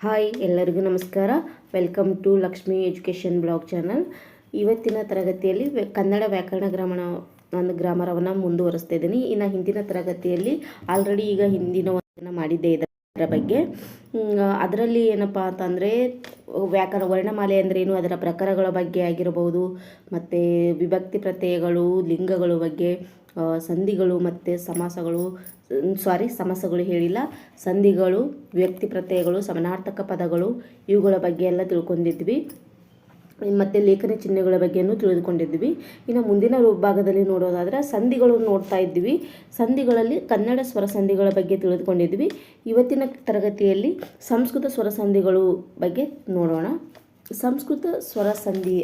Hi, ಎಲ್ಲರಿಗೂ ನಮಸ್ಕಾರ. Welcome to Lakshmi education blog channel. ಇವತ್ತಿನ ತರಗತಿಯಲ್ಲಿ ಕನ್ನಡ ವ್ಯಾಕರಣ ಗ್ರಾಮರವನ್ನು ಮುಂದುವರಿಸ್ತಾ ಇದ್ದೀನಿ. ಇನ್ನು ಹಿಂದಿನ ತರಗತಿಯಲ್ಲಿ ಆಲ್ರೆಡಿ ಹಿಂದಿನ ಮಾಡಿದ್ದೆ ಇದರ ಬಗ್ಗೆ. ಅದರಲ್ಲಿ ಏನಪ್ಪ ಅಂತಂದರೆ ವರ್ಣಮಾಲೆ ಅಂದ್ರೇನು, ಅದರ ಪ್ರಕಾರಗಳ ಬಗ್ಗೆ ಆಗಿರಬಹುದು, ಮತ್ತು ವಿಭಕ್ತಿ ಪ್ರತ್ಯಯಗಳು, ಲಿಂಗಗಳು ಬಗ್ಗೆ, ಸಂಧಿಗಳು ಮತ್ತು ಸಮಾಸಗಳು ಹೇಳಿಲ್ಲ, ಸಂಧಿಗಳು, ವ್ಯಕ್ತಿ ಪ್ರತ್ಯಯಗಳು, ಸಮಾನಾರ್ಥಕ ಪದಗಳು, ಇವುಗಳ ಬಗ್ಗೆ ಎಲ್ಲ ತಿಳ್ಕೊಂಡಿದ್ವಿ. ಮತ್ತು ಲೇಖನ ಚಿಹ್ನೆಗಳ ಬಗ್ಗೆಯೂ ತಿಳಿದುಕೊಂಡಿದ್ವಿ. ಇನ್ನು ಮುಂದಿನ ಭಾಗದಲ್ಲಿ ನೋಡೋದಾದರೆ ಸಂಧಿಗಳು ನೋಡ್ತಾ ಇದ್ವಿ. ಸಂಧಿಗಳಲ್ಲಿ ಕನ್ನಡ ಸ್ವರ ಸಂಧಿಗಳ ಬಗ್ಗೆ ತಿಳಿದುಕೊಂಡಿದ್ವಿ. ಇವತ್ತಿನ ತರಗತಿಯಲ್ಲಿ ಸಂಸ್ಕೃತ ಸ್ವರ ಸಂಧಿಗಳು ಬಗ್ಗೆ ನೋಡೋಣ. ಸಂಸ್ಕೃತ ಸ್ವರ ಸಂಧಿ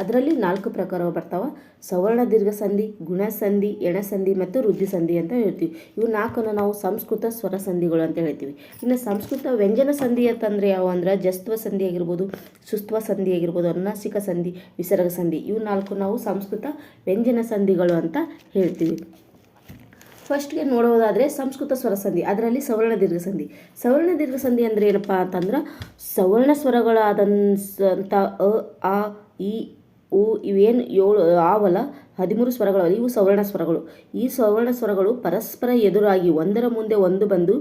ಅದರಲ್ಲಿ 4 ಪ್ರಕಾರವು ಬರ್ತಾವೆ. ಸವರ್ಣ ದೀರ್ಘ ಸಂಧಿ, ಗುಣಸಂಧಿ, ಎಣಸಂಧಿ ಮತ್ತು ವೃದ್ಧಿ ಸಂಧಿ ಅಂತ ಹೇಳ್ತೀವಿ. ಇವು 4 ನಾವು ಸಂಸ್ಕೃತ ಸ್ವರ ಸಂಧಿಗಳು ಅಂತ ಹೇಳ್ತೀವಿ. ಇನ್ನು ಸಂಸ್ಕೃತ ವ್ಯಂಜನ ಸಂಧಿ ಅಂತಂದರೆ ಯಾವ ಅಂದ್ರೆ ಜಸ್ತ್ವ ಸಂಧಿ ಆಗಿರ್ಬೋದು, ಸುಸ್ತ್ವ ಸಂಧಿ ಆಗಿರ್ಬೋದು, ಅನುನಾಸಿಕ ಸಂಧಿ, ವಿಸರ್ಗ ಸಂಧಿ, ಇವು 4 ನಾವು ಸಂಸ್ಕೃತ ವ್ಯಂಜನ ಸಂಧಿಗಳು ಅಂತ ಹೇಳ್ತೀವಿ. ಫಸ್ಟ್ಗೆ ನೋಡೋದಾದರೆ ಸಂಸ್ಕೃತ ಸ್ವರ ಸಂಧಿ, ಅದರಲ್ಲಿ ಸವರ್ಣ ದೀರ್ಘ ಸಂಧಿ. ಸವರ್ಣ ದೀರ್ಘ ಸಂಧಿ ಅಂದರೆ ಏನಪ್ಪ ಅಂತಂದ್ರೆ ಸವರ್ಣ ಸ್ವರಗಳಾದಂಥ ಅ, ಆ, ಇ, ಉ ಇವೇನು 13 ಸ್ವರಗಳು, ಇವು ಸವರ್ಣ ಸ್ವರಗಳು. ಈ ಸವರ್ಣ ಸ್ವರಗಳು ಪರಸ್ಪರ ಎದುರಾಗಿ ಒಂದರ ಮುಂದೆ ಒಂದು ಬಂದು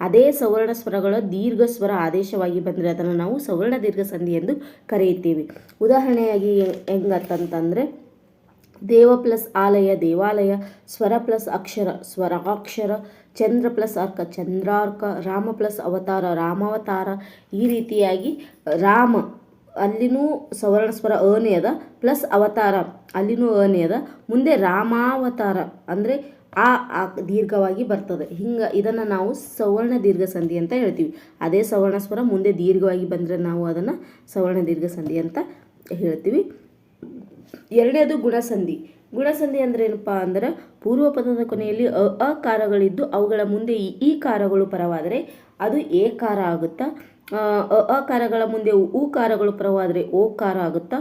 ಅದೇ ಸವರ್ಣ ಸ್ವರಗಳ ದೀರ್ಘ ಸ್ವರ ಆದೇಶವಾಗಿ ಬಂದರೆ ಅದನ್ನು ನಾವು ಸವರ್ಣ ದೀರ್ಘ ಸಂಧಿ ಎಂದು ಕರೆಯುತ್ತೇವೆ. ಉದಾಹರಣೆಯಾಗಿ ಹೆಂಗಂತಂದರೆ ದೇವ ಪ್ಲಸ್ ಆಲಯ ದೇವಾಲಯ, ಸ್ವರ ಪ್ಲಸ್ ಅಕ್ಷರ ಸ್ವರಾಕ್ಷರ, ಚಂದ್ರ ಪ್ಲಸ್ ಅರ್ಕ ಚಂದ್ರಾರ್ಕ, ರಾಮ ಪ್ಲಸ್ ಅವತಾರ ರಾಮಾವತಾರ. ಈ ರೀತಿಯಾಗಿ ರಾಮ ಅಲ್ಲಿನೂ ಸವರ್ಣ ಸ್ವರ ಅನೇ ಅದ, ಪ್ಲಸ್ ಅವತಾರ ಅಲ್ಲಿನೂ ಅನೇ ಅದ, ಮುಂದೆ ರಾಮಾವತಾರ ಅಂದರೆ ಆ ದೀರ್ಘವಾಗಿ ಬರ್ತದೆ. ಇದನ್ನು ನಾವು ಸವರ್ಣ ದೀರ್ಘ ಸಂಧಿ ಅಂತ ಹೇಳ್ತೀವಿ. ಅದೇ ಸವರ್ಣ ಸ್ವರ ಮುಂದೆ ದೀರ್ಘವಾಗಿ ಬಂದರೆ ನಾವು ಅದನ್ನು ಸವರ್ಣ ದೀರ್ಘ ಸಂಧಿ ಅಂತ ಹೇಳ್ತೀವಿ. ಎರಡನೇದು ಗುಣಸಂಧಿ. ಗುಣಸಂಧಿ ಅಂದರೆ ಏನಪ್ಪ ಅಂದ್ರೆ ಪೂರ್ವ ಪದದ ಕೊನೆಯಲ್ಲಿ ಅಕಾರಗಳಿದ್ದು ಅವುಗಳ ಮುಂದೆ ಈ ಕಾರಗಳು ಪರವಾದರೆ ಅದು ಏಕಾರ ಆಗುತ್ತಾ, ಅಕಾರಗಳ ಮುಂದೆ ಉಕಾರಗಳು ಪರವಾದರೆ ಓಕಾರ ಆಗುತ್ತಾ,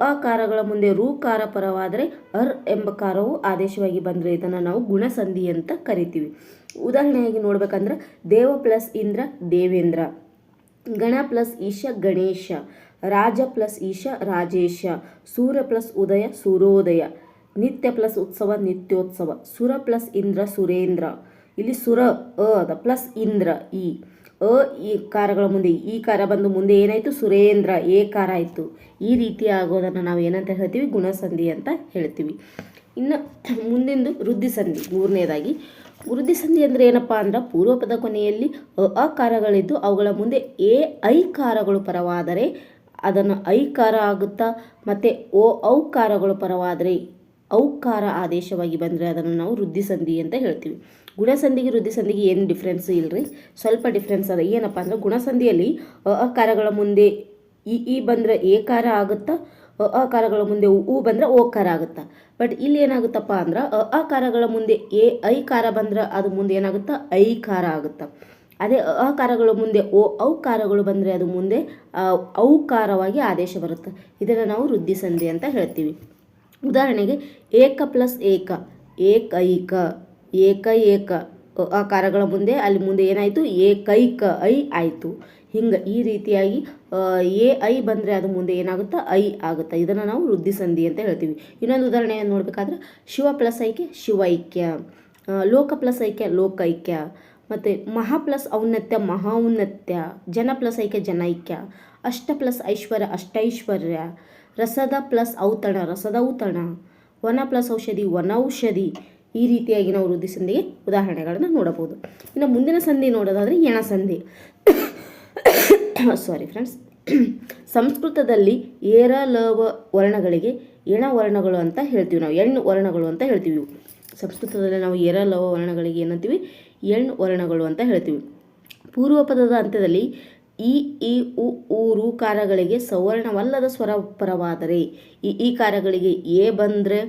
ಅಕಾರಗಳ ಮುಂದೆ ರೂಕಾರ ಪರವಾದರೆ ಎಂಬ ಕಾರವು ಆದೇಶವಾಗಿ ಬಂದರೆ ಇದನ್ನು ನಾವು ಗುಣಸಂಧಿ ಅಂತ ಕರಿತೀವಿ. ಉದಾಹರಣೆಯಾಗಿ ನೋಡ್ಬೇಕಂದ್ರೆ ದೇವ ಪ್ಲಸ್ ಇಂದ್ರ ದೇವೇಂದ್ರ, ಗಣ ಪ್ಲಸ್ ಈಶ ಗಣೇಶ, ರಾಜ ಪ್ಲಸ್ ಈಶ ರಾಜೇಶ, ಸೂರ್ಯ ಪ್ಲಸ್ ಉದಯ ಸೂರ್ಯೋದಯ, ನಿತ್ಯ ಪ್ಲಸ್ ಉತ್ಸವ ನಿತ್ಯೋತ್ಸವ, ಸುರ ಪ್ಲಸ್ ಇಂದ್ರ ಸುರೇಂದ್ರ. ಇಲ್ಲಿ ಸುರ ಅದ ಪ್ಲಸ್ ಇಂದ್ರ ಈ ಕಾರಗಳ ಮುಂದೆ ಈ ಕಾರ ಬಂದು ಮುಂದೆ ಏನಾಯಿತು ಸುರೇಂದ್ರ ಏಕಾರ ಆಯಿತು. ಈ ರೀತಿ ಆಗೋದನ್ನು ನಾವು ಏನಂತ ಹೇಳ್ತೀವಿ ಗುಣಸಂಧಿ ಅಂತ ಹೇಳ್ತೀವಿ. ಇನ್ನು ಮುಂದಿಂದು ವೃದ್ಧಿ ಸಂಧಿ. ಮೂರನೇದಾಗಿ ವೃದ್ಧಿ ಸಂಧಿ ಅಂದರೆ ಏನಪ್ಪ ಅಂದ್ರೆ ಪೂರ್ವಪದ ಕೊನೆಯಲ್ಲಿ ಅಕಾರಗಳಿದ್ದು ಅವುಗಳ ಮುಂದೆ ಐಕಾರಗಳು ಪರವಾದರೆ ಅದನ್ನು ಐಕಾರ ಆಗುತ್ತಾ, ಮತ್ತು ಔಕಾರಗಳು ಪರವಾದರೆ ಔಕಾರ ಆದೇಶವಾಗಿ ಬಂದರೆ ಅದನ್ನು ನಾವು ವೃದ್ಧಿ ಸಂಧಿ ಅಂತ ಹೇಳ್ತೀವಿ. ಗುಣಸಂಧಿಗೆ ವೃದ್ಧಿ ಸಂಧಿಗೆ ಏನು ಡಿಫ್ರೆನ್ಸ್ ಇಲ್ಲರಿ, ಸ್ವಲ್ಪ ಡಿಫ್ರೆನ್ಸ್ ಅದ. ಏನಪ್ಪ ಅಂದ್ರೆ ಗುಣಸಂಧಿಯಲ್ಲಿ ಅಕಾರಗಳ ಮುಂದೆ ಈ ಬಂದರೆ ಏಕಾರ ಆಗುತ್ತಾ, ಅಕಾರಗಳ ಮುಂದೆ ಬಂದರೆ ಓಕಾರ ಆಗುತ್ತಾ. ಬಟ್ ಇಲ್ಲಿ ಏನಾಗುತ್ತಪ್ಪ ಅಂದ್ರೆ ಅಕಾರಗಳ ಮುಂದೆ ಐಕಾರ ಬಂದ್ರೆ ಅದು ಮುಂದೆ ಏನಾಗುತ್ತಾ ಐಕಾರ ಆಗುತ್ತಾ. ಅದೇ ಅಕಾರಗಳ ಮುಂದೆ ಔಕಾರಗಳು ಬಂದರೆ ಅದು ಮುಂದೆ ಔಕಾರವಾಗಿ ಆದೇಶ ಬರುತ್ತೆ. ಇದನ್ನು ನಾವು ವೃದ್ಧಿ ಸಂಧಿ ಅಂತ ಹೇಳ್ತೀವಿ. ಉದಾಹರಣೆಗೆ ಏಕ ಪ್ಲಸ್ ಏಕ ಏಕೈಕ, ಏಕ ಅಕಾರಗಳ ಮುಂದೆ ಅಲ್ಲಿ ಮುಂದೆ ಏನಾಯಿತು ಏಕೈಕ ಐ ಆಯಿತು. ಈ ರೀತಿಯಾಗಿ ಐ ಬಂದರೆ ಅದು ಮುಂದೆ ಏನಾಗುತ್ತಾ ಐ ಆಗುತ್ತೆ. ಇದನ್ನು ನಾವು ವೃದ್ಧಿ ಸಂಧಿ ಅಂತ ಹೇಳ್ತೀವಿ. ಇನ್ನೊಂದು ಉದಾಹರಣೆಯನ್ನು ನೋಡಬೇಕಾದ್ರೆ ಶಿವ ಪ್ಲಸ್ ಐಕ್ಯ ಶಿವೈಕ್ಯ, ಲೋಕ ಪ್ಲಸ್ ಐಕ್ಯ ಲೋಕೈಕ್ಯ, ಮತ್ತು ಮಹಾ ಪ್ಲಸ್ ಔನ್ನತ್ಯ ಮಹೌನ್ನತ್ಯ, ಜನ ಪ್ಲಸ್ ಐಕ್ಯ ಜನೈಕ್ಯ, ಅಷ್ಟ ಪ್ಲಸ್ ಐಶ್ವರ್ಯ ಅಷ್ಟೈಶ್ವರ್ಯ, ರಸದ ಪ್ಲಸ್ ಔತಣ ರಸದೌತಣ, ವನ ಪ್ಲಸ್ ಔಷಧಿ ವನೌಷಧಿ. ಈ ರೀತಿಯಾಗಿ ನಾವು ವೃದ್ಧಿ ಸಂಧಿಗೆ ಉದಾಹರಣೆಗಳನ್ನು ನೋಡಬಹುದು. ಇನ್ನು ಮುಂದಿನ ಸಂಧಿ ನೋಡೋದಾದರೆ ಎಣ ಸಂಧಿ. ಸಾರಿ ಫ್ರೆಂಡ್ಸ್, ಸಂಸ್ಕೃತದಲ್ಲಿ ಏರಲವ ವರ್ಣಗಳಿಗೆ ಎಣ ವರ್ಣಗಳು ಅಂತ ಹೇಳ್ತೀವಿ. ನಾವು ಎಣ್ಣು ವರ್ಣಗಳು ಅಂತ ಹೇಳ್ತೀವಿ. ಸಂಸ್ಕೃತದಲ್ಲಿ ನಾವು ಏರಲವ ವರ್ಣಗಳಿಗೆ ಏನಂತೀವಿ ಎಣ್ ವರ್ಣಗಳು ಅಂತ ಹೇಳ್ತೀವಿ. ಪೂರ್ವ ಪದದ ಅಂತ್ಯದಲ್ಲಿ ಈ ಉ ರೂಕಾರಗಳಿಗೆ ಸವರ್ಣವಲ್ಲದ ಸ್ವರ ಪರವಾದರೆ ಈ ಕಾರಗಳಿಗೆ ಎ ಬಂದರೆ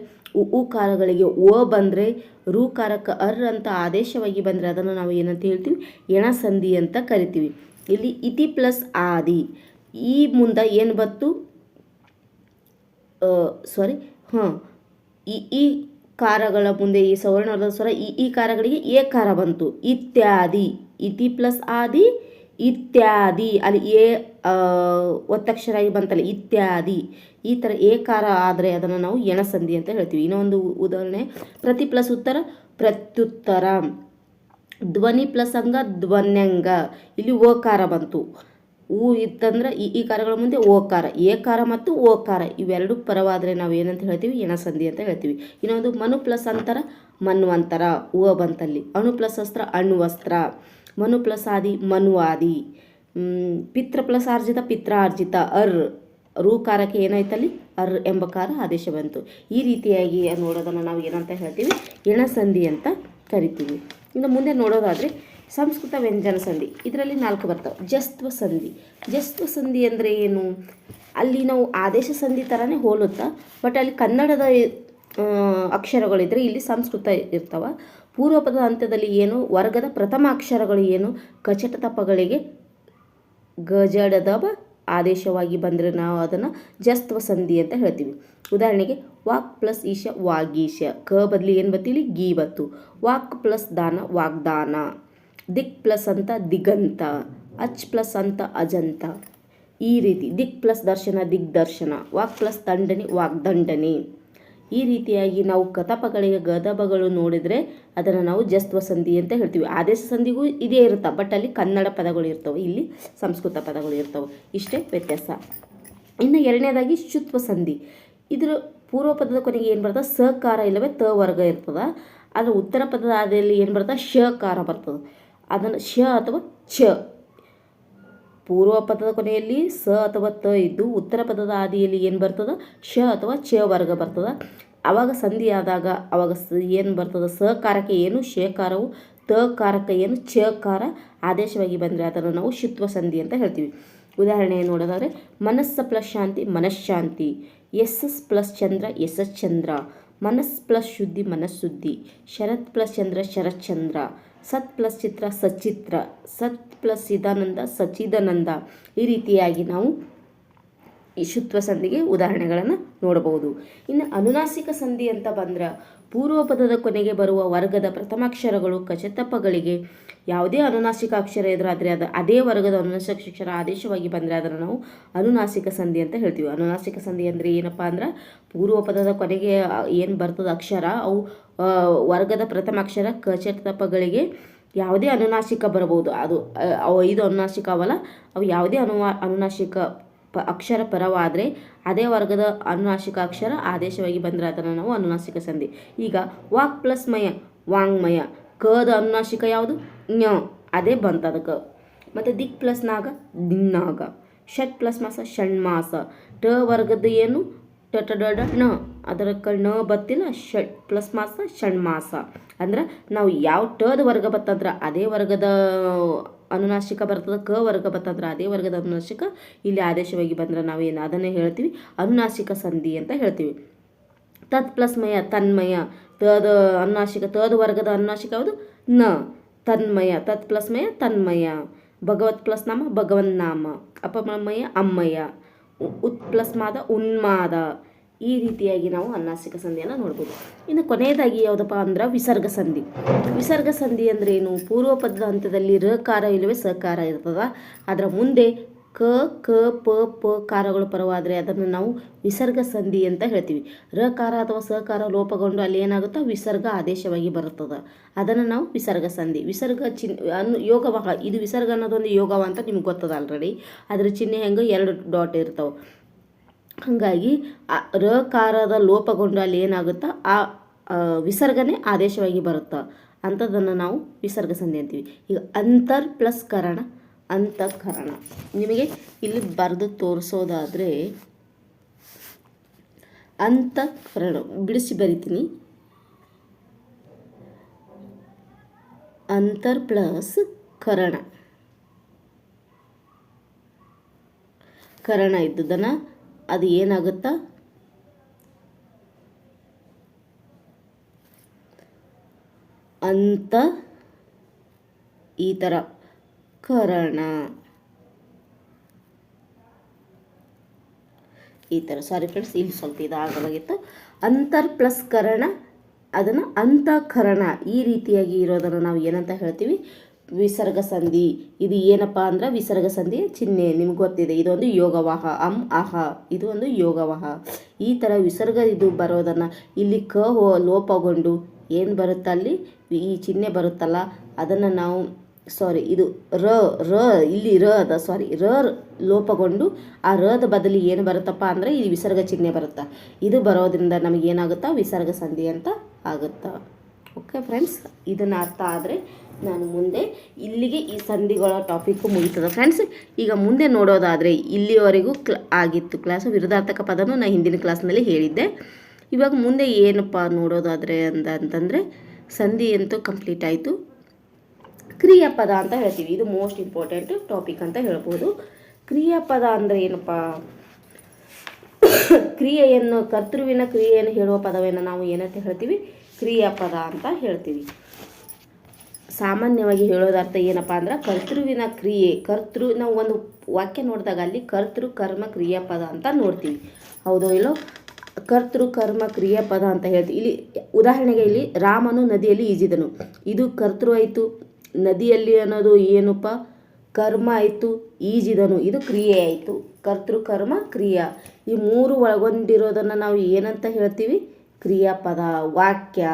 ಉ ಕಾರಗಳಿಗೆ ಓ ಬಂದರೆ ರೂಕಾರಕ್ಕೆ ಅಂತ ಆದೇಶವಾಗಿ ಬಂದರೆ ಅದನ್ನು ನಾವು ಏನಂತ ಹೇಳ್ತೀವಿ ಎಣ ಸಂಧಿ ಅಂತ ಕರಿತೀವಿ. ಇಲ್ಲಿ ಇತಿ ಪ್ಲಸ್ ಆದಿ ಈ ಮುಂದೆ ಏನು ಬಂತು ಈ ಕಾರಗಳ ಮುಂದೆ ಈ ಸವರ್ಣದ ಸ್ವರ ಈ ಕಾರಗಳಿಗೆ ಏಕಾರ ಬಂತು. ಇತ್ಯಾದಿ ಇತಿ ಪ್ಲಸ್ ಆದಿ ಇತ್ಯಾದಿ, ಅಲ್ಲಿ ಒತ್ತಕ್ಷರ ಆಗಿ ಬಂತಲ್ಲ ಇತ್ಯಾದಿ, ಈ ಥರ ಏಕಾರ ಆದರೆ ಅದನ್ನು ನಾವು ಎಣಸಂಧಿ ಅಂತ ಹೇಳ್ತೀವಿ. ಇನ್ನೊಂದು ಉದಾಹರಣೆ, ಪ್ರತಿ ಪ್ಲಸ್ ಉತ್ತರ ಪ್ರತ್ಯುತ್ತರ, ಧ್ವನಿ ಪ್ಲಸ್ ಅಂಗ ಧ್ವನ್ಯಂಗ, ಇಲ್ಲಿ ಓಕಾರ ಬಂತು. ಇತ್ತಂದ್ರೆ ಈ ಕಾರಗಳ ಮುಂದೆ ಓಕಾರ, ಏಕಾರ ಮತ್ತು ಓಕಾರ ಇವೆರಡು ಪರವಾದರೆ ನಾವು ಏನಂತ ಹೇಳ್ತೀವಿ, ಎಣಸಂಧಿ ಅಂತ ಹೇಳ್ತೀವಿ. ಇನ್ನೊಂದು ಮನು ಪ್ಲಸ್ ಅಂತರ ಮನ್ವಂತರ, ಬಂತಲ್ಲಿ. ಅಣು ಪ್ಲಸ್ ಅಸ್ತ್ರ ಅಣ್ವಸ್ತ್ರ, ಮನು ಪ್ಲಸ್ ಆದಿ ಮನುವಾದಿ, ಪಿತ್ರ ಪ್ಲಸ್ ಆರ್ಜಿತ ಪಿತ್ರಾರ್ಜಿತ, ರೂಕಾರಕ್ಕೆ ಏನಾಯ್ತಲ್ಲಿ ಎಂಬ ಕಾರ ಆದೇಶ ಬಂತು. ಈ ರೀತಿಯಾಗಿ ನೋಡೋದನ್ನು ನಾವು ಏನಂತ ಹೇಳ್ತೀವಿ, ಎಣಸಂಧಿ ಅಂತ ಕರಿತೀವಿ. ಇನ್ನು ಮುಂದೆ ನೋಡೋದಾದರೆ ಸಂಸ್ಕೃತ ವ್ಯಂಜನ ಸಂಧಿ, ಇದರಲ್ಲಿ 4 ಬರ್ತವೆ. ಜಸ್ತ್ವ ಸಂಧಿ. ಜಸ್ತ್ವ ಸಂಧಿ ಅಂದರೆ ಏನು, ಅಲ್ಲಿ ನಾವು ಆದೇಶ ಸಂಧಿ ಥರನೇ ಹೋಲುತ್ತಾ, ಬಟ್ ಅಲ್ಲಿ ಕನ್ನಡದ ಅಕ್ಷರಗಳಿದ್ರೆ ಇಲ್ಲಿ ಸಂಸ್ಕೃತ ಇರ್ತವೆ. ಪೂರ್ವಪದ ಹಂತದಲ್ಲಿ ಏನು ವರ್ಗದ ಪ್ರಥಮ ಅಕ್ಷರಗಳು ಏನು ಕಚಟ ತಪಗಳಿಗೆ ಗಜಡದವ ಆದೇಶವಾಗಿ ಬಂದರೆ ನಾವು ಅದನ್ನು ಜಸ್ತ್ವ ಸಂಧಿ ಅಂತ ಹೇಳ್ತೀವಿ. ಉದಾಹರಣೆಗೆ ವಾಕ್ ಪ್ಲಸ್ ಈಶ ವಾಗೀಶ, ಕ ಬದಲಿ ಏನು ಬತ್ತೀಲಿ ಗೀ ಬತ್ತು. ವಾಕ್ ಪ್ಲಸ್ ದಾನ ವಾಗ್ದಾನ, ದಿಕ್ ಪ್ಲಸ್ ಅಂತ ದಿಗಂತ, ಅಚ್ ಪ್ಲಸ್ ಅಂತ ಅಜಂತ. ಈ ರೀತಿ ದಿಕ್ ಪ್ಲಸ್ ದರ್ಶನ ದಿಗ್ದರ್ಶನ, ವಾಕ್ ಪ್ಲಸ್ ದಂಡನೆ ವಾಗ್ದಂಡನೆ. ಈ ರೀತಿಯಾಗಿ ನಾವು ಕತಪಗಳಿಗೆ ಗದಬಗಳು ನೋಡಿದರೆ ಅದನ್ನು ನಾವು ಜಸ್ತ್ವ ಸಂಧಿ ಅಂತ ಹೇಳ್ತೀವಿ. ಆದೇಶ ಸಂಧಿಗೂ ಇದೇ ಇರುತ್ತೆ, ಬಟ್ ಅಲ್ಲಿ ಕನ್ನಡ ಪದಗಳು ಇರ್ತವೆ, ಇಲ್ಲಿ ಸಂಸ್ಕೃತ ಪದಗಳು ಇರ್ತವೆ. ಇಷ್ಟೇ ವ್ಯತ್ಯಾಸ. ಇನ್ನು ಎರಡನೇದಾಗಿ ಶುತ್ವ ಸಂಧಿ. ಇದರ ಪೂರ್ವ ಪದದ ಕೊನೆಗೆ ಏನು ಬರ್ತದೆ, ಸಕಾರ ಇಲ್ಲವೇ ತ ವರ್ಗ ಇರ್ತದೆ. ಆದರೆ ಉತ್ತರ ಪದದ ಆದಿಯಲ್ಲಿ ಏನು ಬರ್ತದೆ, ಶಕಾರ ಬರ್ತದೆ. ಅದನ್ನು ಶ ಅಥವಾ ಛ, ಪೂರ್ವ ಪದದ ಕೊನೆಯಲ್ಲಿ ಸ ಅಥವಾ ತ ಇದ್ದು ಉತ್ತರ ಪದದ ಆದಿಯಲ್ಲಿ ಏನು ಬರ್ತದೆ, ಶ ಅಥವಾ ಛ ವರ್ಗ ಬರ್ತದೆ. ಆವಾಗ ಸಂಧಿ ಆದಾಗ ಅವಾಗ ಏನು ಬರ್ತದೆ, ಸಕಾರಕ್ಕೆ ಏನು ಶೇಕಾರವು, ತಕಾರಕ್ಕೆ ಏನು ಛಕಾರ ಆದೇಶವಾಗಿ ಬಂದರೆ ಅದನ್ನು ನಾವು ಶುತ್ವ ಸಂಧಿ ಅಂತ ಹೇಳ್ತೀವಿ. ಉದಾಹರಣೆ ನೋಡೋದಾದರೆ ಮನಸ್ಸ ಪ್ಲಸ್ ಶಾಂತಿ ಮನಃಶಾಂತಿ, ಎಸ್ ಪ್ಲಸ್ ಚಂದ್ರ ಎಸ್ ಚಂದ್ರ, ಮನಸ್ ಪ್ಲಸ್ ಶುದ್ಧಿ ಮನಸ್ಸುದ್ಧಿ, ಶರತ್ ಪ್ಲಸ್ ಚಂದ್ರ ಶರತ್ಚಂದ್ರ, ಸತ್ ಪ್ಲಸ್ ಚಿತ್ರ ಸಚಿತ್ರ, ಸತ್ ಪ್ಲಸ್ ಚಿದಾನಂದ ಸಚಿದಾನಂದ. ಈ ರೀತಿಯಾಗಿ ನಾವು ಈ ಶುತ್ವ ಸಂಧಿಗೆ ಉದಾಹರಣೆಗಳನ್ನು ನೋಡಬಹುದು. ಇನ್ನು ಅನುನಾಸಿಕ ಸಂಧಿ ಅಂತ ಬಂದ್ರೆ ಪೂರ್ವ ಪದದ ಕೊನೆಗೆ ಬರುವ ವರ್ಗದ ಪ್ರಥಮಾಕ್ಷರಗಳು ಕಚತಪಗಳಿಗೆ ಯಾವುದೇ ಅನುನಾಸಿಕ ಅಕ್ಷರ ಎದುರಾದರೆ ಅದೇ ವರ್ಗದ ಅನುನಾಸಿಕ ಅಕ್ಷರ ಆದೇಶವಾಗಿ ಬಂದರೆ ಅದನ್ನು ನಾವು ಅನುನಾಸಿಕ ಸಂಧಿ ಅಂತ ಹೇಳ್ತೀವಿ. ಅನುನಾಸಿಕ ಸಂಧಿ ಅಂದರೆ ಏನಪ್ಪ ಅಂದ್ರೆ ಪೂರ್ವ ಪದದ ಕೊನೆಗೆ ಏನು ಬರ್ತದೆ ಅಕ್ಷರ ಅವು ವರ್ಗದ ಪ್ರಥಮಾಕ್ಷರ ಕಚತಪಗಳಿಗೆ ಯಾವುದೇ ಅನುನಾಸಿಕ ಬರಬಹುದು. ಅದು ಅವು 5 ಅನುನಾಸಿಕ ಅವಲ್ಲ, ಅವು ಯಾವುದೇ ಅನುನಾಸಿಕ ಅಕ್ಷರ ಪರವಾದರೆ ಅದೇ ವರ್ಗದ ಅನುನಾಸಿಕ ಅಕ್ಷರ ಆದೇಶವಾಗಿ ಬಂದರೆ ಅದನ್ನು ನಾವು ಅನುನಾಸಿಕ ಸಂಧಿ. ಈಗ ವಾಕ್ ಪ್ಲಸ್ ಮಯ ವಾಂಗ್ಮಯ, ಕದ ಅನುನಾಸಿಕ ಯಾವುದು ಞ, ಅದೇ ಬಂತು ಅದಕ್ಕೆ. ಮತ್ತು ದಿಕ್ ಪ್ಲಸ್ ನಾಗ ದಿನ್ನಾಗ, ಷಟ್ ಪ್ಲಸ್ ಮಾಸ ಷಣ್ಮಾಸ, ಟ ವರ್ಗದ ಏನು ಟ ನ, ಅದರ ನ ಬತ್ತಿಲ್ಲ, ಷಟ್ ಪ್ಲಸ್ ಮಾಸ ಷಣ್ಮಾಸ. ಅಂದ್ರೆ ನಾವು ಯಾವ ಟದ ವರ್ಗ ಬತ್ತಂದ್ರೆ ಅದೇ ವರ್ಗದ ಅನುನಾಸಿಕ ಬರ್ತದೆ, ಕ ವರ್ಗ ಬತ್ತಂದ್ರೆ ಅದೇ ವರ್ಗದ ಅನುನಾಸಿಕ ಇಲ್ಲಿ ಆದೇಶವಾಗಿ ಬಂದ್ರೆ ನಾವೇನು ಅದನ್ನೇ ಹೇಳ್ತೀವಿ ಅನುನಾಸಿಕ ಸಂಧಿ ಅಂತ ಹೇಳ್ತೀವಿ. ತತ್ ಪ್ಲಸ್ ಮಯ ತನ್ಮಯ, ತದ ಅನುನಾಸಿಕ ತದ ವರ್ಗದ ಅನುನಾಸಿಕ ಯಾವುದು ನ, ತನ್ಮಯ, ತತ್ ಪ್ಲಸ್ ಮಯ ತನ್ಮಯ, ಭಗವತ್ ಪ್ಲಸ್ ನಾಮ ಭಗವನ್ನಾಮ, ಅಪಮಯ ಅಮ್ಮಯ್ಯ, ಉತ್ ಪ್ಲಸ್ ಮಾದ ಉನ್ಮಾದ. ಈ ರೀತಿಯಾಗಿ ನಾವು ಅನುನಾಸಿಕ ಸಂಧಿಯನ್ನು ನೋಡ್ಬೋದು. ಇನ್ನು ಕೊನೆಯದಾಗಿ ಯಾವುದಪ್ಪ ಅಂದ್ರೆ ವಿಸರ್ಗ ಸಂಧಿ. ವಿಸರ್ಗ ಸಂಧಿ ಅಂದರೆ ಏನು, ಪೂರ್ವ ಪದದ ಹಂತದಲ್ಲಿ ರಕಾರ ಇಲ್ಲವೇ ಸಕಾರ ಇರ್ತದೆ, ಅದರ ಮುಂದೆ ಕ ಕ ಪ ಪ ಕಾರಗಳು ಪರವಾದರೆ ಅದನ್ನು ನಾವು ವಿಸರ್ಗ ಸಂಧಿ ಅಂತ ಹೇಳ್ತೀವಿ. ರಕಾರ ಅಥವಾ ಸಕಾರ ಲೋಪಗೊಂಡು ಅಲ್ಲಿ ಏನಾಗುತ್ತಾ ವಿಸರ್ಗ ಆದೇಶವಾಗಿ ಬರುತ್ತದೆ, ಅದನ್ನು ನಾವು ವಿಸರ್ಗ ಸಂಧಿ. ವಿಸರ್ಗ ಯೋಗವಾಹ, ಇದು ವಿಸರ್ಗ ಅನ್ನೋದೊಂದು ಯೋಗವ ಅಂತ ನಿಮ್ಗೆ ಗೊತ್ತದ ಆಲ್ರೆಡಿ. ಅದರ ಚಿಹ್ನೆ ಹೆಂಗೆ 2 ಡಾಟ್ ಇರ್ತಾವೆ. ಹಾಗಾಗಿ ರಕಾರದ ಲೋಪಗೊಂಡು ಅಲ್ಲಿ ಏನಾಗುತ್ತಾ ಆ ವಿಸರ್ಗನೇ ಆದೇಶವಾಗಿ ಬರುತ್ತೆ, ಅಂಥದ್ದನ್ನು ನಾವು ವಿಸರ್ಗ ಸಂಧಿ ಅಂತೀವಿ. ಈಗ ಅಂತರ್ ಪ್ಲಸ್ ಕರಣ ಅಂತಃಕರಣ, ನಿಮಗೆ ಇಲ್ಲಿ ಬರೆದು ತೋರಿಸೋದಾದರೆ ಅಂತಃಕರಣ ಬಿಡಿಸಿ ಬರಿತೀನಿ. ಅಂತರ್ ಪ್ಲಸ್ ಕರಣ, ಕರಣ ಇದ್ದುದನ್ನು ಅದು ಏನಾಗುತ್ತಾ ಅಂತ ಈ ಥರ ಕರಣ, ಈ ಥರ. ಸಾರಿ ಫ್ರೆಂಡ್ಸ್, ಇಲ್ಲಿ ಸ್ವಲ್ಪ ಇದಾಗಲಾಗಿತ್ತು. ಅಂತರ್ ಪ್ಲಸ್ ಕರಣ, ಅದನ್ನು ಅಂತಃಕರಣ ಈ ರೀತಿಯಾಗಿ ಇರೋದನ್ನು ನಾವು ಏನಂತ ಹೇಳ್ತೀವಿ ವಿಸರ್ಗ ಸಂಧಿ. ಇದು ಏನಪ್ಪ ಅಂದ್ರೆ ವಿಸರ್ಗ ಸಂಧಿ ಚಿಹ್ನೆ, ನಿಮ್ಗೆ ಗೊತ್ತಿದೆ. ಇದೊಂದು ಯೋಗವಾಹ, ಅಹ, ಇದು ಒಂದು ಯೋಗವಾಹ. ಈ ಥರ ವಿಸರ್ಗ ಇದು ಬರೋದನ್ನು ಇಲ್ಲಿ ಲೋಪಗೊಂಡು ಏನು ಬರುತ್ತೆ ಅಲ್ಲಿ ಈ ಚಿಹ್ನೆ ಬರುತ್ತಲ್ಲ ಅದನ್ನು ನಾವು ಇದು ರ ಇಲ್ಲಿ ಲೋಪಗೊಂಡು ಆ ರದ ಬದಲಿ ಏನು ಬರುತ್ತಪ್ಪ ಅಂದರೆ ಈ ವಿಸರ್ಗ ಚಿಹ್ನೆ ಬರುತ್ತೆ. ಇದು ಬರೋದ್ರಿಂದ ನಮಗೇನಾಗುತ್ತಾ ವಿಸರ್ಗ ಸಂಧಿ ಅಂತ ಆಗುತ್ತಾ. ಓಕೆ ಫ್ರೆಂಡ್ಸ್, ಇದನ್ನು ಅರ್ಥ ಆದರೆ ನಾನು ಮುಂದೆ ಇಲ್ಲಿಗೆ ಈ ಸಂಧಿಗಳ ಟಾಪಿಕ್ಕು ಮುಗೀತದೆ ಫ್ರೆಂಡ್ಸ್. ಈಗ ಮುಂದೆ ನೋಡೋದಾದರೆ ಇಲ್ಲಿವರೆಗೂ ಆಗಿತ್ತು ಕ್ಲಾಸು. ವಿರುದ್ಧಾರ್ಥಕ ಪದನೂ ನಾನು ಹಿಂದಿನ ಕ್ಲಾಸ್ನಲ್ಲಿ ಹೇಳಿದ್ದೆ. ಇವಾಗ ಮುಂದೆ ಏನಪ್ಪ ನೋಡೋದಾದರೆ ಅಂತಂದರೆ ಸಂಧಿ ಅಂತೂ ಕಂಪ್ಲೀಟ್ ಆಯಿತು. ಕ್ರಿಯಾಪದ ಅಂತ ಹೇಳ್ತೀವಿ. ಇದು ಮೋಸ್ಟ್ ಇಂಪಾರ್ಟೆಂಟ್ ಟಾಪಿಕ್ ಅಂತ ಹೇಳ್ಬೋದು. ಕ್ರಿಯಾಪದ ಅಂದರೆ ಏನಪ್ಪ, ಕ್ರಿಯೆಯನ್ನು ಕರ್ತೃವಿನ ಕ್ರಿಯೆಯನ್ನು ಹೇಳುವ ಪದವನ್ನು ನಾವು ಏನಂತ ಹೇಳ್ತೀವಿ, ಕ್ರಿಯಾಪದ ಅಂತ ಹೇಳ್ತೀವಿ. ಸಾಮಾನ್ಯವಾಗಿ ಹೇಳೋದರ್ಥ ಏನಪ್ಪ ಅಂದ್ರೆ ಕರ್ತೃವಿನ ಕ್ರಿಯೆ. ನಾವು ಒಂದು ವಾಕ್ಯ ನೋಡಿದಾಗ ಅಲ್ಲಿ ಕರ್ತೃ ಕರ್ಮ ಕ್ರಿಯಾಪದ ಅಂತ ನೋಡ್ತೀವಿ, ಹೌದೋ ಇಲ್ಲೋ. ಕರ್ತೃ ಕರ್ಮ ಕ್ರಿಯಾಪದ ಅಂತ ಹೇಳ್ತೀವಿ. ಇಲ್ಲಿ ಉದಾಹರಣೆಗೆ ಇಲ್ಲಿ ರಾಮನು ನದಿಯಲ್ಲಿ ಈಜಿದನು, ಇದು ಕರ್ತೃ ಆಯಿತು. ನದಿಯಲ್ಲಿ ಅನ್ನೋದು ಏನಪ್ಪ ಕರ್ಮ ಆಯಿತು. ಈಜಿದನು ಇದು ಕ್ರಿಯೆ ಆಯಿತು. ಕರ್ತೃ ಕರ್ಮ ಕ್ರಿಯಾ ಈ ಮೂರು ಒಳಗೊಂಡಿರೋದನ್ನು ನಾವು ಏನಂತ ಹೇಳ್ತೀವಿ, ಕ್ರಿಯಾಪದ. ವಾಕ್ಯ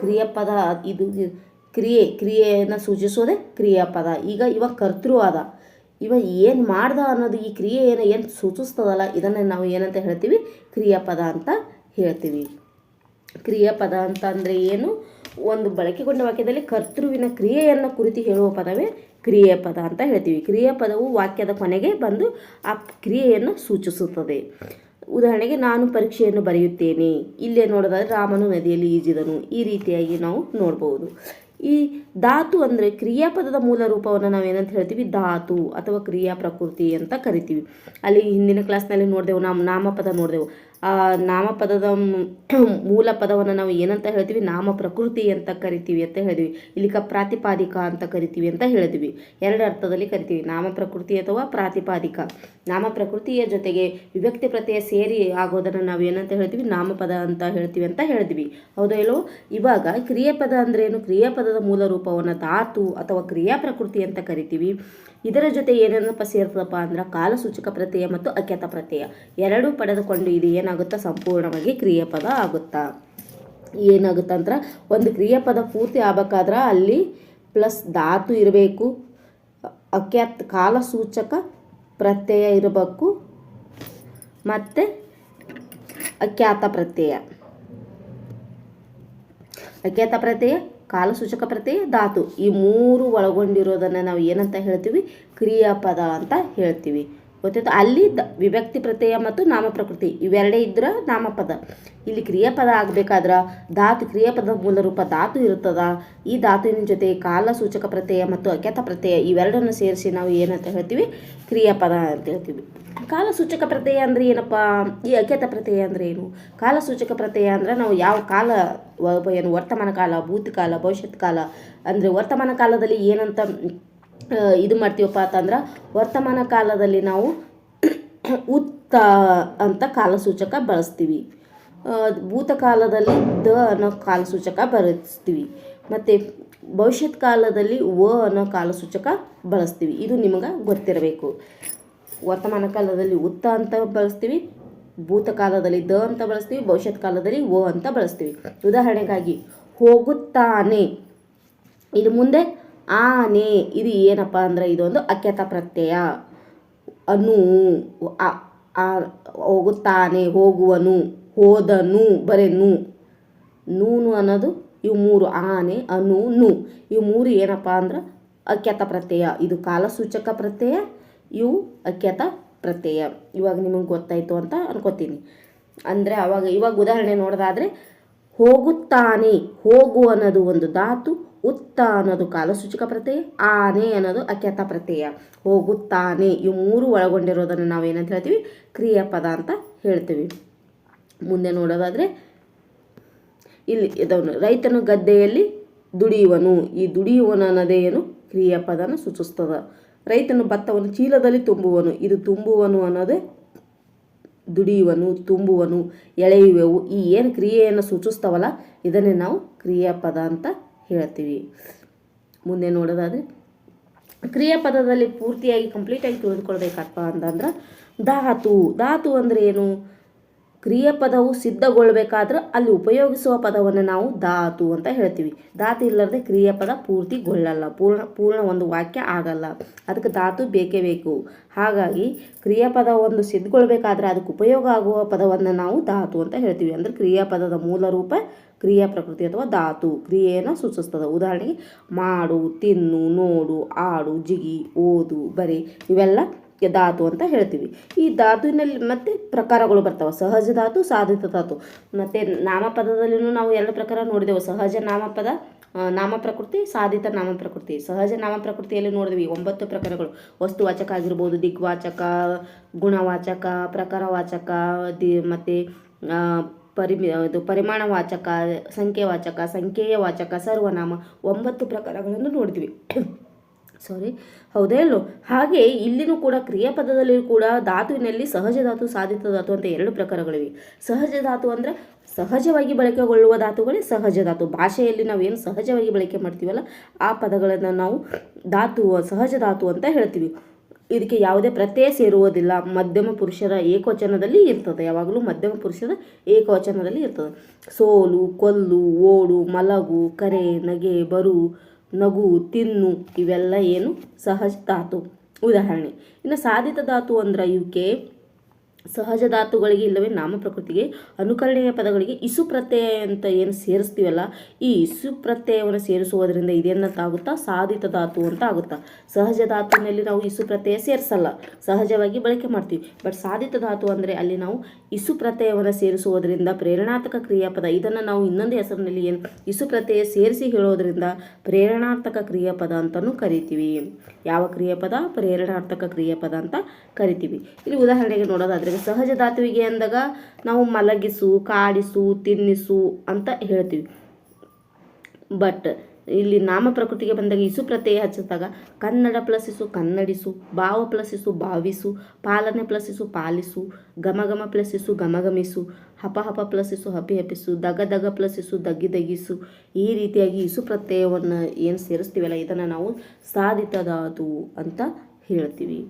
ಕ್ರಿಯಾಪದ, ಇದು ಕ್ರಿಯೆಯನ್ನು ಸೂಚಿಸೋದೇ ಕ್ರಿಯಾಪದ. ಈಗ ಇವಾಗ ಕರ್ತೃ ಆದ, ಇವ ಏನು ಮಾಡ್ದ ಅನ್ನೋದು ಈ ಕ್ರಿಯೆ ಏನು ಸೂಚಿಸ್ತದಲ್ಲ ಇದನ್ನು ನಾವು ಏನಂತ ಹೇಳ್ತೀವಿ, ಕ್ರಿಯಾಪದ ಅಂತ ಹೇಳ್ತೀವಿ. ಕ್ರಿಯಾಪದ ಅಂತ ಅಂದರೆ ಏನು, ಒಂದು ಬಳಕೆಗೊಂಡ ವಾಕ್ಯದಲ್ಲಿ ಕರ್ತೃವಿನ ಕ್ರಿಯೆಯನ್ನು ಕುರಿತು ಹೇಳುವ ಪದವೇ ಕ್ರಿಯಾಪದ ಅಂತ ಹೇಳ್ತೀವಿ. ಕ್ರಿಯಾಪದವು ವಾಕ್ಯದ ಕೊನೆಗೆ ಬಂದು ಆ ಕ್ರಿಯೆಯನ್ನು ಸೂಚಿಸುತ್ತದೆ. ಉದಾಹರಣೆಗೆ ನಾನು ಪರೀಕ್ಷೆಯನ್ನು ಬರೆಯುತ್ತೇನೆ, ಇಲ್ಲೇ ನೋಡೋದಾದರೆ ರಾಮನು ನದಿಯಲ್ಲಿ ಈಜಿದನು. ಈ ರೀತಿಯಾಗಿ ನಾವು ನೋಡ್ಬೋದು. ಈ ಧಾತು ಅಂದರೆ ಕ್ರಿಯಾಪದದ ಮೂಲ ರೂಪವನ್ನು ನಾವು ಏನಂತ ಹೇಳ್ತೀವಿ, ಧಾತು ಅಥವಾ ಕ್ರಿಯಾ ಪ್ರಕೃತಿ ಅಂತ ಕರಿತೀವಿ. ಅಲ್ಲಿ ಹಿಂದಿನ ಕ್ಲಾಸ್ನಲ್ಲಿ ನೋಡಿದೆವು, ನಾಮಪದ ನೋಡಿದೆವು. ಆ ನಾಮಪದದ ಮೂಲ ಪದವನ್ನು ನಾವು ಏನಂತ ಹೇಳ್ತೀವಿ, ನಾಮ ಪ್ರಕೃತಿ ಅಂತ ಕರಿತೀವಿ ಅಂತ ಹೇಳಿದ್ವಿ. ಇಲ್ಲಿ ಪ್ರಾತಿಪಾದಿಕ ಅಂತ ಕರಿತೀವಿ ಅಂತ ಹೇಳಿದ್ವಿ. ಎರಡು ಅರ್ಥದಲ್ಲಿ ಕರಿತೀವಿ, ನಾಮ ಪ್ರಕೃತಿ ಅಥವಾ ಪ್ರಾತಿಪಾದಿಕ. ನಾಮ ಪ್ರಕೃತಿಯ ಜೊತೆಗೆ ವಿಭಕ್ತಿ ಪ್ರತ್ಯಯ ಸೇರಿ ಆಗೋದನ್ನು ನಾವು ಏನಂತ ಹೇಳ್ತೀವಿ, ನಾಮಪದ ಅಂತ ಹೇಳ್ತೀವಿ ಅಂತ ಹೇಳಿದ್ವಿ, ಹೌದೋ ಇಲ್ಲೋ. ಇವಾಗ ಕ್ರಿಯಾಪದ ಅಂದ್ರೇನು, ಕ್ರಿಯಾಪದದ ಮೂಲ ರೂಪವನ್ನು ಧಾತು ಅಥವಾ ಕ್ರಿಯಾ ಪ್ರಕೃತಿ ಅಂತ ಕರಿತೀವಿ. ಇದರ ಜೊತೆ ಏನೇನಪ್ಪ ಸೇರ್ತದಪ್ಪ ಅಂದ್ರೆ ಕಾಲಸೂಚಕ ಪ್ರತ್ಯಯ ಮತ್ತು ಅಖ್ಯಾತ ಪ್ರತ್ಯಯ ಎರಡೂ ಪಡೆದುಕೊಂಡು ಇದು ಏನಾಗುತ್ತಾ ಸಂಪೂರ್ಣವಾಗಿ ಕ್ರಿಯಾಪದ ಆಗುತ್ತಾ. ಏನಾಗುತ್ತಂದ್ರೆ ಒಂದು ಕ್ರಿಯಾಪದ ಪೂರ್ತಿ ಆಗಬೇಕಾದ್ರೆ ಅಲ್ಲಿ ಪ್ಲಸ್ ಧಾತು ಇರಬೇಕು, ಕಾಲಸೂಚಕ ಪ್ರತ್ಯಯ ಇರಬೇಕು, ಮತ್ತು ಅಖ್ಯಾತ ಪ್ರತ್ಯಯ. ಅಖ್ಯಾತ ಪ್ರತ್ಯಯ, ಕಾಲಸೂಚಕ ಪ್ರತ್ಯಯ, ಧಾತು ಈ ಮೂರು ಒಳಗೊಂಡಿರೋದನ್ನು ನಾವು ಏನಂತ ಹೇಳ್ತೀವಿ, ಕ್ರಿಯಾಪದ ಅಂತ ಹೇಳ್ತೀವಿ. ಗೊತ್ತಾಯ್ತು. ಅಲ್ಲಿ ವಿಭಕ್ತಿ ಪ್ರತ್ಯಯ ಮತ್ತು ನಾಮ ಪ್ರಕೃತಿ ಇವೆರಡೇ ಇದ್ರೆ ನಾಮಪದ. ಇಲ್ಲಿ ಕ್ರಿಯಾಪದ ಆಗಬೇಕಾದ್ರೆ ಕ್ರಿಯಾಪದದ ಮೂಲ ರೂಪ ಧಾತು ಇರ್ತದ. ಈ ಧಾತುವಿನ ಜೊತೆ ಕಾಲಸೂಚಕ ಪ್ರತ್ಯಯ ಮತ್ತು ಅಖ್ಯಾತ ಪ್ರತ್ಯಯ ಇವೆರಡನ್ನು ಸೇರಿಸಿ ನಾವು ಏನಂತ ಹೇಳ್ತೀವಿ, ಕ್ರಿಯಾಪದ ಅಂತ ಹೇಳ್ತೀವಿ. ಕಾಲಸೂಚಕ ಪ್ರತ್ಯಯ ಅಂದರೆ ಏನಪ್ಪ, ಈ ಅಖ್ಯಾತ ಪ್ರತ್ಯಯ ಅಂದರೆ ಏನು. ಕಾಲಸೂಚಕ ಪ್ರತ್ಯಯ ಅಂದರೆ ನಾವು ಯಾವ ಕಾಲ, ಏನು ವರ್ತಮಾನ ಕಾಲ, ಭೂತಕಾಲ, ಭವಿಷ್ಯತ್ ಕಾಲ. ಅಂದರೆ ವರ್ತಮಾನ ಕಾಲದಲ್ಲಿ ಏನಂತ ಇದು ಮಾಡ್ತೀವಪ್ಪ ಅಂತಂದ್ರೆ, ವರ್ತಮಾನ ಕಾಲದಲ್ಲಿ ನಾವು ಉತ್ತ ಅಂತ ಕಾಲಸೂಚಕ ಬಳಸ್ತೀವಿ. ಭೂತಕಾಲದಲ್ಲಿ ಅನ್ನೋ ಕಾಲಸೂಚಕ ಬಳಸ್ತೀವಿ. ಮತ್ತು ಭವಿಷ್ಯತ್ ಕಾಲದಲ್ಲಿ ಅನ್ನೋ ಕಾಲಸೂಚಕ ಬಳಸ್ತೀವಿ. ಇದು ನಿಮಗೆ ಗೊತ್ತಿರಬೇಕು. ವರ್ತಮಾನ ಕಾಲದಲ್ಲಿ ಉತ್ತ ಅಂತ ಬಳಸ್ತೀವಿ, ಭೂತಕಾಲದಲ್ಲಿ ಅಂತ ಬಳಸ್ತೀವಿ, ಭವಿಷ್ಯತ್ ಕಾಲದಲ್ಲಿ ಅಂತ ಬಳಸ್ತೀವಿ. ಉದಾಹರಣೆಗಾಗಿ ಹೋಗುತ್ತಾನೆ, ಇದು ಮುಂದೆ ಆನೆ, ಇದು ಏನಪ್ಪ ಅಂದರೆ ಇದೊಂದು ಅಖ್ಯಾತ ಪ್ರತ್ಯಯ. ಹೋಗುತ್ತಾನೆ, ಹೋಗುವನು, ಹೋದನು, ಬರೇ ನೂನು ಅನ್ನೋದು ಇವು ಮೂರು, ಆನೆ, ನು ಇವು ಮೂರು ಏನಪ್ಪ ಅಂದ್ರೆ ಅಖ್ಯಾತ ಪ್ರತ್ಯಯ. ಇದು ಕಾಲಸೂಚಕ ಪ್ರತ್ಯಯ, ಇವು ಅಖ್ಯಾತ ಪ್ರತ್ಯಯ. ಇವಾಗ ನಿಮಗೆ ಗೊತ್ತಾಯಿತು ಅಂತ ಅನ್ಕೋತೀನಿ. ಅಂದರೆ ಇವಾಗ ಉದಾಹರಣೆ ನೋಡೋದಾದರೆ ಹೋಗುತ್ತಾನೆ, ಹೋಗು ಅನ್ನೋದು ಒಂದು ಧಾತು, ಉತ್ತ ಅನ್ನೋದು ಕಾಲಸೂಚಕ ಪ್ರತ್ಯಯ, ಆನೆ ಅನ್ನೋದು ಅಖ್ಯಾತ ಪ್ರತ್ಯಯ. ಹೋಗುತ್ತಾನೆ ಇವು ಮೂರು ಒಳಗೊಂಡಿರೋದನ್ನು ನಾವು ಏನಂತ ಹೇಳ್ತೀವಿ, ಕ್ರಿಯಾಪದ ಅಂತ ಹೇಳ್ತೀವಿ. ಮುಂದೆ ನೋಡೋದಾದರೆ ಇಲ್ಲಿ ಇದವನು ರೈತನು ಗದ್ದೆಯಲ್ಲಿ ದುಡಿಯುವನು, ಈ ದುಡಿಯುವನು ಅನ್ನೋದೇ ಏನು ಕ್ರಿಯಾಪದನ ಸೂಚಿಸ್ತದ. ರೈತನು ಭತ್ತವನ್ನು ಚೀಲದಲ್ಲಿ ತುಂಬುವನು, ಇದು ತುಂಬುವನು ಅನ್ನೋದೇ ದುಡಿಯುವನು, ತುಂಬುವನು, ಎಳೆಯುವೆವು ಈ ಏನು ಕ್ರಿಯೆಯನ್ನು ಸೂಚಿಸ್ತಾವಲ್ಲ ಇದನ್ನೇ ನಾವು ಕ್ರಿಯಾಪದ ಅಂತ ಹೇಳ್ತೀವಿ. ಮುಂದೆ ನೋಡೋದಾದರೆ ಕ್ರಿಯಾಪದದಲ್ಲಿ ಪೂರ್ತಿಯಾಗಿ ಕಂಪ್ಲೀಟಾಗಿ ತಿಳಿದುಕೊಳ್ಬೇಕಪ್ಪ ಅಂತಂದ್ರೆ ಧಾತು ಅಂದರೆ ಏನು? ಕ್ರಿಯಾಪದವು ಸಿದ್ಧಗೊಳ್ಬೇಕಾದ್ರೆ ಅಲ್ಲಿ ಉಪಯೋಗಿಸುವ ಪದವನ್ನು ನಾವು ಧಾತು ಅಂತ ಹೇಳ್ತೀವಿ. ಧಾತು ಇಲ್ಲದೆ ಕ್ರಿಯಾಪದ ಪೂರ್ತಿಗೊಳ್ಳಲ್ಲ, ಪೂರ್ಣ ಒಂದು ವಾಕ್ಯ ಆಗಲ್ಲ. ಅದಕ್ಕೆ ಧಾತು ಬೇಕೇ ಬೇಕು. ಹಾಗಾಗಿ ಕ್ರಿಯಾಪದ ಒಂದು ಸಿದ್ಧಗೊಳ್ಬೇಕಾದ್ರೆ ಅದಕ್ಕೆ ಉಪಯೋಗ ಆಗುವ ಪದವನ್ನು ನಾವು ಧಾತು ಅಂತ ಹೇಳ್ತೀವಿ. ಅಂದರೆ ಕ್ರಿಯಾಪದದ ಮೂಲ ರೂಪ ಕ್ರಿಯಾ ಪ್ರಕೃತಿ ಅಥವಾ ಧಾತು ಕ್ರಿಯೆಯನ್ನು ಸೂಚಿಸ್ತದೆ. ಉದಾಹರಣೆಗೆ ಮಾಡು, ತಿನ್ನು, ನೋಡು, ಆಡು, ಜಿಗಿ, ಓದು, ಬರೆ ಇವೆಲ್ಲ ಧಾತು ಅಂತ ಹೇಳ್ತೀವಿ. ಈ ಧಾತುವಿನಲ್ಲಿ ಮತ್ತೆ ಪ್ರಕಾರಗಳು ಬರ್ತಾವೆ. ಸಹಜ ಧಾತು, ಸಾಧಿತ ಧಾತು. ಮತ್ತು ನಾಮಪದದಲ್ಲಿನೂ ನಾವು ಎರಡು ಪ್ರಕಾರ ನೋಡಿದೆವು. ಸಹಜ ನಾಮಪದ, ನಾಮ ಪ್ರಕೃತಿ, ಸಾಧಿತ ನಾಮ ಪ್ರಕೃತಿ. ಸಹಜ ನಾಮ ಪ್ರಕೃತಿಯಲ್ಲಿ ನೋಡಿದ್ವಿ 9 ಪ್ರಕಾರಗಳು. ವಸ್ತುವಾಚಕ ಆಗಿರ್ಬೋದು, ದಿಗ್ವಾಚಕ, ಗುಣವಾಚಕ, ಪ್ರಕಾರವಾಚಕ, ಮತ್ತು ಪರಿಮಾಣವಾಚಕ, ಸಂಖ್ಯೆವಾಚಕ, ಸಂಖ್ಯೆಯ ವಾಚಕ, ಸರ್ವನಾಮ 9 ಪ್ರಕಾರಗಳನ್ನು ನೋಡಿದ್ವಿ. ಹೌದೇ ಅಲ್ಲೋ? ಹಾಗೆ ಇಲ್ಲಿನೂ ಕೂಡ ಕ್ರಿಯಾಪದದಲ್ಲಿ ಕೂಡ ಧಾತುವಿನಲ್ಲಿ ಸಹಜ ಧಾತು, ಸಾಧಿತ ಧಾತು ಅಂತ 2 ಪ್ರಕಾರಗಳಿವೆ. ಸಹಜ ಧಾತು ಅಂದರೆ ಸಹಜವಾಗಿ ಬಳಕೆಗೊಳ್ಳುವ ಧಾತುಗಳೇ ಸಹಜ ಧಾತು. ಭಾಷೆಯಲ್ಲಿ ನಾವೇನು ಸಹಜವಾಗಿ ಬಳಕೆ ಮಾಡ್ತೀವಲ್ಲ ಆ ಪದಗಳನ್ನು ನಾವು ಸಹಜ ಧಾತು ಅಂತ ಹೇಳ್ತೀವಿ. ಇದಕ್ಕೆ ಯಾವುದೇ ಪ್ರತ್ಯಯ ಸೇರುವುದಿಲ್ಲ. ಮಧ್ಯಮ ಪುರುಷರ ಏಕವಚನದಲ್ಲಿ ಇರ್ತದೆ. ಯಾವಾಗಲೂ ಮಧ್ಯಮ ಪುರುಷರ ಏಕವಚನದಲ್ಲಿ ಇರ್ತದೆ. ಸೋಲು, ಕೊಲ್ಲು, ಓಡು, ಮಲಗು, ಕರೆ, ನಗೆ, ಬರು, ನಗು, ತಿನ್ನು ಇವೆಲ್ಲ ಏನು ಸಹಜ ಧಾತು ಉದಾಹರಣೆ. ಇನ್ನು ಸಾಧಿತ ಧಾತು ಅಂದ್ರೆ ಇವಕ್ಕೆ ಸಹಜ ಧಾತುಗಳಿಗೆ ಇಲ್ಲವೇ ನಾಮ ಪ್ರಕೃತಿಗೆ ಅನುಕರಣೆಯ ಪದಗಳಿಗೆ ಇಸು ಪ್ರತ್ಯಯ ಅಂತ ಏನು ಸೇರಿಸ್ತೀವಲ್ಲ, ಈ ಇಸು ಪ್ರತ್ಯಯವನ್ನು ಸೇರಿಸುವುದರಿಂದ ಇದೇನಂತಾಗುತ್ತಾ ಸಾಧಿತ ಧಾತು ಅಂತ ಆಗುತ್ತಾ. ಸಹಜ ಧಾತುವಿನಲ್ಲಿ ನಾವು ಇಸು ಪ್ರತ್ಯಯ ಸೇರಿಸಲ್ಲ, ಸಹಜವಾಗಿ ಬಳಕೆ ಮಾಡ್ತೀವಿ. ಬಟ್ ಸಾಧಿತ ಧಾತು ಅಂದರೆ ಅಲ್ಲಿ ನಾವು ಇಸು ಪ್ರತ್ಯಯವನ್ನು ಸೇರಿಸುವುದರಿಂದ ಪ್ರೇರಣಾತ್ಮಕ ಕ್ರಿಯಾಪದ, ಇದನ್ನು ನಾವು ಇನ್ನೊಂದು ಹೆಸರಿನಲ್ಲಿ ಏನು ಇಸು ಪ್ರತ್ಯಯ ಸೇರಿಸಿ ಹೇಳೋದ್ರಿಂದ ಪ್ರೇರಣಾತ್ಮಕ ಕ್ರಿಯಾಪದ ಅಂತಲೂ ಕರಿತೀವಿ. ಯಾವ ಕ್ರಿಯಾಪದ? ಪ್ರೇರಣಾತ್ಮಕ ಕ್ರಿಯಾಪದ ಅಂತ ಕರಿತೀವಿ. ಇಲ್ಲಿ ಉದಾಹರಣೆಗೆ ನೋಡೋದಾದ್ರೆ ಸಹಜ ಧಾತುವಿಗೆ ಅಂದಾಗ ನಾವು ಮಲಗಿಸು, ಕಾಡಿಸು, ತಿನ್ನಿಸು ಅಂತ ಹೇಳ್ತೀವಿ. ಬಟ್ ಇಲ್ಲಿ ನಾಮ ಪ್ರಕೃತಿಗೆ ಬಂದಾಗ ಇಸು ಪ್ರತ್ಯಯ ಹಚ್ಚಿದಾಗ ಕನ್ನಡ ಪ್ಲಸ್ ಇಸು ಕನ್ನಡಿಸು, ಭಾವ ಪ್ಲಸ್ ಇಸು ಭಾವಿಸು, ಪಾಲನೆ ಪ್ಲಸ್ ಇಸು ಪಾಲಿಸು, ಗಮಗಮ ಪ್ಲಸ್ ಇಸು ಗಮಗಮಿಸು, ಹಪ ಹಪ ಪ್ಲಸ್ ಇಸು ಹಪಿ ಹಪಿಸು, ದಗ ದಗ ಪ್ಲಸ್ ಇಸು ದಗ್ಗಿ ದಗಿಸು. ಈ ರೀತಿಯಾಗಿ ಇಸು ಪ್ರತ್ಯಯವನ್ನು ಏನು ಸೇರಿಸ್ತೀವಲ್ಲ ಇದನ್ನು ನಾವು ಸಾಧಿತ ಧಾತು ಅಂತ ಹೇಳ್ತೀವಿ.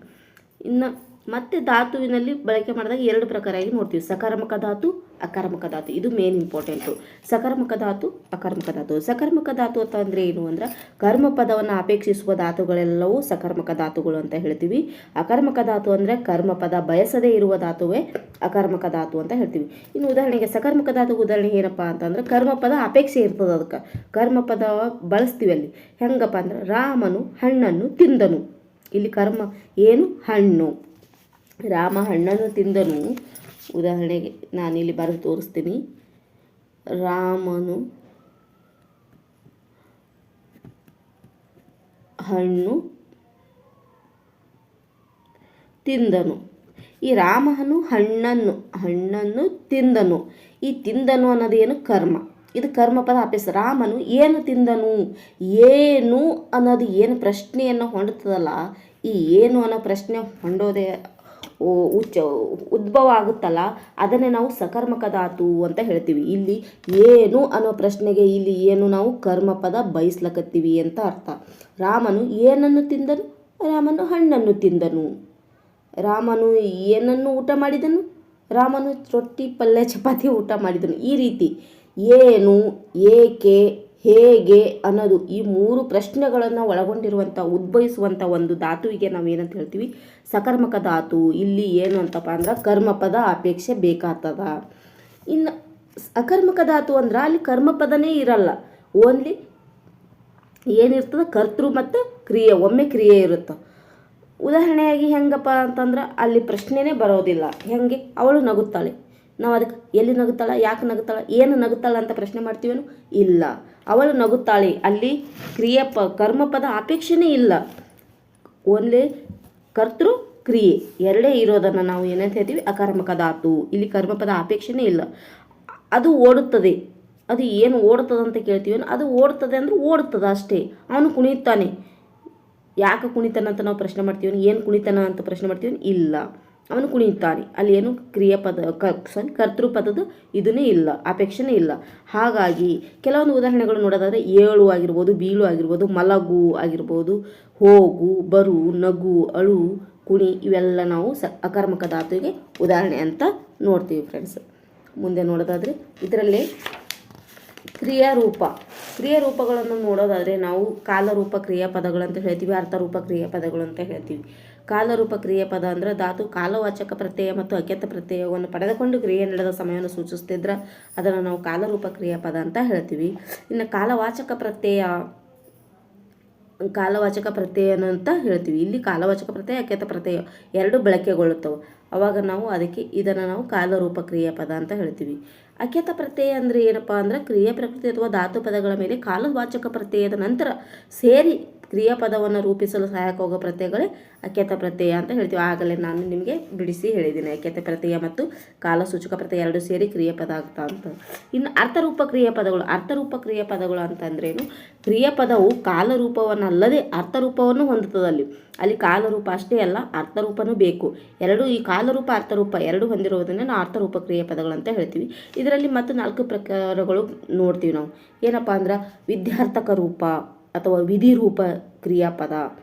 ಇನ್ನು ಮತ್ತೆ ಧಾತುವಿನಲ್ಲಿ ಬಳಕೆ ಮಾಡಿದಾಗ 2 ಪ್ರಕಾರವಾಗಿ ನೋಡ್ತೀವಿ. ಸಕರ್ಮಕ ಧಾತು, ಅಕರ್ಮಕ ಧಾತು. ಇದು ಮೇನ್ ಇಂಪಾರ್ಟೆಂಟು. ಸಕರ್ಮಕ ಧಾತು, ಅಕರ್ಮಕ ಧಾತು. ಸಕರ್ಮಕ ಧಾತು ಅಂತ ಅಂದರೆ ಏನು ಅಂದ್ರೆ ಕರ್ಮಪದವನ್ನು ಅಪೇಕ್ಷಿಸುವ ಧಾತುಗಳೆಲ್ಲವೂ ಸಕರ್ಮಕ ಧಾತುಗಳು ಅಂತ ಹೇಳ್ತೀವಿ. ಅಕರ್ಮಕ ಧಾತು ಅಂದರೆ ಕರ್ಮಪದ ಬಯಸದೇ ಇರುವ ಧಾತುವೇ ಅಕರ್ಮಕ ಧಾತು ಅಂತ ಹೇಳ್ತೀವಿ. ಇನ್ನು ಉದಾಹರಣೆಗೆ ಸಕರ್ಮಕ ಧಾತು ಉದಾಹರಣೆ ಏನಪ್ಪ ಅಂತಂದ್ರೆ ಕರ್ಮಪದ ಅಪೇಕ್ಷೆ ಇರ್ತದೆ. ಅದಕ್ಕೆ ಕರ್ಮಪದ ಬಳಸ್ತೀವಿ. ಅಲ್ಲಿ ಹೆಂಗಪ್ಪ ಅಂದ್ರೆ ರಾಮನು ಹಣ್ಣನ್ನು ತಿಂದನು. ಇಲ್ಲಿ ಕರ್ಮ ಏನು? ಹಣ್ಣು. ರಾಮ ಹಣ್ಣನ್ನು ತಿಂದನು. ಉದಾಹರಣೆಗೆ ನಾನಿಲ್ಲಿ ಬರೆದು ತೋರಿಸ್ತೀನಿ. ರಾಮನು ಹಣ್ಣು ತಿಂದನು. ಈ ರಾಮನು ಹಣ್ಣನ್ನು ತಿಂದನು. ಈ ತಿಂದನು ಅನ್ನೋದೇನು? ಕರ್ಮ. ಇದು ಕರ್ಮಪದ ಅಪೇಕ್ಷೆ. ರಾಮನು ಏನು ತಿಂದನು? ಏನು ಅನ್ನೋದು ಏನು ಪ್ರಶ್ನೆಯನ್ನು ಹೊಂದುತ್ತದಲ್ಲ, ಈ ಏನು ಅನ್ನೋ ಪ್ರಶ್ನೆ ಹೊಂದೋದೇ ಉದ್ಭವ ಆಗುತ್ತಲ್ಲ, ಅದನ್ನೇ ನಾವು ಸಕರ್ಮಕ ಧಾತು ಅಂತ ಹೇಳ್ತೀವಿ. ಇಲ್ಲಿ ಏನು ಅನ್ನೋ ಪ್ರಶ್ನೆಗೆ ಇಲ್ಲಿ ಏನು ನಾವು ಕರ್ಮಪದ ಬಯಸ್ಲಕತ್ತೀವಿ ಅಂತ ಅರ್ಥ. ರಾಮನು ಏನನ್ನು ತಿಂದನು? ರಾಮನು ಹಣ್ಣನ್ನು ತಿಂದನು. ರಾಮನು ಏನನ್ನು ಊಟ ಮಾಡಿದನು? ರಾಮನು ರೊಟ್ಟಿ ಪಲ್ಯ ಚಪಾತಿ ಊಟ ಮಾಡಿದನು. ಈ ರೀತಿ ಏನು, ಏಕೆ, ಹೇಗೆ ಅನ್ನೋದು ಈ 3 ಪ್ರಶ್ನೆಗಳನ್ನು ಒಳಗೊಂಡಿರುವಂಥ ಉದ್ಭವಿಸುವಂಥ ಒಂದು ಧಾತುವಿಗೆ ನಾವೇನಂತ ಹೇಳ್ತೀವಿ? ಸಕರ್ಮಕ ಧಾತು. ಇಲ್ಲಿ ಏನು ಅಂತಪ್ಪ ಅಂದ್ರೆ ಕರ್ಮಪದ ಅಪೇಕ್ಷೆ ಬೇಕಾಗ್ತದ. ಇನ್ನು ಅಕರ್ಮಕ ಧಾತು ಅಂದ್ರೆ ಅಲ್ಲಿ ಕರ್ಮಪದನೇ ಇರಲ್ಲ. ಓನ್ಲಿ ಏನಿರ್ತದೆ? ಕರ್ತೃ ಮತ್ತು ಕ್ರಿಯೆ, ಒಮ್ಮೆ ಕ್ರಿಯೆ ಇರುತ್ತೆ. ಉದಾಹರಣೆಯಾಗಿ ಹೆಂಗಪ್ಪ ಅಂತಂದ್ರೆ ಅಲ್ಲಿ ಪ್ರಶ್ನೆನೇ ಬರೋದಿಲ್ಲ. ಹೆಂಗೆ? ಅವಳು ನಗುತ್ತಾಳೆ. ನಾವು ಅದಕ್ಕೆ ಎಲ್ಲಿ ನಗುತ್ತಾಳ, ಯಾಕೆ ನಗುತ್ತಾಳ, ಏನು ನಗುತ್ತಾಳ ಅಂತ ಪ್ರಶ್ನೆ ಮಾಡ್ತೀವೇನು? ಇಲ್ಲ. ಅವಳು ನಗುತ್ತಾಳೆ. ಅಲ್ಲಿ ಕರ್ಮಪದ ಅಪೇಕ್ಷೆನೇ ಇಲ್ಲ. ಓನ್ಲಿ ಕರ್ತೃ ಕ್ರಿಯೆ ಎರಡೇ ಇರೋದನ್ನು ನಾವು ಏನಂತ ಹೇಳ್ತೀವಿ? ಅಕರ್ಮಕ ಧಾತು. ಇಲ್ಲಿ ಕರ್ಮಪದ ಅಪೇಕ್ಷೆನೇ ಇಲ್ಲ. ಅದು ಓಡುತ್ತದೆ. ಅದು ಏನು ಓಡುತ್ತದೆ ಅಂತ ಕೇಳ್ತೀವೇನು? ಅದು ಓಡುತ್ತದೆ ಅಂದರೆ ಓಡುತ್ತದೆ ಅಷ್ಟೇ. ಅವನು ಕುಣಿತಾನೆ. ಯಾಕೆ ಕುಣಿತಾನ ಅಂತ ನಾವು ಪ್ರಶ್ನೆ ಮಾಡ್ತೀವಿ? ಏನು ಕುಣಿತಾನ ಅಂತ ಪ್ರಶ್ನೆ ಮಾಡ್ತೀವಿ? ಇಲ್ಲ. ಅವನು ಕುಣಿಯುತ್ತಾನೆ. ಅಲ್ಲಿ ಏನು ಕ್ರಿಯಾಪದ ಕರ್ತೃಪದದ ಇದನ್ನೇ ಇಲ್ಲ, ಅಪೇಕ್ಷೆನೇ ಇಲ್ಲ. ಹಾಗಾಗಿ ಕೆಲವೊಂದು ಉದಾಹರಣೆಗಳು ನೋಡೋದಾದರೆ ಏಳು ಆಗಿರ್ಬೋದು, ಬೀಳು ಆಗಿರ್ಬೋದು, ಮಲಗು ಆಗಿರ್ಬೋದು, ಹೋಗು, ಬರು, ನಗು, ಅಳು, ಕುಣಿ ಇವೆಲ್ಲ ನಾವು ಅಕರ್ಮಕ ಧಾತುವಿಗೆ ಉದಾಹರಣೆ ಅಂತ ನೋಡ್ತೀವಿ ಫ್ರೆಂಡ್ಸ್. ಮುಂದೆ ನೋಡೋದಾದರೆ ಇದರಲ್ಲೇ ಕ್ರಿಯಾರೂಪಗಳನ್ನು ನೋಡೋದಾದರೆ ನಾವು ಕಾಲರೂಪ ಕ್ರಿಯಾಪದಗಳಂತ ಹೇಳ್ತೀವಿ, ಅರ್ಥರೂಪ ಕ್ರಿಯಾಪದಗಳು ಅಂತ ಹೇಳ್ತೀವಿ. ಕಾಲರೂಪ ಕ್ರಿಯಾಪದ ಅಂದರೆ ಧಾತು ಕಾಲವಾಚಕ ಪ್ರತ್ಯಯ ಮತ್ತು ಅಕ್ಯತ ಪ್ರತ್ಯಯವನ್ನು ಪಡೆದುಕೊಂಡು ಕ್ರಿಯೆ ನಡೆದ ಸಮಯವನ್ನು ಸೂಚಿಸ್ತಿದ್ರೆ ಅದನ್ನು ನಾವು ಕಾಲರೂಪ ಕ್ರಿಯಾಪದ ಅಂತ ಹೇಳ್ತೀವಿ. ಇನ್ನು ಕಾಲವಾಚಕ ಪ್ರತ್ಯಯ ಅಂತ ಹೇಳ್ತೀವಿ. ಇಲ್ಲಿ ಕಾಲವಾಚಕ ಪ್ರತ್ಯಯ ಅಕ್ಯತ ಪ್ರತ್ಯಯ ಎರಡು ಬಳಕೆಗೊಳ್ಳುತ್ತವೆ. ಅವಾಗ ನಾವು ಇದನ್ನು ನಾವು ಕಾಲರೂಪ ಕ್ರಿಯಾಪದ ಅಂತ ಹೇಳ್ತೀವಿ. ಅಕ್ಯತ ಪ್ರತ್ಯಯ ಅಂದರೆ ಏನಪ್ಪ ಅಂದ್ರೆ ಕ್ರಿಯಾ ಪ್ರಕೃತಿ ಅಥವಾ ಧಾತು ಪದಗಳ ಮೇಲೆ ಕಾಲವಾಚಕ ಪ್ರತ್ಯಯದ ನಂತರ ಸೇರಿ ಕ್ರಿಯಾಪದವನ್ನು ರೂಪಿಸಲು ಸಹಾಯಕವಾಗುವ ಪ್ರತ್ಯಯಗಳೇ ಅಕ್ಯತ ಪ್ರತ್ಯಯ ಅಂತ ಹೇಳ್ತೀವಿ. ಆಗಲೇ ನಾನು ನಿಮಗೆ ಬಿಡಿಸಿ ಹೇಳಿದ್ದೀನಿ, ಅಕ್ಯತ ಪ್ರತ್ಯಯ ಮತ್ತು ಕಾಲಸೂಚಕ ಪ್ರತ್ಯಯ ಎರಡು ಸೇರಿ ಕ್ರಿಯಾಪದ ಆಗ್ತಾ ಅಂತ. ಇನ್ನು ಅರ್ಥರೂಪ ಕ್ರಿಯಾಪದಗಳು ಅಂತಂದ್ರೇನು? ಕ್ರಿಯಾಪದವು ಕಾಲರೂಪವನ್ನು ಅಲ್ಲದೆ ಅರ್ಥರೂಪವನ್ನು ಹೊಂದುತ್ತದೆ. ಅಲ್ಲಿ ಕಾಲರೂಪ ಅಷ್ಟೇ ಅಲ್ಲ, ಅರ್ಥರೂಪನೂ ಬೇಕು. ಎರಡು ಈ ಕಾಲರೂಪ ಅರ್ಥರೂಪ ಎರಡು ಹೊಂದಿರುವುದನ್ನು ನಾವು ಅರ್ಥರೂಪ ಕ್ರಿಯಾಪದಗಳು ಅಂತ ಹೇಳ್ತೀವಿ. ಇದರಲ್ಲಿ ಮತ್ತು 4 ಪ್ರಕಾರಗಳು ನೋಡ್ತೀವಿ ನಾವು. ಏನಪ್ಪ ಅಂದ್ರೆ ವಿಧ್ಯಾರ್ಥಕ ರೂಪ ಅಥವಾ ವಿಧಿರೂಪ ಕ್ರಿಯಾಪದ,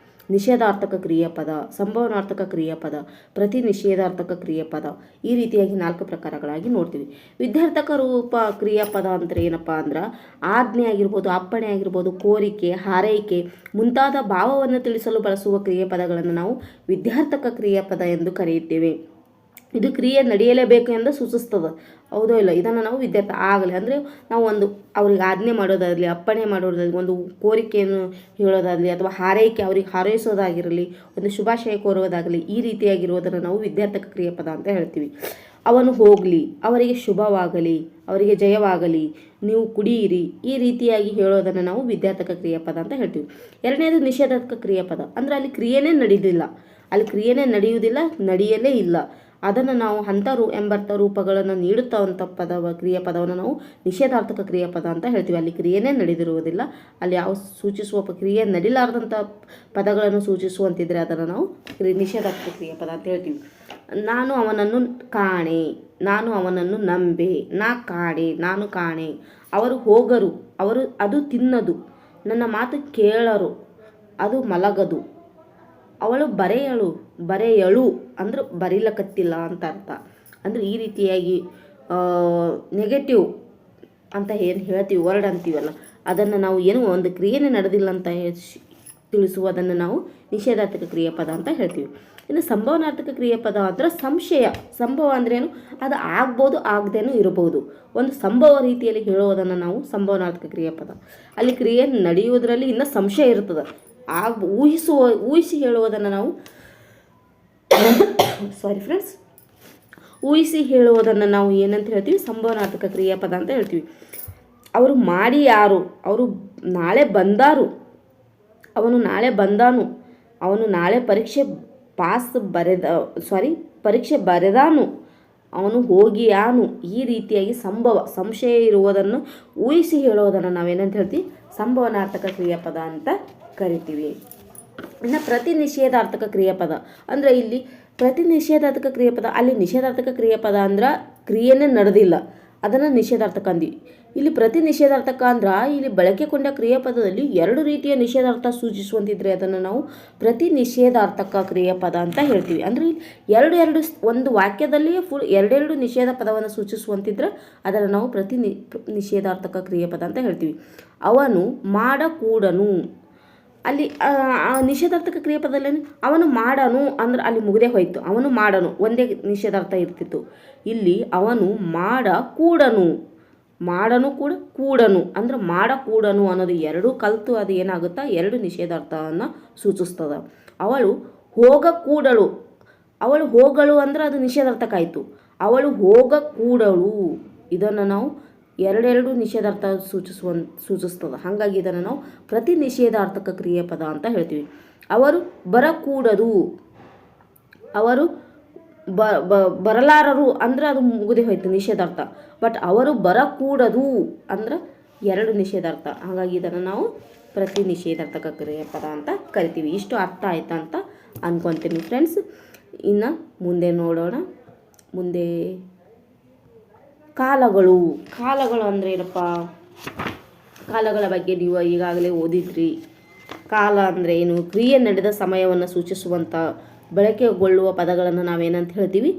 ನಿಷೇಧಾರ್ಥಕ ಕ್ರಿಯಾಪದ, ಸಂಭವನಾರ್ಥಕ ಕ್ರಿಯಾಪದ, ಪ್ರತಿ ನಿಷೇಧಾರ್ಥಕ ಕ್ರಿಯಾಪದ, ಈ ರೀತಿಯಾಗಿ 4 ಪ್ರಕಾರಗಳಾಗಿ ನೋಡ್ತೀವಿ. ವಿಧ್ಯಾರ್ಥಕ ರೂಪ ಕ್ರಿಯಾಪದ ಅಂದರೆ ಏನಪ್ಪ ಅಂದ್ರೆ ಆಜ್ಞೆ ಆಗಿರ್ಬೋದು, ಅಪ್ಪಣೆ ಆಗಿರ್ಬೋದು, ಕೋರಿಕೆ, ಹಾರೈಕೆ ಮುಂತಾದ ಭಾವವನ್ನು ತಿಳಿಸಲು ಬಳಸುವ ಕ್ರಿಯಾಪದಗಳನ್ನು ನಾವು ವಿಧ್ಯಾರ್ಥಕ ಕ್ರಿಯಾಪದ ಎಂದು ಕರೆಯುತ್ತೇವೆ. ಇದು ಕ್ರಿಯೆ ನಡೆಯಲೇಬೇಕು ಎಂದು ಸೂಚಿಸ್ತದೆ, ಹೌದೋ ಇಲ್ಲ? ಇದನ್ನು ನಾವು ವಿದ್ಯಾರ್ಥಿ ಆಗಲಿ ಅಂದರೆ ನಾವು ಒಂದು ಅವ್ರಿಗೆ ಆಜ್ಞೆ ಮಾಡೋದಾಗಲಿ, ಅಪ್ಪಣೆ ಮಾಡೋದಾಗಲಿ, ಒಂದು ಕೋರಿಕೆಯನ್ನು ಹೇಳೋದಾಗಲಿ ಅಥವಾ ಹಾರೈಕೆ ಅವ್ರಿಗೆ ಹಾರೈಸೋದಾಗಿರಲಿ, ಒಂದು ಶುಭಾಶಯ ಕೋರುವುದಾಗಲಿ, ಈ ರೀತಿಯಾಗಿರುವುದನ್ನು ನಾವು ವಿದ್ಯಾರ್ಥಕ ಕ್ರಿಯಾಪದ ಅಂತ ಹೇಳ್ತೀವಿ. ಅವನು ಹೋಗಲಿ, ಅವರಿಗೆ ಶುಭವಾಗಲಿ, ಅವರಿಗೆ ಜಯವಾಗಲಿ, ನೀವು ಕುಡಿಯಿರಿ, ಈ ರೀತಿಯಾಗಿ ಹೇಳೋದನ್ನು ನಾವು ವಿದ್ಯಾರ್ಥಕ ಕ್ರಿಯಾಪದ ಅಂತ ಹೇಳ್ತೀವಿ. ಎರಡನೇದು ನಿಷೇಧಾತ್ಮಕ ಕ್ರಿಯಾಪದ ಅಂದರೆ ಅಲ್ಲಿ ಕ್ರಿಯೆನೇ ನಡೆಯುವುದಿಲ್ಲ, ನಡೆಯಲೇ ಇಲ್ಲ. ಅದನ್ನು ನಾವು ಎಂಬರ್ಥ ರೂಪಗಳನ್ನು ನೀಡುತ್ತವಂಥ ಕ್ರಿಯಾಪದವನ್ನು ನಾವು ನಿಷೇಧಾರ್ಥಕ ಕ್ರಿಯಾಪದ ಅಂತ ಹೇಳ್ತೀವಿ. ಅಲ್ಲಿ ಕ್ರಿಯೆನೇ ನಡೆದಿರುವುದಿಲ್ಲ, ಅಲ್ಲಿ ಯಾವ ಸೂಚಿಸುವ ಕ್ರಿಯೆ ನಡಿಲಾರ್ದಂಥ ಪದಗಳನ್ನು ಸೂಚಿಸುವಂತಿದ್ರೆ ಅದನ್ನು ನಾವು ನಿಷೇಧಾರ್ಥಕ ಕ್ರಿಯಾಪದ ಅಂತ ಹೇಳ್ತೀವಿ. ನಾನು ಅವನನ್ನು ಕಾಣೆ, ನಾನು ಅವನನ್ನು ನಂಬೆ, ನಾನು ಕಾಣೆ, ಅವರು ಹೋಗರು, ಅದು ತಿನ್ನದು, ನನ್ನ ಮಾತು ಕೇಳರು, ಅದು ಮಲಗದು, ಅವಳು ಬರೆಯಳು ಅಂದ್ರೆ ಬರೀಲಕತ್ತಿಲ್ಲ ಅಂತ ಅರ್ಥ. ಅಂದರೆ ಈ ರೀತಿಯಾಗಿ ನೆಗೆಟಿವ್ ಅಂತ ಏನು ಹೇಳ್ತೀವಿ, ವರ್ಡ್ ಅಂತೀವಲ್ಲ, ಅದನ್ನು ನಾವು ಏನು ಒಂದು ಕ್ರಿಯೆನೇ ನಡೆದಿಲ್ಲ ಅಂತ ತಿಳಿಸುವುದನ್ನು ನಾವು ನಿಷೇಧಾರ್ಥಕ ಕ್ರಿಯಾಪದ ಅಂತ ಹೇಳ್ತೀವಿ. ಇನ್ನು ಸಂಭವನಾರ್ಥಕ ಕ್ರಿಯಾಪದ ಅಂದರೆ ಸಂಭವ ಅಂದ್ರೇನು? ಅದು ಆಗ್ಬೋದು, ಆಗದೇನೂ ಇರಬಹುದು. ಒಂದು ಸಂಭವ ರೀತಿಯಲ್ಲಿ ಹೇಳುವುದನ್ನು ನಾವು ಸಂಭವನಾರ್ಥಕ ಕ್ರಿಯಾಪದ. ಅಲ್ಲಿ ಕ್ರಿಯೆ ನಡೆಯುವುದರಲ್ಲಿ ಇನ್ನೂ ಸಂಶಯ ಇರ್ತದೆ, ಊಹಿಸಿ ಹೇಳುವುದನ್ನು ನಾವು ಊಹಿಸಿ ಹೇಳುವುದನ್ನು ನಾವು ಏನಂತ ಹೇಳ್ತೀವಿ? ಸಂಭವನಾರ್ಥಕ ಕ್ರಿಯಾಪದ ಅಂತ ಹೇಳ್ತೀವಿ. ಅವರು ಮಾಡಿ ಯಾರು, ಅವರು ನಾಳೆ ಬಂದಾರು, ಅವನು ನಾಳೆ ಬಂದಾನು, ಅವನು ನಾಳೆ ಪರೀಕ್ಷೆ ಬರೆದಾನು, ಅವನು ಹೋಗಿಯಾನು, ಈ ರೀತಿಯಾಗಿ ಸಂಶಯ ಇರುವುದನ್ನು ಊಹಿಸಿ ಹೇಳುವುದನ್ನು ನಾವೇನಂತ ಹೇಳ್ತೀವಿ? ಸಂಭವನಾರ್ಥಕ ಕ್ರಿಯಾಪದ ಅಂತ ಕರಿತೀವಿ. ಇನ್ನು ಪ್ರತಿ ನಿಷೇಧಾರ್ಥಕ ಕ್ರಿಯಾಪದ ಅಂದರೆ ಇಲ್ಲಿ ಪ್ರತಿ ನಿಷೇಧಾರ್ಥಕ ಕ್ರಿಯಾಪದ, ಅಲ್ಲಿ ನಿಷೇಧಾರ್ಥಕ ಕ್ರಿಯಾಪದ ಅಂದ್ರೆ ಕ್ರಿಯೆನೇ ನಡೆದಿಲ್ಲ, ಅದನ್ನು ನಿಷೇಧಾರ್ಥಕ ಅಂದ್ವಿ. ಇಲ್ಲಿ ಪ್ರತಿ ನಿಷೇಧಾರ್ಥಕ ಅಂದ್ರೆ ಇಲ್ಲಿ ಬಳಕೆಗೊಂಡ ಕ್ರಿಯಾಪದದಲ್ಲಿ 2 ರೀತಿಯ ನಿಷೇಧಾರ್ಥ ಸೂಚಿಸುವಂತಿದ್ರೆ ಅದನ್ನು ನಾವು ಪ್ರತಿ ನಿಷೇಧಾರ್ಥಕ ಕ್ರಿಯಾಪದ ಅಂತ ಹೇಳ್ತೀವಿ. ಅಂದರೆ ಇಲ್ಲಿ ಒಂದು ವಾಕ್ಯದಲ್ಲಿಯೇ ಫುಲ್ 2 ನಿಷೇಧ ಪದವನ್ನು ಸೂಚಿಸುವಂತಿದ್ರೆ ಅದನ್ನು ನಾವು ಪ್ರತಿ ನಿಷೇಧಾರ್ಥಕ ಕ್ರಿಯಾಪದ ಅಂತ ಹೇಳ್ತೀವಿ. ಅವನು ಮಾಡಕೂಡನು, ಅಲ್ಲಿ ನಿಷೇಧಾರ್ಥಕ ಕ್ರಿಯಾಪದದಲ್ಲಿ ಅವನು ಮಾಡನು ಅಂದ್ರೆ ಅಲ್ಲಿ ಮುಗದೆ ಹೋಯಿತು, ಅವನು ಮಾಡನು ಒಂದೇ ನಿಷೇಧಾರ್ಥ ಇರ್ತಿತ್ತು. ಇಲ್ಲಿ ಅವನು ಮಾಡನು ಕೂಡ ಕೂಡನು ಅಂದ್ರೆ ಮಾಡಕೂಡನು ಅನ್ನೋದು 2 ಕಲಿತು ಅದು ಏನಾಗುತ್ತಾ 2 ನಿಷೇಧಾರ್ಥವನ್ನು ಸೂಚಿಸ್ತದೆ. ಅವಳು ಹೋಗಳು ಅಂದ್ರೆ ಅದು ನಿಷೇಧಾರ್ಥಕ್ಕಾಯಿತು. ಅವಳು ಹೋಗಕೂಡಳು ಇದನ್ನು ನಾವು 2 ನಿಷೇಧಾರ್ಥ ಸೂಚಿಸ್ತದೆ. ಹಾಗಾಗಿ ಇದನ್ನು ನಾವು ಪ್ರತಿ ನಿಷೇಧಾರ್ಥಕ ಕ್ರಿಯಾಪದ ಅಂತ ಹೇಳ್ತೀವಿ. ಅವರು ಬರಕೂಡದು, ಅವರು ಬರಲಾರರು ಅಂದ್ರೆ ಅದು ಮುಗಿದೇ ಹೋಯ್ತು ನಿಷೇಧಾರ್ಥ. ಬಟ್ ಅವರು ಬರಕೂಡದು ಅಂದ್ರೆ 2 ನಿಷೇಧಾರ್ಥ. ಹಾಗಾಗಿ ಇದನ್ನು ನಾವು ಪ್ರತಿ ನಿಷೇಧಾರ್ಥಕ ಕ್ರಿಯಾಪದ ಅಂತ ಕರಿತೀವಿ. ಇಷ್ಟು ಅರ್ಥ ಆಯ್ತಾ ಅಂತ ಅನ್ಕೊತೀನಿ ಫ್ರೆಂಡ್ಸ್. ಇನ್ನು ಮುಂದೆ ನೋಡೋಣ. ಮುಂದೆ ಕಾಲಗಳು ಅಂದರೆ ಏನಪ್ಪ? ಕಾಲಗಳ ಬಗ್ಗೆ ನೀವು ಈಗಾಗಲೇ ಓದಿದ್ರಿ. ಕಾಲ ಅಂದರೆ ಏನು? ಕ್ರಿಯೆ ನಡೆದ ಸಮಯವನ್ನು ಸೂಚಿಸುವಂಥ ಬಳಕೆಗೊಳ್ಳುವ ಪದಗಳನ್ನು ನಾವೇನಂತ ಹೇಳ್ತೀವಿ?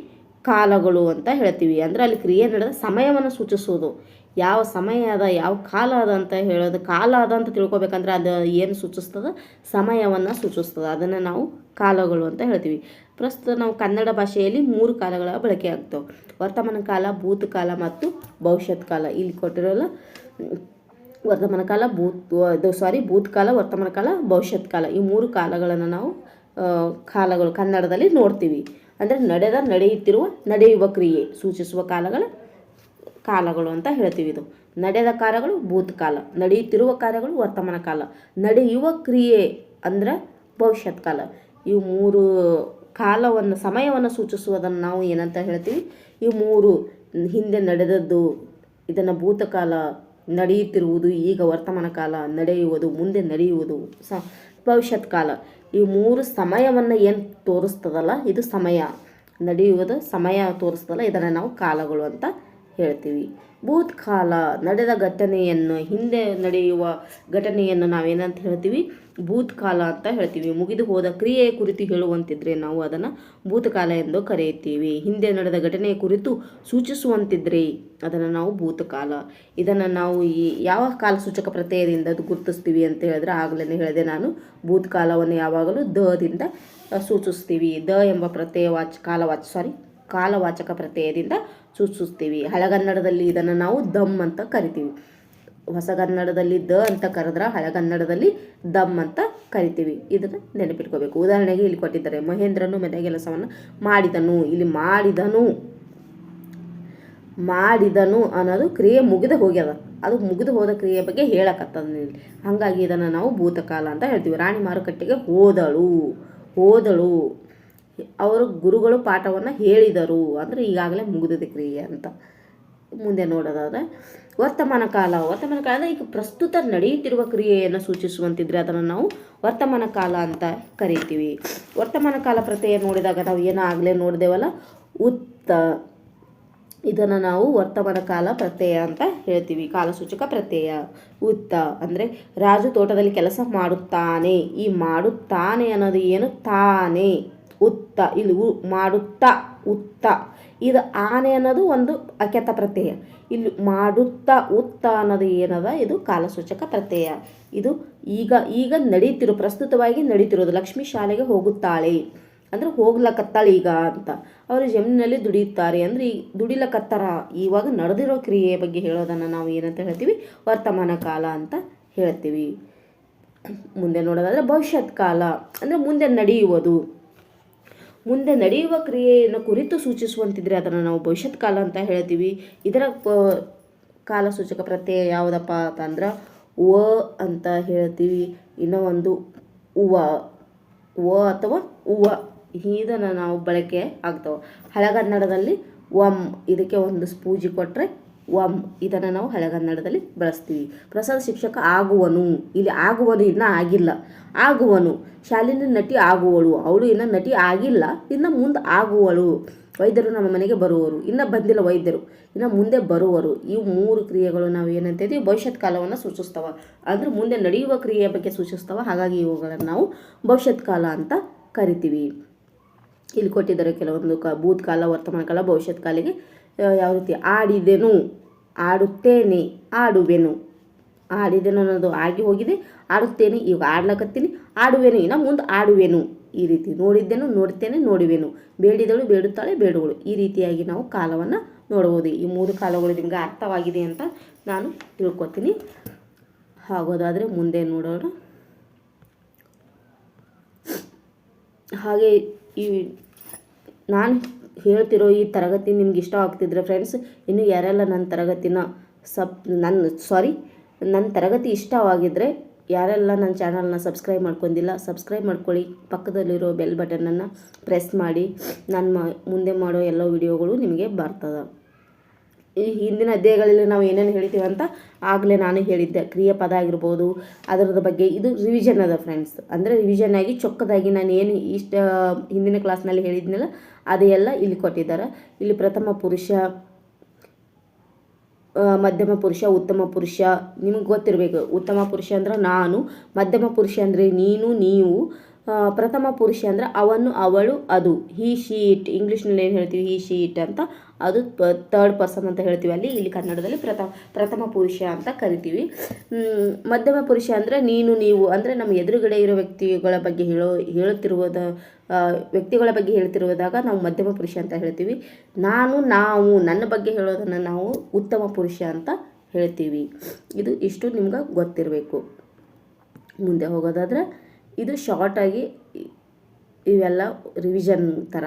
ಕಾಲಗಳು ಅಂತ ಹೇಳ್ತೀವಿ. ಅಂದರೆ ಅಲ್ಲಿ ಕ್ರಿಯೆ ನಡೆದ ಸಮಯವನ್ನು ಸೂಚಿಸೋದು. ಯಾವ ಸಮಯ ಅದ, ಯಾವ ಕಾಲ ಅದ ಅಂತ ಹೇಳೋದು. ಕಾಲ ಅದ ಅಂತ ತಿಳ್ಕೊಬೇಕಂದ್ರೆ ಅದು ಏನು ಸೂಚಿಸ್ತದೆ? ಸಮಯವನ್ನು ಸೂಚಿಸ್ತದೆ. ಅದನ್ನು ನಾವು ಕಾಲಗಳು ಅಂತ ಹೇಳ್ತೀವಿ. ಪ್ರಸ್ತುತ ನಾವು ಕನ್ನಡ ಭಾಷೆಯಲ್ಲಿ 3 ಕಾಲಗಳ ಬಳಕೆ ಆಗ್ತವೆ: ವರ್ತಮಾನ ಕಾಲ, ಭೂತಕಾಲ ಮತ್ತು ಭವಿಷ್ಯತ್ ಕಾಲ. ಇಲ್ಲಿ ಕೊಟ್ಟಿರೋಲ್ಲ ವರ್ತಮಾನ ಕಾಲ, ಭೂತಕಾಲ, ವರ್ತಮಾನ ಕಾಲ, ಭವಿಷ್ಯತ್ ಕಾಲ. ಈ 3 ಕಾಲಗಳನ್ನು ನಾವು ಕಾಲಗಳು ಕನ್ನಡದಲ್ಲಿ ನೋಡ್ತೀವಿ. ಅಂದರೆ ನಡೆಯುತ್ತಿರುವ ನಡೆಯುವ ಕ್ರಿಯೆ ಸೂಚಿಸುವ ಕಾಲಗಳು ಅಂತ ಹೇಳ್ತೀವಿ. ಇದು ನಡೆದ ಕಾರ್ಯಗಳು ಭೂತಕಾಲ, ನಡೆಯುತ್ತಿರುವ ಕಾರ್ಯಗಳು ವರ್ತಮಾನ ಕಾಲ, ನಡೆಯುವ ಕ್ರಿಯೆ ಅಂದ್ರೆ ಭವಿಷ್ಯತ್ ಕಾಲ. ಇವು 3 ಕಾಲವನ್ನು, ಸಮಯವನ್ನು ಸೂಚಿಸುವುದನ್ನು ನಾವು ಏನಂತ ಹೇಳ್ತೀವಿ? ಈ 3 ಹಿಂದೆ ನಡೆದದ್ದು, ಇದನ್ನು ಭೂತಕಾಲ, ನಡೆಯುತ್ತಿರುವುದು, ಈಗ ವರ್ತಮಾನ ಕಾಲ, ನಡೆಯುವುದು, ಮುಂದೆ ನಡೆಯುವುದು, ಭವಿಷ್ಯತ್ ಕಾಲ. ಈ 3 ಸಮಯವನ್ನು ಏನು ತೋರಿಸ್ತದಲ್ಲ, ಇದು ಸಮಯ, ನಡೆಯುವುದು ಸಮಯ ತೋರಿಸ್ತದಲ್ಲ, ಇದನ್ನು ನಾವು ಕಾಲಗಳು ಅಂತ ಹೇಳ್ತೀವಿ. ಭೂತಕಾಲ ನಡೆದ ಘಟನೆಯನ್ನು, ಹಿಂದೆ ನಡೆಯುವ ಘಟನೆಯನ್ನು ನಾವೇನಂತ ಹೇಳ್ತೀವಿ? ಭೂತಕಾಲ ಅಂತ ಹೇಳ್ತೀವಿ. ಮುಗಿದು ಹೋದ ಕ್ರಿಯೆಯ ಕುರಿತು ಹೇಳುವಂತಿದ್ರೆ ನಾವು ಅದನ್ನು ಭೂತಕಾಲ ಎಂದು ಕರೆಯುತ್ತೀವಿ. ಹಿಂದೆ ನಡೆದ ಘಟನೆಯ ಕುರಿತು ಸೂಚಿಸುವಂತಿದ್ರೆ ಅದನ್ನು ನಾವು ಭೂತಕಾಲ. ಇದನ್ನು ನಾವು ಯಾವ ಕಾಲಸೂಚಕ ಪ್ರತ್ಯಯದಿಂದ ಅದು ಗುರುತಿಸ್ತೀವಿ ಅಂತ ಹೇಳಿದ್ರೆ, ಆಗಲೇ ಹೇಳಿದೆ ನಾನು, ಭೂತಕಾಲವನ್ನು ಯಾವಾಗಲೂ ದಿಂದ ಸೂಚಿಸ್ತೀವಿ. ಎಂಬ ಕಾಲವಾಚಕ ಪ್ರತ್ಯಯದಿಂದ ಸೂಚಿಸ್ತೀವಿ. ಹಳೆಗನ್ನಡದಲ್ಲಿ ಇದನ್ನು ನಾವು ದಮ್ ಅಂತ ಕರಿತೀವಿ. ಹೊಸಗನ್ನಡದಲ್ಲಿ ಅಂತ ಕರೆದ್ರೆ ಹಳೆಗನ್ನಡದಲ್ಲಿ ದಮ್ ಅಂತ ಕರಿತೀವಿ. ಇದನ್ನು ನೆನಪಿಟ್ಕೋಬೇಕು. ಉದಾಹರಣೆಗೆ ಇಲ್ಲಿ ಕೊಟ್ಟಿದ್ದಾರೆ, ಮಹೇಂದ್ರನು ಮನೆ ಕೆಲಸವನ್ನು ಮಾಡಿದನು. ಇಲ್ಲಿ ಮಾಡಿದನು ಅನ್ನೋದು ಕ್ರಿಯೆ ಮುಗಿದು ಹೋಗ್ಯದ, ಅದು ಮುಗಿದು ಹೋದ ಕ್ರಿಯೆ ಬಗ್ಗೆ ಹೇಳಕತ್ತದ ಇಲ್ಲಿ. ಹಾಗಾಗಿ ಇದನ್ನು ನಾವು ಭೂತಕಾಲ ಅಂತ ಹೇಳ್ತೀವಿ. ರಾಣಿ ಮಾರುಕಟ್ಟೆಗೆ ಹೋದಳು, ಅವರು ಗುರುಗಳು ಪಾಠವನ್ನು ಹೇಳಿದರು ಅಂದರೆ ಈಗಾಗಲೇ ಮುಗಿದಿದೆ ಕ್ರಿಯೆ ಅಂತ. ಮುಂದೆ ನೋಡೋದಾದರೆ ವರ್ತಮಾನ ಕಾಲ ಅಂದರೆ ಈಗ ಪ್ರಸ್ತುತ ನಡೆಯುತ್ತಿರುವ ಕ್ರಿಯೆಯನ್ನು ಸೂಚಿಸುವಂತಿದ್ರೆ ಅದನ್ನು ನಾವು ವರ್ತಮಾನ ಕಾಲ ಅಂತ ಕರಿತೀವಿ. ವರ್ತಮಾನ ಕಾಲ ಪ್ರತ್ಯಯ ನೋಡಿದಾಗ ನಾವು ಆಗಲೇ ನೋಡಿದೆವಲ್ಲ, ಇದನ್ನು ನಾವು ವರ್ತಮಾನ ಕಾಲ ಪ್ರತ್ಯಯ ಅಂತ ಹೇಳ್ತೀವಿ. ಕಾಲಸೂಚಕ ಪ್ರತ್ಯಯ. ಅಂದರೆ ರಾಜು ತೋಟದಲ್ಲಿ ಕೆಲಸ ಮಾಡುತ್ತಾನೆ. ಈ ಮಾಡುತ್ತಾನೆ ಅನ್ನೋದು ಏನು? ತಾನೇ. ಇಲ್ಲಿ ಉತ್ತ. ಇದು ಆನೆ ಅನ್ನೋದು ಒಂದು ಅಕೆತ ಪ್ರತ್ಯಯ. ಇಲ್ಲಿ ಉತ್ತ ಅನ್ನೋದು ಏನದ? ಇದು ಕಾಲಸೂಚಕ ಪ್ರತ್ಯಯ. ಇದು ಈಗ ಪ್ರಸ್ತುತವಾಗಿ ನಡೀತಿರೋದು. ಲಕ್ಷ್ಮಿ ಶಾಲೆಗೆ ಹೋಗುತ್ತಾಳೆ ಅಂದರೆ ಹೋಗ್ಲಕತ್ತಾಳೆ ಈಗ ಅಂತ. ಅವರು ಜಮೀನಿನಲ್ಲಿ ದುಡಿಯುತ್ತಾರೆ ಅಂದರೆ ಈ ದುಡಿಲಕತ್ತಾರ, ಇವಾಗ ನಡೆದಿರೋ ಕ್ರಿಯೆಯ ಬಗ್ಗೆ ಹೇಳೋದನ್ನು ನಾವು ಏನಂತ ಹೇಳ್ತೀವಿ? ವರ್ತಮಾನ ಕಾಲ ಅಂತ ಹೇಳ್ತೀವಿ. ಮುಂದೆ ನೋಡೋದಾದರೆ ಭವಿಷ್ಯತ್ ಕಾಲ ಅಂದರೆ ಮುಂದೆ ನಡೆಯುವ ಕ್ರಿಯೆಯನ್ನು ಕುರಿತು ಸೂಚಿಸುವಂತಿದ್ರೆ ಅದನ್ನು ನಾವು ಭವಿಷ್ಯತ್ ಕಾಲ ಅಂತ ಹೇಳ್ತೀವಿ. ಇದರ ಕಾಲಸೂಚಕ ಪ್ರತ್ಯಯ ಯಾವುದಪ್ಪ ಅಂತಂದ್ರೆ ಅಂತ ಹೇಳ್ತೀವಿ. ಇನ್ನೂ ಒಂದು ಅಥವಾ ಇದನ್ನು ನಾವು ಬಳಕೆ ಆಗ್ತವೆ. ಹಳೆಗನ್ನಡದಲ್ಲಿ ಇದಕ್ಕೆ ಒಂದು ಸ್ಪೂಜಿ ಕೊಟ್ಟರೆ ಇದನ್ನು ನಾವು ಹಳೆಗನ್ನಡದಲ್ಲಿ ಬಳಸ್ತೀವಿ. ಪ್ರಸಾದ ಶಿಕ್ಷಕ ಆಗುವನು. ಇಲ್ಲಿ ಆಗುವನು ಇನ್ನೂ ಆಗಿಲ್ಲ, ಆಗುವನು. ಶಾಲಿನಿ ನಟಿ ಆಗುವಳು, ಅವಳು ಇನ್ನೂ ನಟಿ ಆಗಿಲ್ಲ, ಇನ್ನು ಮುಂದೆ ಆಗುವಳು. ವೈದ್ಯರು ನಮ್ಮ ಮನೆಗೆ ಬರುವರು, ಇನ್ನೂ ಬಂದಿಲ್ಲ ವೈದ್ಯರು, ಇನ್ನು ಮುಂದೆ ಬರುವರು. ಇವು 3 ಕ್ರಿಯೆಗಳು ನಾವು ಏನಂತೀವಿ? ಭವಿಷ್ಯತ್ ಕಾಲವನ್ನು ಸೂಚಿಸ್ತವೆ. ಅಂದರೆ ಮುಂದೆ ನಡೆಯುವ ಕ್ರಿಯೆಯ ಬಗ್ಗೆ ಸೂಚಿಸ್ತವೆ. ಹಾಗಾಗಿ ಇವುಗಳನ್ನು ನಾವು ಭವಿಷ್ಯತ್ ಕಾಲ ಅಂತ ಕರಿತೀವಿ. ಇಲ್ಲಿ ಕೊಟ್ಟಿದ್ದಾರೆ ಕೆಲವೊಂದು ಭೂತಕಾಲ, ವರ್ತಮಾನ ಕಾಲ, ಭವಿಷ್ಯತ್ ಕಾಲಿಗೆ ಯಾವ ರೀತಿ: ಆಡಿದೆನು, ಆಡುತ್ತೇನೆ, ಆಡುವೆನು. ಆಡಿದೆನು ಅನ್ನೋದು ಆಗಿ ಹೋಗಿದೆ, ಆಡುತ್ತೇನೆ ಈಗ ಆಡ್ಲಕತ್ತೀನಿ, ಆಡುವೆನು ಇನ್ನು ಮುಂದೆ ಆಡುವೆನು. ಈ ರೀತಿ ನೋಡಿದ್ದೆನು, ನೋಡುತ್ತೇನೆ, ನೋಡುವೆನು. ಬೇಡಿದಳು, ಬೇಡುತ್ತಾಳೆ, ಬೇಡುಗಳು. ಈ ರೀತಿಯಾಗಿ ನಾವು ಕಾಲವನ್ನು ನೋಡ್ಬೋದು. ಈ 3 ಕಾಲಗಳು ನಿಮಗೆ ಅರ್ಥವಾಗಿದೆ ಅಂತ ನಾನು ತಿಳ್ಕೊತೀನಿ. ಹಾಗೋದಾದರೆ ಮುಂದೆ ನೋಡೋಣ. ಹಾಗೆ ನಾನು ಹೇಳ್ತಿರೋ ಈ ತರಗತಿ ನಿಮ್ಗೆ ಇಷ್ಟ ಆಗ್ತಿದ್ರೆ ಫ್ರೆಂಡ್ಸ್, ಇನ್ನು ಯಾರೆಲ್ಲ ನನ್ನ ತರಗತಿ ಇಷ್ಟವಾಗಿದ್ದರೆ ಯಾರೆಲ್ಲ ನನ್ನ ಚಾನಲ್ನ ಸಬ್ಸ್ಕ್ರೈಬ್ ಮಾಡ್ಕೊಂಡಿಲ್ಲ, ಸಬ್ಸ್ಕ್ರೈಬ್ ಮಾಡ್ಕೊಳ್ಳಿ. ಪಕ್ಕದಲ್ಲಿರೋ ಬೆಲ್ ಬಟನನ್ನು ಪ್ರೆಸ್ ಮಾಡಿ. ನಾನು ಮುಂದೆ ಮಾಡೋ ಎಲ್ಲ ವಿಡಿಯೋಗಳು ನಿಮಗೆ ಬರ್ತದೆ. ಈ ಹಿಂದಿನ ಅಧ್ಯಾಯಗಳಲ್ಲಿ ನಾವು ಏನೇನು ಹೇಳ್ತೀವಿ ಅಂತ ಆಗಲೇ ನಾನು ಹೇಳಿದ್ದೆ. ಕ್ರಿಯಾಪದ ಆಗಿರ್ಬೋದು ಅದರದ ಬಗ್ಗೆ ಇದು ರಿವಿಷನ್ ಅದ ಫ್ರೆಂಡ್ಸ್. ಅಂದರೆ ರಿವಿಷನ್ ಆಗಿ ಚೊಕ್ಕದಾಗಿ ನಾನು ಏನು ಹಿಂದಿನ ಕ್ಲಾಸ್ನಲ್ಲಿ ಹೇಳಿದ್ನಲ್ಲ ಅದೇ ಎಲ್ಲ ಇಲ್ಲಿ ಕೊಟ್ಟಿದ್ದಾರೆ. ಇಲ್ಲಿ ಪ್ರಥಮ ಪುರುಷ, ಮಧ್ಯಮ ಪುರುಷ, ಉತ್ತಮ ಪುರುಷ ನಿಮಗೆ ಗೊತ್ತಿರಬೇಕು. ಉತ್ತಮ ಪುರುಷ ಅಂದ್ರೆ ನಾನು, ಮಧ್ಯಮ ಪುರುಷ ಅಂದರೆ ನೀನು, ನೀವು, ಪ್ರಥಮ ಪುರುಷ ಅಂದರೆ ಅವನು, ಅವಳು, ಅದು. ಹಿ ಶಿ ಇಟ್ ಇಂಗ್ಲೀಷ್ನಲ್ಲಿ ಏನು ಹೇಳ್ತೀವಿ, ಹಿ ಶಿ ಇಟ್ ಅಂತ, ಅದು ಥರ್ಡ್ ಪರ್ಸನ್ ಅಂತ ಹೇಳ್ತೀವಿ. ಇಲ್ಲಿ ಕನ್ನಡದಲ್ಲಿ ಪ್ರಥಮ ಪುರುಷ ಅಂತ ಕರಿತೀವಿ. ಮಧ್ಯಮ ಪುರುಷ ಅಂದರೆ ನೀನು, ನೀವು ಅಂದರೆ ನಮ್ಮ ಎದುರುಗಡೆ ಇರೋ ವ್ಯಕ್ತಿಗಳ ಬಗ್ಗೆ ವ್ಯಕ್ತಿಗಳ ಬಗ್ಗೆ ಹೇಳ್ತಿರುವುದಾಗ ನಾವು ಮಧ್ಯಮ ಪುರುಷ ಅಂತ ಹೇಳ್ತೀವಿ. ನಾವು ನನ್ನ ಬಗ್ಗೆ ಹೇಳೋದನ್ನು ನಾವು ಉತ್ತಮ ಪುರುಷ ಅಂತ ಹೇಳ್ತೀವಿ. ಇಷ್ಟು ನಿಮ್ಗೆ ಗೊತ್ತಿರಬೇಕು. ಮುಂದೆ ಹೋಗೋದಾದ್ರೆ ಇದು ಶಾರ್ಟಾಗಿ ಇವೆಲ್ಲ ರಿವಿಷನ್ ಥರ.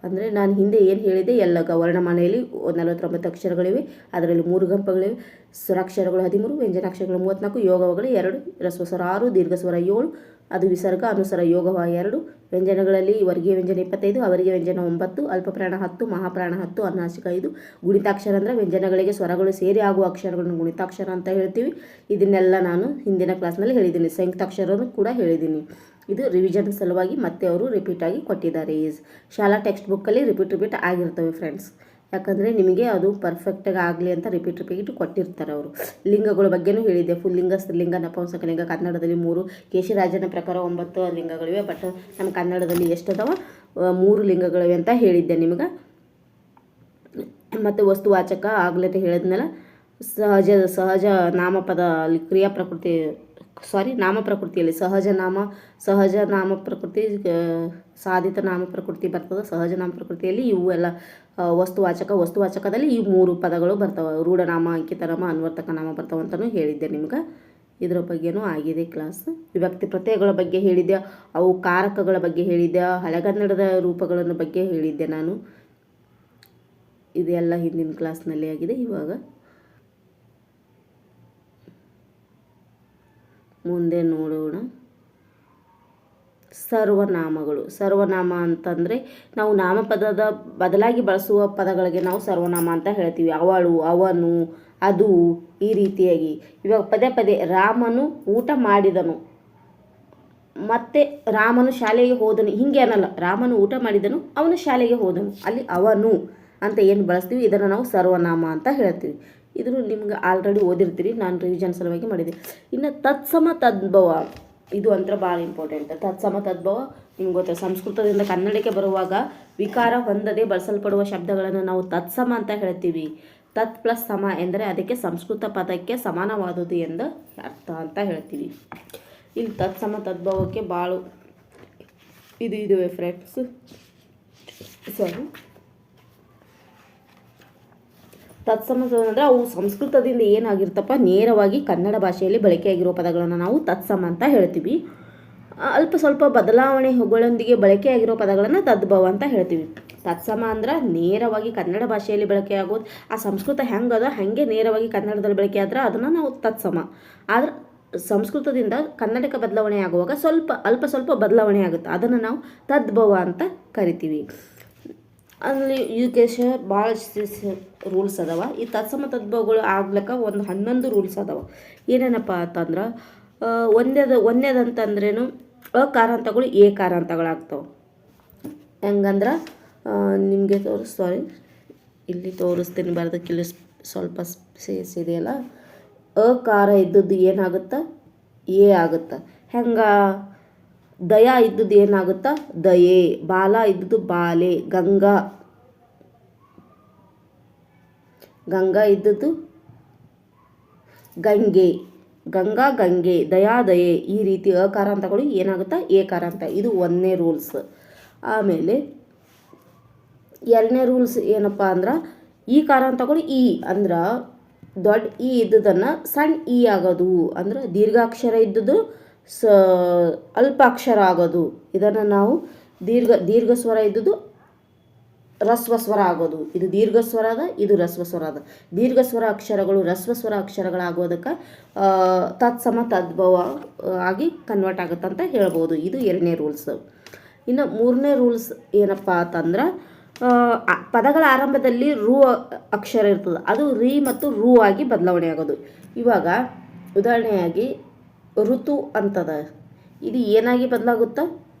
ಅಂದರೆ ನಾನು ಹಿಂದೆ ಏನು ಹೇಳಿದೆ ಎಲ್ಲ ವರ್ಣಮಾಲೆಯಲ್ಲಿ 49 ಅಕ್ಷರಗಳಿವೆ. ಅದರಲ್ಲಿ 3 ಗಂಪಗಳಿವೆ. ಸ್ವರಾಕ್ಷರಗಳು 13, ವ್ಯಂಜನಾಕ್ಷರಗಳು 34, ಯೋಗಗಳು 2, ರಸ್ವಸ್ವರ 6, ದೀರ್ಘಸ್ವರ 7, ಅದು ವಿಸರ್ಗ ಅನುಸ್ವರ ಯೋಗವ 2. ವ್ಯಂಜನಗಳಲ್ಲಿ ವರ್ಗೀಯ ವ್ಯಂಜನ 25, ಅವರಿಗೆ ವ್ಯಂಜನ 9, ಅಲ್ಪಪ್ರಾಣ 10, ಮಹಾಪ್ರಾಣ 10, ಅನುನಾಸಿಕ 5. ಗುಣಿತಾಕ್ಷರ ಅಂದರೆ ವ್ಯಂಜನಗಳಿಗೆ ಸ್ವರಗಳು ಸೇರಿ ಆಗುವ ಅಕ್ಷರಗಳನ್ನು ಗುಣಿತಾಕ್ಷರ ಅಂತ ಹೇಳ್ತೀವಿ. ಇದನ್ನೆಲ್ಲ ನಾನು ಹಿಂದಿನ ಕ್ಲಾಸ್ನಲ್ಲಿ ಹೇಳಿದ್ದೀನಿ. ಸಂಯುಕ್ತಾಕ್ಷರನೂ ಕೂಡ ಹೇಳಿದ್ದೀನಿ. ಇದು ರಿವಿಷನ್ ಸಲುವಾಗಿ ಮತ್ತೆ ಅವರು ರಿಪೀಟಾಗಿ ಕೊಟ್ಟಿದ್ದಾರೆ. ಶಾಲಾ ಟೆಕ್ಸ್ಟ್ ಬುಕ್ಕಲ್ಲಿ ರಿಪೀಟ್ ಆಗಿರ್ತವೆ ಫ್ರೆಂಡ್ಸ್. ಯಾಕಂದರೆ ನಿಮಗೆ ಅದು ಪರ್ಫೆಕ್ಟಾಗಿ ಆಗಲಿ ಅಂತ ರಿಪೀಟ್ ಕೊಟ್ಟಿರ್ತಾರೆ ಅವರು. ಲಿಂಗಗಳ ಬಗ್ಗೆನೂ ಹೇಳಿದ್ದೆ. ಪುಲ್ಲಿಂಗ, ಸ್ತ್ರೀಲಿಂಗ, ನಪುಂಸಕಲಿಂಗ. ಕನ್ನಡದಲ್ಲಿ 3, ಕೇಶಿರಾಜನ ಪ್ರಕಾರ 9 ಲಿಂಗಗಳಿವೆ. ಬಟ್ ನಮ್ಮ ಕನ್ನಡದಲ್ಲಿ ಎಷ್ಟದವ 3 ಲಿಂಗಗಳಿವೆ ಅಂತ ಹೇಳಿದ್ದೆ ನಿಮಗೆ. ಮತ್ತು ವಸ್ತುವಾಚಕ ಆಗಲೇ ಹೇಳಿದ್ನಲ್ಲ. ಸಹಜ ನಾಮಪದ ಅಲ್ಲಿ ನಾಮ ಪ್ರಕೃತಿಯಲ್ಲಿ ಸಹಜ ನಾಮ ಪ್ರಕೃತಿ, ಸಾಧಿತ ನಾಮ ಪ್ರಕೃತಿ ಬರ್ತದೆ. ಸಹಜ ನಾಮ ಪ್ರಕೃತಿಯಲ್ಲಿ ಇವು ಎಲ್ಲ ವಸ್ತುವಾಚಕದಲ್ಲಿ ಈ 3 ಪದಗಳು ಬರ್ತವೆ. ರೂಢನಾಮ, ಅಂಕಿತನಾಮ, ಅನ್ವರ್ತಕ ನಾಮ ಬರ್ತಾವೆ ಅಂತಲೂ ಹೇಳಿದ್ದೆ ನಿಮ್ಗೆ. ಇದರ ಬಗ್ಗೆನೂ ಆಗಿದೆ ಕ್ಲಾಸ್. ವಿಭಕ್ತಿ ಪ್ರತ್ಯಯಗಳ ಬಗ್ಗೆ ಹೇಳಿದ್ದೆ, ಅವು ಕಾರಕಗಳ ಬಗ್ಗೆ ಹೇಳಿದ್ದೆ, ಹಳೆಗನ್ನಡದ ರೂಪಗಳನ್ನು ಬಗ್ಗೆ ಹೇಳಿದ್ದೆ ನಾನು. ಇದೆಲ್ಲ ಹಿಂದಿನ ಕ್ಲಾಸ್ನಲ್ಲಿ ಆಗಿದೆ. ಇವಾಗ ಮುಂದೆ ನೋಡೋಣ. ಸರ್ವನಾಮ ಅಂತಂದರೆ ನಾವು ನಾಮಪದದ ಬದಲಾಗಿ ಬಳಸುವ ಪದಗಳಿಗೆ ನಾವು ಸರ್ವನಾಮ ಅಂತ ಹೇಳ್ತೀವಿ. ಅವಳು, ಅವನು, ಅದು, ಈ ರೀತಿಯಾಗಿ. ಇವಾಗ ಪದೇ ರಾಮನು ಊಟ ಮಾಡಿದನು, ಮತ್ತು ರಾಮನು ಶಾಲೆಗೆ ಹೋದನು, ಹೀಗೆ ಅನ್ನಲ್ಲ. ರಾಮನು ಊಟ ಮಾಡಿದನು, ಅವನು ಶಾಲೆಗೆ ಹೋದನು. ಅಲ್ಲಿ ಅವನು ಅಂತ ಏನು ಬಳಸ್ತೀವಿ ಇದನ್ನು ನಾವು ಸರ್ವನಾಮ ಅಂತ ಹೇಳ್ತೀವಿ. ಇದು ನಿಮ್ಗೆ ಆಲ್ರೆಡಿ ಓದಿರ್ತೀರಿ, ನಾನು ರಿವಿಷನ್ ಸಲುವಾಗಿ ಮಾಡಿದೆ. ಇನ್ನು ತತ್ಸಮ ತದ್ಭವ, ಇದು ಅಂತರ ಭಾಳ ಇಂಪಾರ್ಟೆಂಟ್. ತತ್ಸಮ ತದ್ಭವ ನಿಮ್ಗೆ ಗೊತ್ತ. ಸಂಸ್ಕೃತದಿಂದ ಕನ್ನಡಕ್ಕೆ ಬರುವಾಗ ವಿಕಾರ ಹೊಂದದೆ ಬಳಸಲ್ಪಡುವ ಶಬ್ದಗಳನ್ನು ನಾವು ತತ್ಸಮ ಅಂತ ಹೇಳ್ತೀವಿ. ತತ್ ಪ್ಲಸ್ ಸಮ ಎಂದರೆ ಅದಕ್ಕೆ ಸಂಸ್ಕೃತ ಪದಕ್ಕೆ ಸಮಾನವಾದುದು ಎಂದು ಅರ್ಥ ಅಂತ ಹೇಳ್ತೀವಿ. ಇಲ್ಲಿ ತತ್ಸಮ ತದ್ಭವಕ್ಕೆ ಭಾಳ ಇದುವೆ ಫ್ರೆಂಡ್ಸ್. ತತ್ಸಮ ಅಂದರೆ ಅವು ಸಂಸ್ಕೃತದಿಂದ ಏನಾಗಿರ್ತಪ್ಪ ನೇರವಾಗಿ ಕನ್ನಡ ಭಾಷೆಯಲ್ಲಿ ಬಳಕೆಯಾಗಿರೋ ಪದಗಳನ್ನು ನಾವು ತತ್ಸಮ ಅಂತ ಹೇಳ್ತೀವಿ. ಅಲ್ಪ ಸ್ವಲ್ಪ ಬದಲಾವಣೆಗಳೊಂದಿಗೆ ಬಳಕೆಯಾಗಿರೋ ಪದಗಳನ್ನು ತದ್ಭವ ಅಂತ ಹೇಳ್ತೀವಿ. ತತ್ಸಮ ಅಂದ್ರೆ ನೇರವಾಗಿ ಕನ್ನಡ ಭಾಷೆಯಲ್ಲಿ ಬಳಕೆಯಾಗೋದು. ಆ ಸಂಸ್ಕೃತ ಹೆಂಗದ ಹಾಗೆ ನೇರವಾಗಿ ಕನ್ನಡದಲ್ಲಿ ಬಳಕೆ ಆದ್ರೆ ಅದನ್ನು ನಾವು ತತ್ಸಮ. ಆದ್ರೆ ಸಂಸ್ಕೃತದಿಂದ ಕನ್ನಡಕ್ಕೆ ಬದಲಾವಣೆ ಆಗುವಾಗ ಅಲ್ಪ ಸ್ವಲ್ಪ ಬದಲಾವಣೆ ಆಗುತ್ತೆ, ಅದನ್ನು ನಾವು ತದ್ಭವ ಅಂತ ಕರಿತೀವಿ. ಅಲ್ಲಿ ಯುಕೆಶ ಭಾಳ ರೂಲ್ಸ್ ಅದಾವ. ಈ ತತ್ಸಮ ತದ್ಭವಗಳು ಆಗ್ಲಿಕ್ಕೆ ಒಂದು 11 ರೂಲ್ಸ್ ಅದಾವ. ಏನೇನಪ್ಪ ಅಂತಂದ್ರೆ ಒಂದೇದಂತಂದ್ರೇನು ಅಕಾರಾಂತಗಳು ಏಕಾರಾಂತಗಳಾಗ್ತವೆ. ಹೆಂಗಂದ್ರೆ ನಿಮಗೆ ಇಲ್ಲಿ ತೋರಿಸ್ತೀನಿ. ಬರೋದಕ್ಕಿಲ್ಲಿ ಸ್ವಲ್ಪ ಸ್ಪೇಸ್ ಇದೆಯಲ್ಲ. ಅಕಾರ ಇದ್ದದ್ದು ಏನಾಗುತ್ತಾ ಏ ಆಗುತ್ತಾ. ಹೆಂಗೆ ದಯಾ ಇದ್ದದ್ದು ಏನಾಗುತ್ತಾ ದಯೆ. ಬಾಲ ಇದ್ದದ್ದು ಬಾಲೆ. ಗಂಗಾ ಇದ್ದದ್ದು ಗಂಗೆ. ಗಂಗೆ. ದಯೆ. ಈ ರೀತಿ ಅಕಾರಾಂತಗಳು ಏನಾಗುತ್ತಾ ಏಕಾರಾಂತ. ಇದು 1ನೇ ರೂಲ್ಸ್. ಆಮೇಲೆ 2ನೇ ರೂಲ್ಸ್ ಏನಪ್ಪ ಅಂದ್ರೆ ಈ ಕಾರಾಂತಗಳು ಈ ಅಂದ್ರೆ ದೊಡ್ಡ ಈ ಇದ್ದದನ್ನು ಸಣ್ಣ ಈ ಆಗೋದು. ಅಂದ್ರೆ ದೀರ್ಘಾಕ್ಷರ ಇದ್ದದ್ದು ಅಲ್ಪಾಕ್ಷರ ಆಗೋದು. ಇದನ್ನು ನಾವು ದೀರ್ಘ ಸ್ವರ ಇದ್ದದ್ದು ರಸ್ವಸ್ವರ ಆಗೋದು. ಇದು ದೀರ್ಘ ಸ್ವರ ಅದ, ಇದು ರಸ್ವಸ್ವರ ಅದ. ದೀರ್ಘ ಸ್ವರ ಅಕ್ಷರಗಳು ರಸ್ವಸ್ವರ ಅಕ್ಷರಗಳಾಗೋದಕ್ಕೆ ತತ್ಸಮ ತದ್ಭವ ಆಗಿ ಕನ್ವರ್ಟ್ ಆಗುತ್ತಂತ ಹೇಳ್ಬೋದು. ಇದು 2ನೇ ರೂಲ್ಸ್. ಇನ್ನು 3ನೇ ರೂಲ್ಸ್ ಏನಪ್ಪ ಅಂತಂದ್ರೆ ಪದಗಳ ಆರಂಭದಲ್ಲಿ ರು ಅಕ್ಷರ ಇರ್ತದೆ, ಅದು ರಿ ಮತ್ತು ರು ಆಗಿ ಬದಲಾವಣೆ ಆಗೋದು. ಇವಾಗ ಉದಾಹರಣೆಯಾಗಿ ಋತು ಅಂತದ, ಇದು ಏನಾಗಿ ಬದಲಾಗುತ್ತಾ?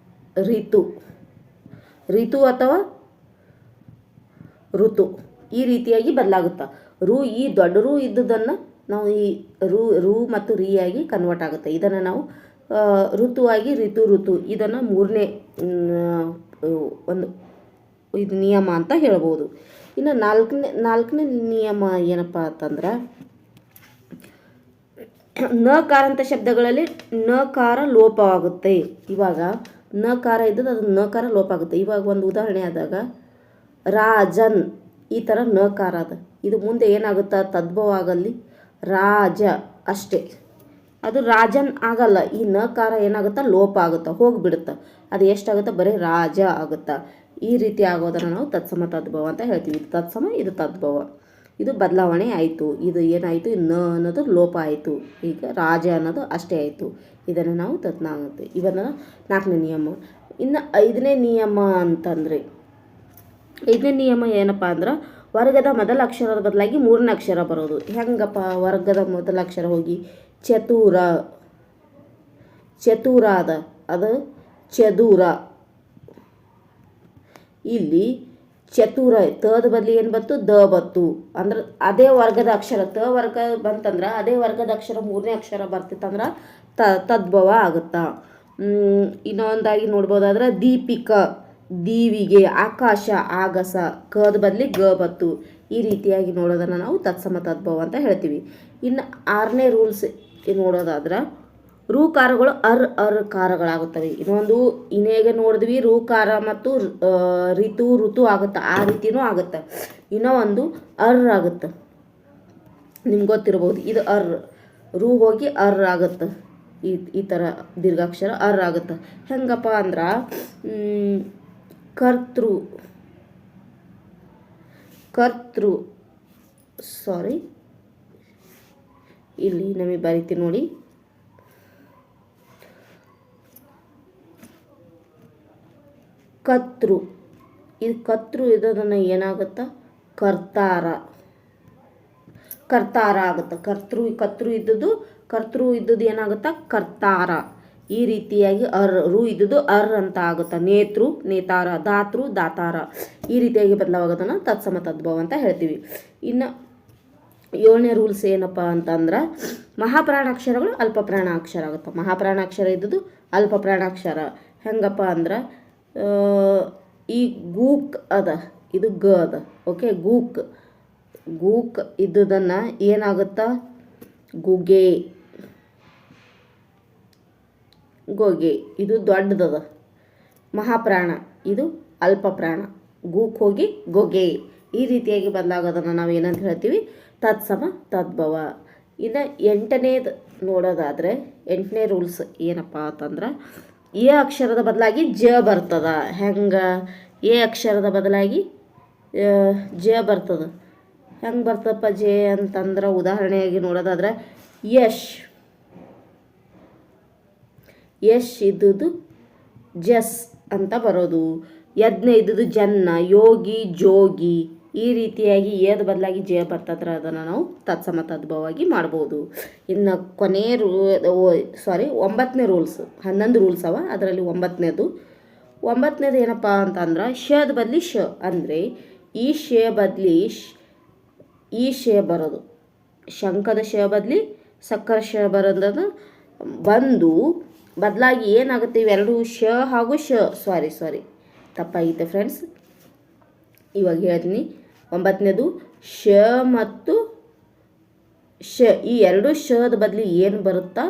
ರಿತು, ರಿತು ಅಥವಾ ಋತು ಈ ರೀತಿಯಾಗಿ ಬದಲಾಗುತ್ತಾ. ಈ ದೊಡ್ಡ ರು ಇದ್ದುದನ್ನು ನಾವು ಈ ರು ಮತ್ತು ರಿ ಆಗಿ ಕನ್ವರ್ಟ್ ಆಗುತ್ತೆ. ಇದನ್ನು ನಾವು ಋತುವಾಗಿ ಋತು ಇದನ್ನು ಮೂರನೇ ಒಂದು ಇದು ನಿಯಮ ಅಂತ ಹೇಳ್ಬೋದು. ಇನ್ನು ನಾಲ್ಕನೇ ನಿಯಮ ಏನಪ್ಪ ಅಂತಂದ್ರೆ, ನಕಾರಾಂತ ಶಬ್ದಗಳಲ್ಲಿ ನಕಾರ ಲೋಪವಾಗುತ್ತೆ. ಇವಾಗ ನಕಾರ ಇದ್ದದ್ದು ಅದು ನಕಾರ ಲೋಪ ಆಗುತ್ತೆ. ಇವಾಗ ಒಂದು ಉದಾಹರಣೆ ಆದಾಗ ರಾಜನ್ ಈ ಥರ ನಕಾರ ಅದ, ಇದು ಮುಂದೆ ಏನಾಗುತ್ತಾ? ತದ್ಭವ ಆಗಲ್ಲಿ ರಾಜ ಅಷ್ಟೇ, ಅದು ರಾಜನ್ ಆಗಲ್ಲ. ಈ ನಕಾರ ಏನಾಗುತ್ತಾ? ಲೋಪ ಆಗುತ್ತಾ, ಹೋಗಿಬಿಡುತ್ತಾ. ಅದು ಎಷ್ಟಾಗುತ್ತಾ? ಬರೀ ರಾಜ ಆಗುತ್ತಾ. ಈ ರೀತಿ ಆಗೋದನ್ನು ನಾವು ತತ್ಸಮ ತದ್ಭವ ಅಂತ ಹೇಳ್ತೀವಿ. ಇದು ತತ್ಸಮ, ಇದು ತದ್ಭವ, ಇದು ಬದಲಾವಣೆ ಆಯಿತು. ಇದು ಏನಾಯಿತು? ಅನ್ನೋದು ಲೋಪ ಆಯಿತು. ಈಗ ರಾಜ ಅನ್ನೋದು ಅಷ್ಟೇ ಆಯಿತು. ಇದನ್ನು ನಾವು ಆಗುತ್ತೆ. ಇವನ್ನ 4ನೇ ನಿಯಮ. ಇನ್ನು 5ನೇ ನಿಯಮ ಅಂತಂದರೆ, 5ನೇ ನಿಯಮ ಏನಪ್ಪ ಅಂದ್ರೆ, ವರ್ಗದ ಮೊದಲ ಅಕ್ಷರದ ಬದಲಾಗಿ 3ನೇ ಅಕ್ಷರ ಬರೋದು. ಹೆಂಗಪ್ಪ? ವರ್ಗದ ಮೊದಲ ಅಕ್ಷರ ಹೋಗಿ ಚತುರ, ಚತುರಾದ ಅದು ಚದುರ. ಇಲ್ಲಿ ಚತುರ ತದ ಬದಲಿ ಏನು ಬಂತು? ದ ಬತ್ತು. ಅಂದ್ರೆ ಅದೇ ವರ್ಗದ ಅಕ್ಷರ ತ ವರ್ಗ ಬಂತಂದ್ರೆ ಅದೇ ವರ್ಗದ ಅಕ್ಷರ 3ನೇ ಅಕ್ಷರ ಬರ್ತಿತ್ತಂದ್ರೆ ತದ್ಭವ ಆಗುತ್ತಾ. ಇನ್ನೊಂದಾಗಿ ನೋಡ್ಬೋದಾದ್ರೆ ದೀಪಿಕ, ದೀವಿಗೆ, ಆಕಾಶ, ಆಗಸ, ಕದ ಬದಲಿ ಗ ಬತ್ತು. ಈ ರೀತಿಯಾಗಿ ನೋಡೋದನ್ನು ನಾವು ತತ್ಸಮ ತದ್ಭವ ಅಂತ ಹೇಳ್ತೀವಿ. ಇನ್ನು 6ನೇ ರೂಲ್ಸ್ ನೋಡೋದಾದ್ರೆ, ರೂಕಾರಗಳು ಕಾರಗಳಾಗುತ್ತವೆ. ಇನ್ನೊಂದು ಇನ್ನೇಗೆ ನೋಡಿದ್ವಿ, ರೂಕಾರ ಮತ್ತು ಋತು ಆಗುತ್ತೆ, ಆ ರೀತಿಯೂ ಆಗುತ್ತೆ. ಇನ್ನೂ ಒಂದು ಆಗುತ್ತೆ, ನಿಮ್ಗೆ ಗೊತ್ತಿರ್ಬೋದು. ಇದು ರು ಹೋಗಿ ಆಗುತ್ತೆ. ಈ ಥರ ದೀರ್ಘಾಕ್ಷರ ಆಗುತ್ತೆ. ಹೆಂಗಪ್ಪ ಅಂದ್ರೆ, ಕರ್ತೃ ಸಾರಿ ಇಲ್ಲಿ ನಮಗೆ ಬರೀತಿ ನೋಡಿ, ಕರ್ತೃ. ಇದು ಕರ್ತೃ ಇದನ್ನು ಏನಾಗುತ್ತಾ? ಕರ್ತಾರ ಆಗುತ್ತೆ. ಕರ್ತೃ ಇದ್ದದ್ದು ಏನಾಗುತ್ತಾ? ಕರ್ತಾರ. ಈ ರೀತಿಯಾಗಿ ರು ಇದ್ದುದು ಅಂತ ಆಗುತ್ತಾ. ನೇತಾರ, ದಾತಾರ ಈ ರೀತಿಯಾಗಿ ಬದಲಾಗೋದನ್ನು ತತ್ಸಮ ತದ್ಭವ ಅಂತ ಹೇಳ್ತೀವಿ. ಇನ್ನು 7ನೇ ರೂಲ್ಸ್ ಏನಪ್ಪ ಅಂತಂದ್ರೆ, ಮಹಾಪ್ರಾಣಾಕ್ಷರಗಳು ಅಲ್ಪ ಪ್ರಾಣಾಕ್ಷರ ಆಗುತ್ತೆ. ಮಹಾಪ್ರಾಣಾಕ್ಷರ ಇದ್ದುದು ಅಲ್ಪ ಪ್ರಾಣಾಕ್ಷರ. ಹೆಂಗಪ್ಪ ಅಂದ್ರೆ, ಈ ಗೂಕ್ ಅದ, ಇದು ಗ ಅದ. ಓಕೆ, ಗೂಕ್ ಇದ್ದುದನ್ನು ಏನಾಗುತ್ತಾ? ಗುಗೆ, ಗೊಗೆ. ಇದು ದೊಡ್ಡದದ ಮಹಾಪ್ರಾಣ, ಇದು ಅಲ್ಪ ಪ್ರಾಣ. ಗೂಕ್ ಹೋಗಿ ಗೊಗೆ. ಈ ರೀತಿಯಾಗಿ ಬದಲಾಗೋದನ್ನು ನಾವು ಏನಂತ ಹೇಳ್ತೀವಿ? ತತ್ಸಮ ತದ್ಭವ. ಇನ್ನು 8ನೇದು ನೋಡೋದಾದರೆ, 8ನೇ ರೂಲ್ಸ್ ಏನಪ್ಪ ಅಂತಂದ್ರೆ, ಎ ಅಕ್ಷರದ ಬದಲಾಗಿ ಜ ಬರ್ತದ. ಹೆಂಗೆ? ಎ ಅಕ್ಷರದ ಬದಲಾಗಿ ಜ ಬರ್ತದ. ಹೆಂಗೆ ಬರ್ತಪ್ಪ ಜೆ ಅಂತಂದ್ರೆ, ಉದಾಹರಣೆಯಾಗಿ ನೋಡೋದಾದ್ರೆ, ಯಶ್ ಇದ್ದುದು ಜಸ್ ಅಂತ ಬರೋದು. ಯಜ್ಞ ಇದ್ದುದು ಜನ್ನ, ಯೋಗಿ ಜೋಗಿ. ಈ ರೀತಿಯಾಗಿ ಏದ ಬದಲಾಗಿ ಜಯ ಬರ್ತದ್ರೆ ಅದನ್ನು ನಾವು ತತ್ಸಮ ತದ್ಭವವಾಗಿ ಮಾಡ್ಬೋದು. ಇನ್ನು 9ನೇ ರೂಲ್ಸ್, 11 ರೂಲ್ಸ್ ಅವ, ಅದರಲ್ಲಿ 9ನೇದು ಏನಪ್ಪ ಅಂತಂದ್ರೆ, ಶದ ಬದಲಿ ಶ. ಅಂದರೆ ಈ ಶ ಬದಲಿ ಈ ಶ ಬರೋದು. ಶಂಕದ ಶ ಬದಲಿ ಸಕ್ಕರ ಶ ಬರೋದು ಬಂದು ಬದಲಾಗಿ ಏನಾಗುತ್ತೆ? ಇವೆರಡು ಶ ಹಾಗೂ ಶ ಸಾರಿ ತಪ್ಪಾಗಿತ್ತೆ ಫ್ರೆಂಡ್ಸ್. ಇವಾಗ ಹೇಳ್ತೀನಿ. 9ನೇದು ಶ ಮತ್ತು ಶ, ಈ ಎರಡು ಶದ ಬದಲಿ ಏನು ಬರುತ್ತಾ?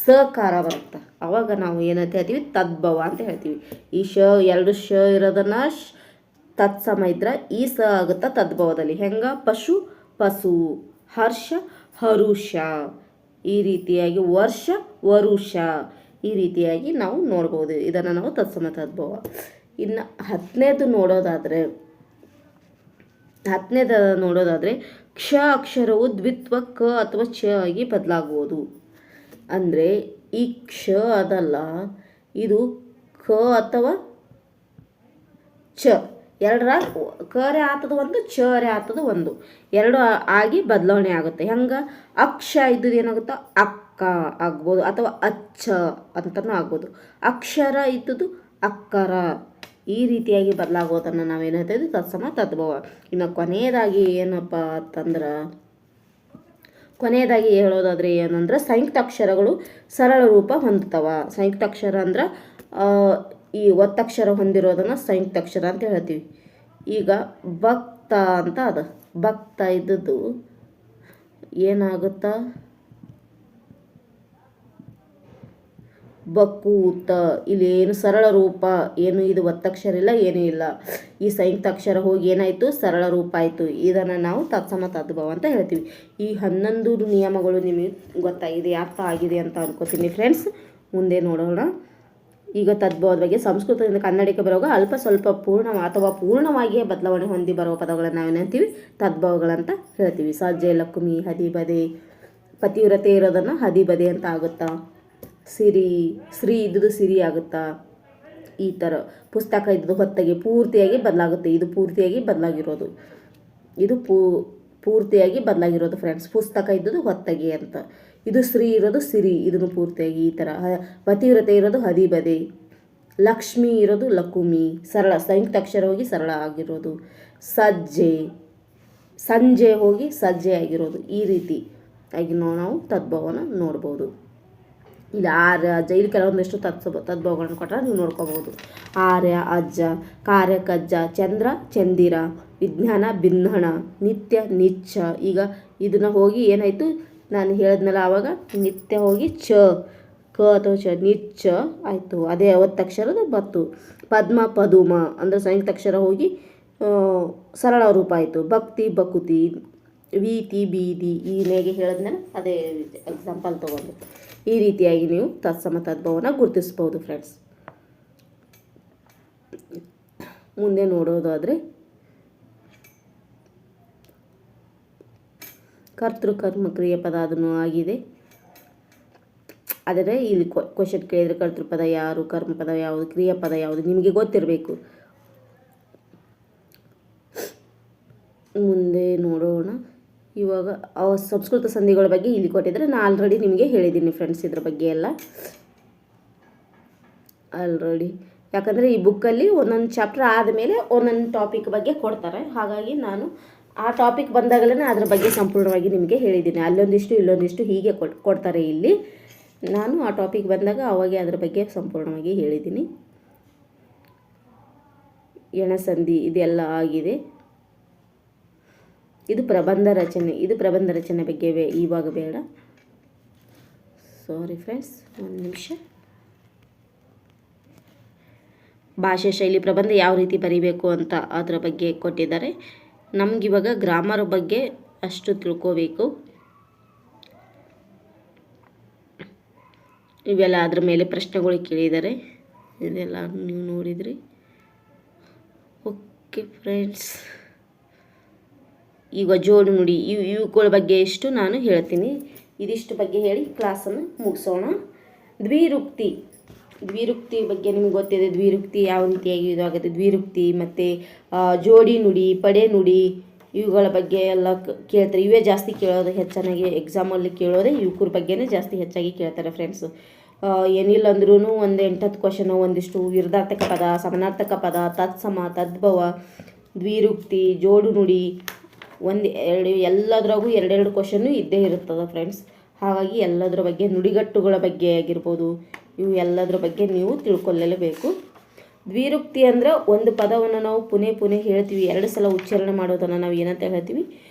ಸಕಾರ ಬರುತ್ತಾ. ಅವಾಗ ನಾವು ಏನಂತ ಹೇಳ್ತೀವಿ? ತದ್ಭವ ಅಂತ ಹೇಳ್ತೀವಿ. ಈ ಎರಡು ಶ ಇರೋದನ್ನು ತತ್ಸಮ ಇದ್ರೆ ಈ ಸ ಆಗುತ್ತಾ ತದ್ಭವದಲ್ಲಿ. ಹೆಂಗೆ? ಪಶು ಪಶು, ಹರ್ಷ ಹರುಷ, ಈ ರೀತಿಯಾಗಿ ವರ್ಷ ವರುಷ, ಈ ರೀತಿಯಾಗಿ ನಾವು ನೋಡ್ಬೋದು. ಇದನ್ನು ನಾವು ತತ್ಸಮ ತದ್ಭವ. ಇನ್ನು 10ನೇದು ನೋಡೋದಾದರೆ ಕ್ಷ ಅಕ್ಷರವು ದ್ವಿತ್ವ ಕ ಅಥವಾ ಚ ಆಗಿ ಬದಲಾಗುವುದು. ಅಂದರೆ ಈ ಕ್ಷ ಅದಲ್ಲ, ಇದು ಕ ಅಥವಾ ಚ ಎರಡರಾಗ ಕರೆ ಆಗ್ತದ ಒಂದು, ಚರೆ ಆಗ್ತದ ಒಂದು, ಎರಡು ಆಗಿ ಬದಲಾವಣೆ ಆಗುತ್ತೆ. ಹೆಂಗೆ ಅಕ್ಷ ಇದ್ದದ್ದು ಏನಾಗುತ್ತೋ ಅಕ್ಕ ಆಗ್ಬೋದು, ಅಥವಾ ಅಚ್ಚ ಅಂತಲೂ ಆಗ್ಬೋದು. ಅಕ್ಷರ ಇದ್ದದ್ದು ಅಕ್ಕರ, ಈ ರೀತಿಯಾಗಿ ಬದಲಾಗೋದನ್ನು ನಾವೇನು ಹೇಳ್ತೀವಿ ತತ್ಸಮ ತದ್ಭವ. ಇನ್ನು ಕೊನೆಯದಾಗಿ ಹೇಳೋದಾದರೆ ಏನಂದ್ರೆ ಸಂಯುಕ್ತ ಅಕ್ಷರಗಳು ಸರಳ ರೂಪ ಹೊಂದುತ್ತವ. ಸಂಯುಕ್ತ ಅಕ್ಷರ ಅಂದ್ರೆ ಈ ಒತ್ತಕ್ಷರ ಹೊಂದಿರೋದನ್ನು ಸಂಯುಕ್ತ ಅಕ್ಷರ ಅಂತ ಹೇಳ್ತೀವಿ. ಈಗ ಭಕ್ತ ಅಂತ ಅದ, ಭಕ್ತ ಇದ್ದದ್ದು ಏನಾಗುತ್ತಾ ಬಕೂತ. ಇಲ್ಲಿ ಏನು ಸರಳ ರೂಪ, ಏನು ಇದು ಒತ್ತಕ್ಷರ ಇಲ್ಲ, ಏನೂ ಇಲ್ಲ. ಈ ಸಂಯುಕ್ತ ಅಕ್ಷರ ಹೋಗಿ ಏನಾಯಿತು, ಸರಳ ರೂಪ ಆಯಿತು. ಇದನ್ನು ನಾವು ತತ್ಸಮ ತದ್ಭವ ಅಂತ ಹೇಳ್ತೀವಿ. ಈ 11 ನಿಯಮಗಳು ನಿಮಗೆ ಗೊತ್ತಾಗಿದೆ, ಅರ್ಥ ಆಗಿದೆ ಅಂತ ಅನ್ಕೋತೀನಿ ಫ್ರೆಂಡ್ಸ್. ಮುಂದೆ ನೋಡೋಣ. ಈಗ ತದ್ಭವದ ಬಗ್ಗೆ. ಸಂಸ್ಕೃತದಿಂದ ಕನ್ನಡಕ್ಕೆ ಬರುವಾಗ ಅಲ್ಪ ಸ್ವಲ್ಪ ಪೂರ್ಣ ಅಥವಾ ಪೂರ್ಣವಾಗಿಯೇ ಬದಲಾವಣೆ ಹೊಂದಿ ಬರುವ ಪದಗಳನ್ನು ನಾವೇನಂತೀವಿ ತದ್ಭವಗಳಂತ ಹೇಳ್ತೀವಿ. ಸಜ್ಜೆ, ಲಕ್ಷ್ಮಿ, ಹದಿಬದೆ, ಪತಿವ್ರತೆ ಇರೋದನ್ನು ಹದಿಬದೆ ಅಂತ ಆಗುತ್ತಾ. ಶ್ರೀ ಇದ್ದುದು ಸಿರಿ ಆಗುತ್ತಾ. ಈ ಥರ ಪುಸ್ತಕ ಇದ್ದದ್ದು ಹೊತ್ತಗೆ ಪೂರ್ತಿಯಾಗಿ ಬದಲಾಗುತ್ತೆ. ಇದು ಪೂರ್ತಿಯಾಗಿ ಬದಲಾಗಿರೋದು, ಇದು ಪೂರ್ತಿಯಾಗಿ ಬದಲಾಗಿರೋದು ಫ್ರೆಂಡ್ಸ್. ಪುಸ್ತಕ ಇದ್ದದ್ದು ಹೊತ್ತಗೆ ಅಂತ. ಇದು ಶ್ರೀ ಇರೋದು ಸಿರಿ, ಇದನ್ನು ಪೂರ್ತಿಯಾಗಿ ಈ ಥರ. ಪತಿವ್ರತೆ ಇರೋದು ಹದಿಬದೆ, ಲಕ್ಷ್ಮಿ ಇರೋದು ಲಕುಮಿ, ಸರಳ ಸಂಯುಕ್ತ ಅಕ್ಷರ ಹೋಗಿ ಸರಳ ಆಗಿರೋದು. ಸಂಜೆ ಹೋಗಿ ಸಜ್ಜೆ ಆಗಿರೋದು. ಈ ರೀತಿ ಆಗಿ ನಾವು ತದ್ಭವನ ನೋಡ್ಬೋದು. ಇಲ್ಲಿ ಆರ್ಯ ಅಜ್ಜ, ಇಲ್ಲಿ ಕೆಲವೊಂದಿಷ್ಟು ತದ್ಭವಗಳನ್ನು ಕೊಟ್ಟರೆ ನೀವು ನೋಡ್ಕೋಬಹುದು. ಆರ್ಯ ಅಜ್ಜ, ಕಾರ್ಯಕಜ್ಜ, ಚಂದ್ರ ಚಂದಿರ, ವಿಜ್ಞಾನ ಬಿನ್ನಣ, ನಿತ್ಯ ನಿಚ್ಚ. ಈಗ ಇದನ್ನು ಹೋಗಿ ಏನಾಯಿತು ನಾನು ಹೇಳಿದ್ನಲ್ಲ ಆವಾಗ, ನಿತ್ಯ ಹೋಗಿ ಕ ಅಥವಾ ಚ, ನಿಚ್ಚ ಆಯಿತು. ಅದೇ ಒತ್ತಕ್ಷರದ ಬತ್ತು. ಪದ್ಮ ಪದುಮ ಅಂದರೆ ಸಂಯುಕ್ತ ಅಕ್ಷರ ಹೋಗಿ ಸರಳ ರೂಪ ಆಯಿತು. ಭಕ್ತಿ ಬಕುತಿ, ವೀತಿ ಬೀದಿ. ಈ ನೇಗೆ ಹೇಳಿದ್ನಲ್ಲ ಅದೇ ಎಕ್ಸಾಂಪಲ್ ತೊಗೊಂಡು ಈ ರೀತಿಯಾಗಿ ನೀವು ತತ್ಸಮ ತದ್ಭವನ ಗುರುತಿಸ್ಬೋದು ಫ್ರೆಂಡ್ಸ್. ಮುಂದೆ ನೋಡೋದಾದರೆ ಕರ್ತೃಕರ್ಮ ಕ್ರಿಯಾಪದ ಅದನ್ನು ಆಗಿದೆ. ಆದರೆ ಇಲ್ಲಿ ಕ್ವಶನ್ ಕೇಳಿದರೆ ಕರ್ತೃಪದ ಯಾರು, ಕರ್ಮಪದ ಯಾವುದು, ಕ್ರಿಯಾಪದ ಯಾವುದು ನಿಮಗೆ ಗೊತ್ತಿರಬೇಕು. ಮುಂದೆ ನೋಡೋಣ. ಇವಾಗ ಸಂಸ್ಕೃತ ಸಂಧಿಗಳ ಬಗ್ಗೆ ಇಲ್ಲಿ ಕೊಟ್ಟಿದ್ರೆ ನಾನು ಆಲ್ರೆಡಿ ನಿಮಗೆ ಹೇಳಿದ್ದೀನಿ ಫ್ರೆಂಡ್ಸ್ ಇದ್ರ ಬಗ್ಗೆ ಎಲ್ಲ ಆಲ್ರೆಡಿ. ಯಾಕಂದರೆ ಈ ಬುಕ್ಕಲ್ಲಿ ಒಂದೊಂದು ಚಾಪ್ಟರ್ ಆದಮೇಲೆ ಒಂದೊಂದು ಟಾಪಿಕ್ ಬಗ್ಗೆ ಕೊಡ್ತಾರೆ. ಹಾಗಾಗಿ ನಾನು ಆ ಟಾಪಿಕ್ ಬಂದಾಗಲೇ ಅದ್ರ ಬಗ್ಗೆ ಸಂಪೂರ್ಣವಾಗಿ ನಿಮಗೆ ಹೇಳಿದ್ದೀನಿ. ಅಲ್ಲೊಂದಿಷ್ಟು ಇಲ್ಲೊಂದಿಷ್ಟು ಹೀಗೆ ಕೊಡ್ತಾರೆ ಇಲ್ಲಿ. ನಾನು ಆ ಟಾಪಿಕ್ ಬಂದಾಗ ಅವಾಗೆ ಅದ್ರ ಬಗ್ಗೆ ಸಂಪೂರ್ಣವಾಗಿ ಹೇಳಿದ್ದೀನಿ. ಎಣಸಂಧಿ ಇದೆಲ್ಲ ಆಗಿದೆ. ಇದು ಪ್ರಬಂಧ ರಚನೆ ಬಗ್ಗೆ ಇವಾಗ ಬೇಡ, ಸಾರಿ ಫ್ರೆಂಡ್ಸ್. ಒಂದು ನಿಮಿಷ. ಭಾಷೆ ಶೈಲಿ ಪ್ರಬಂಧ ಯಾವ ರೀತಿ ಬರೀಬೇಕು ಅಂತ ಅದರ ಬಗ್ಗೆ ಕೊಟ್ಟಿದ್ದಾರೆ. ನಮಗಿವಾಗ ಗ್ರಾಮರ್ ಬಗ್ಗೆ ಅಷ್ಟು ತಿಳ್ಕೋಬೇಕು. ಇವೆಲ್ಲ ಅದ್ರ ಮೇಲೆ ಪ್ರಶ್ನೆಗಳು ಕೇಳಿದ್ದಾರೆ. ಇದೆಲ್ಲ ನೀವು ನೋಡಿದ್ರಿ. ಓಕೆ ಫ್ರೆಂಡ್ಸ್, ಈಗ ಜೋಡು ನುಡಿ ಇವುಗಳ ಬಗ್ಗೆ ಎಷ್ಟು ನಾನು ಹೇಳ್ತೀನಿ. ಇದಿಷ್ಟು ಬಗ್ಗೆ ಹೇಳಿ ಕ್ಲಾಸನ್ನು ಮುಗಿಸೋಣ. ದ್ವಿರುಕ್ತಿ ಬಗ್ಗೆ ನಿಮ್ಗೆ ಗೊತ್ತಿದೆ. ದ್ವಿರುಕ್ತಿ ಯಾವ ರೀತಿಯಾಗಿ ಇದಾಗುತ್ತೆ. ದ್ವಿರುಕ್ತಿ ಮತ್ತು ಜೋಡಿ ನುಡಿ, ಪಡೆ ನುಡಿ ಇವುಗಳ ಬಗ್ಗೆ ಎಲ್ಲ ಕೇಳ್ತಾರೆ. ಇವೇ ಜಾಸ್ತಿ ಕೇಳೋದು ಹೆಚ್ಚಾಗಿ ಎಕ್ಸಾಮಲ್ಲಿ ಕೇಳೋದೇ ಇವ್ರ ಬಗ್ಗೆನೇ ಜಾಸ್ತಿ ಹೆಚ್ಚಾಗಿ ಕೇಳ್ತಾರೆ ಫ್ರೆಂಡ್ಸು. ಏನಿಲ್ಲ ಅಂದ್ರೂ ಒಂದು 8-10 ಕ್ವಶನು, ಒಂದಿಷ್ಟು ವಿರುದ್ಧಾರ್ಥಕ ಪದ, ಸಮಾನಾರ್ಥಕ ಪದ, ತತ್ಸಮ ತದ್ಭವ, ದ್ವಿರುಕ್ತಿ, ಜೋಡು ನುಡಿ, ಎಲ್ಲದರಾಗೂ 2 ಕ್ವಶನ್ನು ಇದ್ದೇ ಇರುತ್ತದೆ ಫ್ರೆಂಡ್ಸ್. ಹಾಗಾಗಿ ಎಲ್ಲದರ ಬಗ್ಗೆ, ನುಡಿಗಟ್ಟುಗಳ ಬಗ್ಗೆ ಆಗಿರ್ಬೋದು, ಇವು ಎಲ್ಲದರ ಬಗ್ಗೆ ನೀವು ತಿಳ್ಕೊಳ್ಳಲೇಬೇಕು. ದ್ವಿರುಕ್ತಿ ಅಂದರೆ ಒಂದು ಪದವನ್ನು ನಾವು ಪುನಃ ಹೇಳ್ತೀವಿ, 2 ಸಲ ಉಚ್ಚಾರಣೆ ಮಾಡೋದನ್ನು ನಾವು ಏನಂತ ಹೇಳ್ತೀವಿ,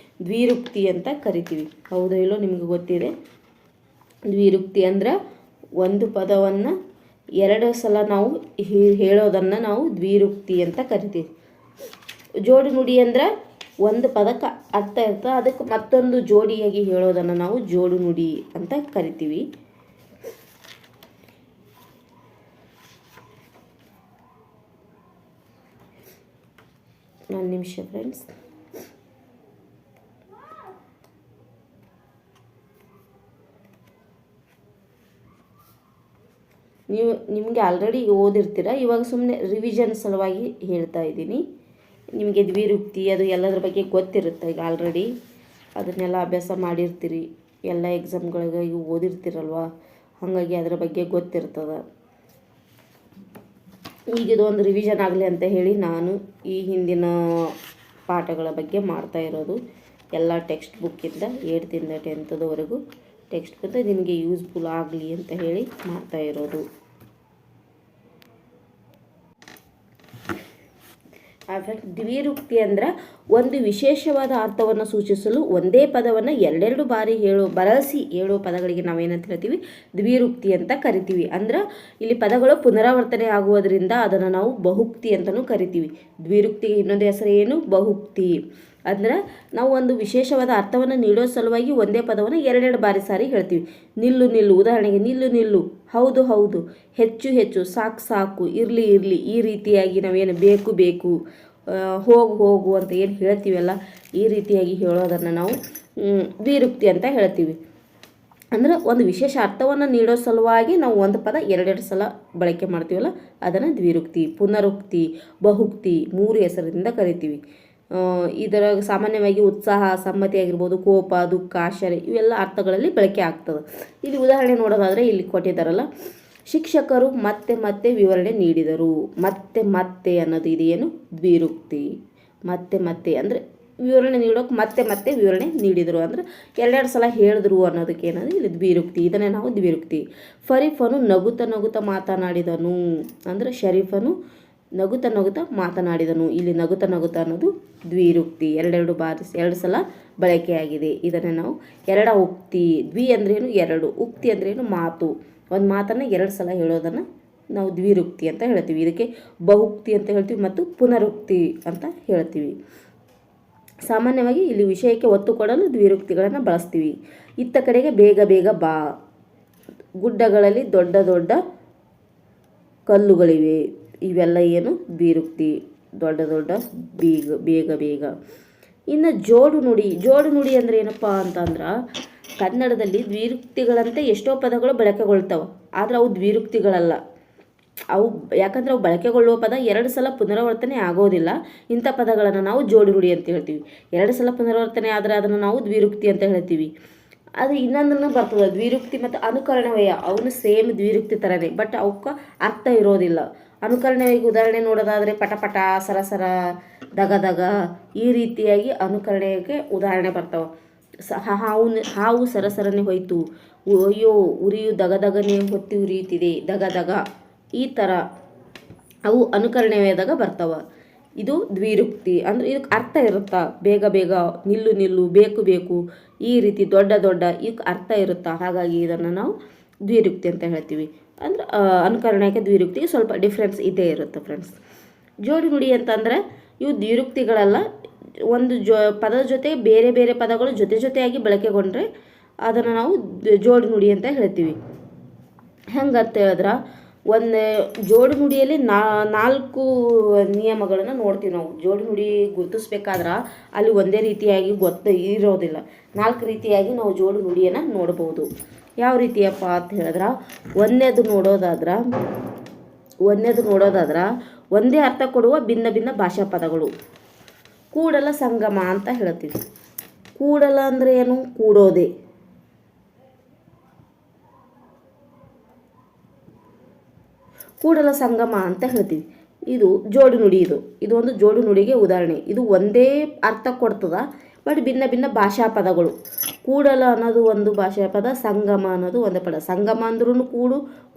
ದ್ವಿರುಕ್ತಿ ಅಂತ ಕರಿತೀವಿ. ಹೌದೋ ಇಲ್ಲೋ ನಿಮಗೆ ಗೊತ್ತಿದೆ. ದ್ವಿರುಕ್ತಿ ಅಂದ್ರೆ ಒಂದು ಪದವನ್ನು 2 ಸಲ ನಾವು ಹೇಳೋದನ್ನು ನಾವು ದ್ವಿರುಕ್ತಿ ಅಂತ ಕರಿತೀವಿ. ಜೋಡು ನುಡಿ ಅಂದ್ರೆ ಒಂದು ಪದಕ್ಕೆ ಅರ್ಥ ಇರ್ತದೆ, ಅದಕ್ಕೆ ಮತ್ತೊಂದು ಜೋಡಿಯಾಗಿ ಹೇಳೋದನ್ನು ನಾವು ಜೋಡು ನುಡಿ ಅಂತ ಕರಿತೀವಿ. ಒಂದು ನಿಮಿಷ ಫ್ರೆಂಡ್ಸ್. ನಿಮಗೆ ಆಲ್ರೆಡಿ ಓದಿರ್ತೀರ, ಇವಾಗ ಸುಮ್ಮನೆ ರಿವಿಷನ್ ಸಲುವಾಗಿ ಹೇಳ್ತಾ ಇದ್ದೀನಿ. ನಿಮಗೆ ದ್ವಿರುಕ್ತಿ ಅದು ಎಲ್ಲದ್ರ ಬಗ್ಗೆ ಗೊತ್ತಿರುತ್ತೆ ಈಗ ಆಲ್ರೆಡಿ, ಅದನ್ನೆಲ್ಲ ಅಭ್ಯಾಸ ಮಾಡಿರ್ತೀರಿ, ಎಲ್ಲ ಎಕ್ಸಾಮ್ಗಳಿಗೆ ಈಗ ಓದಿರ್ತೀರಲ್ವ, ಹಾಗಾಗಿ ಅದರ ಬಗ್ಗೆ ಗೊತ್ತಿರ್ತದೆ. ಈಗ ಇದೊಂದು ರಿವಿಷನ್ ಆಗಲಿ ಅಂತ ಹೇಳಿ ನಾನು ಈ ಹಿಂದಿನ ಪಾಠಗಳ ಬಗ್ಗೆ ಮಾಡ್ತಾ ಇರೋದು. ಎಲ್ಲ ಟೆಕ್ಸ್ಟ್ ಬುಕ್ಕಿಂದ 8th 10thವರೆಗೂ ಟೆಕ್ಸ್ಟ್ ಬುಕ್ ನಿಮಗೆ ಯೂಸ್ಫುಲ್ ಆಗಲಿ ಅಂತ ಹೇಳಿ ಮಾಡ್ತಾ ಇರೋದು. ದ್ವಿರುಕ್ತಿ ಅಂದ್ರೆ ಒಂದು ವಿಶೇಷವಾದ ಅರ್ಥವನ್ನು ಸೂಚಿಸಲು ಒಂದೇ ಪದವನ್ನು ಎರಡೆರಡು ಬಾರಿ ಬಳಸಿ ಹೇಳೋ ಪದಗಳಿಗೆ ನಾವೇನಂತ ಹೇಳ್ತೀವಿ, ದ್ವಿರುಕ್ತಿ ಅಂತ ಕರಿತೀವಿ. ಅಂದ್ರೆ ಇಲ್ಲಿ ಪದಗಳು ಪುನರಾವರ್ತನೆ ಆಗುವುದರಿಂದ ಅದನ್ನು ನಾವು ಬಹುಕ್ತಿ ಅಂತಲೂ ಕರಿತೀವಿ. ದ್ವಿರುಕ್ತಿಗೆ ಇನ್ನೊಂದು ಹೆಸರು ಏನು, ಬಹುಕ್ತಿ. ಅಂದ್ರೆ ನಾವು ಒಂದು ವಿಶೇಷವಾದ ಅರ್ಥವನ್ನು ನೀಡೋ ಸಲುವಾಗಿ ಒಂದೇ ಪದವನ್ನು ಎರಡೆರಡು ಬಾರಿ ಸಾರಿ ಹೇಳ್ತೀವಿ. ನಿಲ್ಲು ನಿಲ್ಲು, ಉದಾಹರಣೆಗೆ ನಿಲ್ಲು ನಿಲ್ಲು, ಹೌದು ಹೌದು, ಹೆಚ್ಚು ಹೆಚ್ಚು, ಸಾಕು ಸಾಕು, ಇರಲಿ ಇರಲಿ, ಈ ರೀತಿಯಾಗಿ ನಾವೇನು ಬೇಕು ಬೇಕು, ಹೋಗು ಹೋಗು ಅಂತ ಏನು ಹೇಳ್ತೀವಲ್ಲ, ಈ ರೀತಿಯಾಗಿ ಹೇಳೋದನ್ನು ನಾವು ದ್ವಿರುಕ್ತಿ ಅಂತ ಹೇಳ್ತೀವಿ. ಅಂದ್ರೆ ಒಂದು ವಿಶೇಷ ಅರ್ಥವನ್ನು ನೀಡೋ ಸಲುವಾಗಿ ನಾವು ಒಂದು ಪದ ಎರಡೆರಡು ಸಲ ಬಳಕೆ ಮಾಡ್ತೀವಲ್ಲ ಅದನ್ನು ದ್ವಿರುಕ್ತಿ. ಪುನರುಕ್ತಿ, ಬಹುಕ್ತಿ 3 ಹೆಸರಿಂದ ಕರಿತೀವಿ. ಇದರ ಸಾಮಾನ್ಯವಾಗಿ ಉತ್ಸಾಹ, ಸಮ್ಮತಿ ಆಗಿರ್ಬೋದು, ಕೋಪ, ದುಃಖ, ಆಶ್ಚರ್ಯ ಇವೆಲ್ಲ ಅರ್ಥಗಳಲ್ಲಿ ಬಳಕೆ ಆಗ್ತದೆ. ಇಲ್ಲಿ ಉದಾಹರಣೆ ನೋಡೋದಾದರೆ ಇಲ್ಲಿ ಕೊಟ್ಟಿದ್ದಾರಲ್ಲ, ಶಿಕ್ಷಕರು ಮತ್ತೆ ಮತ್ತೆ ವಿವರಣೆ ನೀಡಿದರು. ಮತ್ತೆ ಮತ್ತೆ ಅನ್ನೋದು ಇದೇನು, ದ್ವಿರುಕ್ತಿ. ಮತ್ತೆ ಮತ್ತೆ ಅಂದರೆ ವಿವರಣೆ ನೀಡೋಕೆ ಮತ್ತೆ ಮತ್ತೆ ವಿವರಣೆ ನೀಡಿದರು ಅಂದರೆ ಎರಡೆರಡು ಸಲ ಹೇಳಿದ್ರು ಅನ್ನೋದಕ್ಕೆ ಏನದು ಇಲ್ಲಿ ದ್ವಿರುಕ್ತಿ. ಇದನ್ನೇ ನಾವು ದ್ವಿರುಕ್ತಿ. ಫರೀಫನು ನಗುತ್ತಾ ನಗುತ್ತಾ ಮಾತನಾಡಿದನು ಅಂದರೆ ಶರೀಫನು ನಗುತ್ತಾ ನಗುತ್ತಾ ಮಾತನಾಡಿದನು. ಇಲ್ಲಿ ನಗುತ್ತಾ ನಗುತ್ತಾ ಅನ್ನೋದು ದ್ವಿರುಕ್ತಿ. ಎರಡು ಸಲ ಬಳಕೆಯಾಗಿದೆ. ಇದನ್ನು ನಾವು ಎರಡ ಉಕ್ತಿ. ದ್ವಿ ಅಂದ್ರೇನು ಎರಡು, ಉಕ್ತಿ ಅಂದ್ರೇನು ಮಾತು. ಒಂದು ಮಾತನ್ನು 2 ಸಲ ಹೇಳೋದನ್ನು ನಾವು ದ್ವಿರುಕ್ತಿ ಅಂತ ಹೇಳ್ತೀವಿ. ಇದಕ್ಕೆ ಬಹುಕ್ತಿ ಅಂತ ಹೇಳ್ತೀವಿ ಮತ್ತು ಪುನರುಕ್ತಿ ಅಂತ ಹೇಳ್ತೀವಿ. ಸಾಮಾನ್ಯವಾಗಿ ಇಲ್ಲಿ ವಿಷಯಕ್ಕೆ ಒತ್ತು ಕೊಡಲು ದ್ವಿರುಕ್ತಿಗಳನ್ನು ಬಳಸ್ತೀವಿ. ಇತ್ತ ಕಡೆಗೆ ಬೇಗ ಬೇಗ ಬಾ, ಗುಡ್ಡಗಳಲ್ಲಿ ದೊಡ್ಡ ದೊಡ್ಡ ಕಲ್ಲುಗಳಿವೆ, ಇವೆಲ್ಲ ಏನು ದ್ವಿರುಕ್ತಿ. ದೊಡ್ಡ ದೊಡ್ಡ ಬೇಗ ಬೇಗ. ಇನ್ನು ಜೋಡು ನುಡಿ ಅಂದರೆ ಏನಪ್ಪ ಅಂತಂದ್ರೆ ಕನ್ನಡದಲ್ಲಿ ದ್ವಿರುಕ್ತಿಗಳಂತೆ ಎಷ್ಟೋ ಪದಗಳು ಬಳಕೆಗೊಳ್ತಾವೆ, ಆದರೆ ಅವು ದ್ವಿರುಕ್ತಿಗಳಲ್ಲ. ಅವು ಯಾಕಂದರೆ ಅವು ಬಳಕೆಗೊಳ್ಳುವ ಪದ 2 ಸಲ ಪುನರಾವರ್ತನೆ ಆಗೋದಿಲ್ಲ. ಇಂಥ ಪದಗಳನ್ನು ನಾವು ಜೋಡು ನುಡಿ ಅಂತ ಹೇಳ್ತೀವಿ. 2 ಸಲ ಪುನರಾವರ್ತನೆ ಆದರೆ ಅದನ್ನು ನಾವು ದ್ವಿರುಕ್ತಿ ಅಂತ ಹೇಳ್ತೀವಿ. ಅದು ಇನ್ನೊಂದನ್ನು ಬರ್ತದೆ, ದ್ವಿರುಕ್ತಿ ಮತ್ತು ಅನುಕರಣವಯ. ಅವನು ಸೇಮ್ ದ್ವಿರುಕ್ತಿ ಥರನೇ, ಬಟ್ ಅವಕ್ಕೆ ಅರ್ಥ ಇರೋದಿಲ್ಲ. ಅನುಕರಣೆಗೆ ಉದಾಹರಣೆ ನೋಡೋದಾದರೆ ಪಟಪಟ, ಸರಸರ, ದಗ ದಗ, ಈ ರೀತಿಯಾಗಿ ಅನುಕರಣೆಗೆ ಉದಾಹರಣೆ ಬರ್ತಾವೆ. ಹಾವು ಸರಸರನೆ ಹೋಯ್ತು, ಅಯ್ಯೋ ಉರಿಯು ದಗದಗನೆ ಹೊತ್ತಿ ಉರಿಯುತ್ತಿದೆ, ದಗ ದಗ, ಈ ಥರ ಅವು ಅನುಕರಣೆಯದಾಗ ಬರ್ತಾವೆ. ಇದು ದ್ವಿರುಕ್ತಿ. ಅಂದರೆ ಇದಕ್ಕೆ ಅರ್ಥ ಇರುತ್ತಾ, ಬೇಗ ಬೇಗ, ನಿಲ್ಲು ನಿಲ್ಲು, ಬೇಕು ಬೇಕು, ಈ ರೀತಿ ದೊಡ್ಡ ದೊಡ್ಡ, ಇದಕ್ಕೆ ಅರ್ಥ ಇರುತ್ತಾ. ಹಾಗಾಗಿ ಇದನ್ನು ನಾವು ದ್ವಿರುಕ್ತಿ ಅಂತ ಹೇಳ್ತೀವಿ. ಅಂದ್ರೆ ಅನುಕರಣೆಗೆ ದ್ವಿರುಕ್ತಿಗೆ ಸ್ವಲ್ಪ ಡಿಫ್ರೆನ್ಸ್ ಇದ್ದೇ ಇರುತ್ತೆ ಫ್ರೆಂಡ್ಸ್. ಜೋಡಿ ನುಡಿ ಅಂತಂದರೆ ಇವು ದ್ವಿರುಕ್ತಿಗಳಲ್ಲ. ಒಂದು ಪದದ ಜೊತೆ ಬೇರೆ ಬೇರೆ ಪದಗಳು ಜೊತೆಯಾಗಿ ಬಳಕೆಗೊಂಡ್ರೆ ಅದನ್ನು ನಾವು ಜೋಡಿ ನುಡಿ ಅಂತ ಹೇಳ್ತೀವಿ. ಹೆಂಗಂತ ಹೇಳಿದ್ರೆ ಒಂದು ಜೋಡಿ ನುಡಿಯಲ್ಲಿ 4 ನಿಯಮಗಳನ್ನು ನೋಡ್ತೀವಿ ನಾವು. ಜೋಡಿ ನುಡಿ ಗುರುತಿಸ್ಬೇಕಾದ್ರೆ ಅಲ್ಲಿ ಒಂದೇ ರೀತಿಯಾಗಿ ಇರೋದಿಲ್ಲ. 4 ರೀತಿಯಾಗಿ ನಾವು ಜೋಡಿ ನುಡಿಯನ್ನು ನೋಡ್ಬೋದು. ಯಾವ ರೀತಿಯಪ್ಪ ಅಂತ ಹೇಳಿದ್ರೆ ಒಂದೇದು ನೋಡೋದಾದ್ರೆ ಒಂದೇ ಅರ್ಥ ಕೊಡುವ ಭಿನ್ನ ಭಿನ್ನ ಭಾಷಾ ಪದಗಳು. ಕೂಡಲ ಸಂಗಮ ಅಂತ ಹೇಳ್ತೀವಿ. ಕೂಡಲ ಅಂದರೆ ಏನು, ಕೂಡೋದೆ. ಕೂಡಲ ಸಂಗಮ ಅಂತ ಹೇಳ್ತೀವಿ. ಇದು ಜೋಡಿ ನುಡಿ. ಇದು ಒಂದು ಜೋಡಿ ನುಡಿಗೆ ಉದಾಹರಣೆ. ಇದು ಒಂದೇ ಅರ್ಥ ಕೊಡ್ತದ, ಬಟ್ ಭಿನ್ನ ಭಿನ್ನ ಭಾಷಾ ಪದಗಳು. ಕೂಡಲ ಅನ್ನೋದು ಒಂದು ಭಾಷಾ ಪದ, ಸಂಗಮ ಅನ್ನೋದು ಒಂದು ಪದ. ಸಂಗಮ ಅಂದ್ರೂ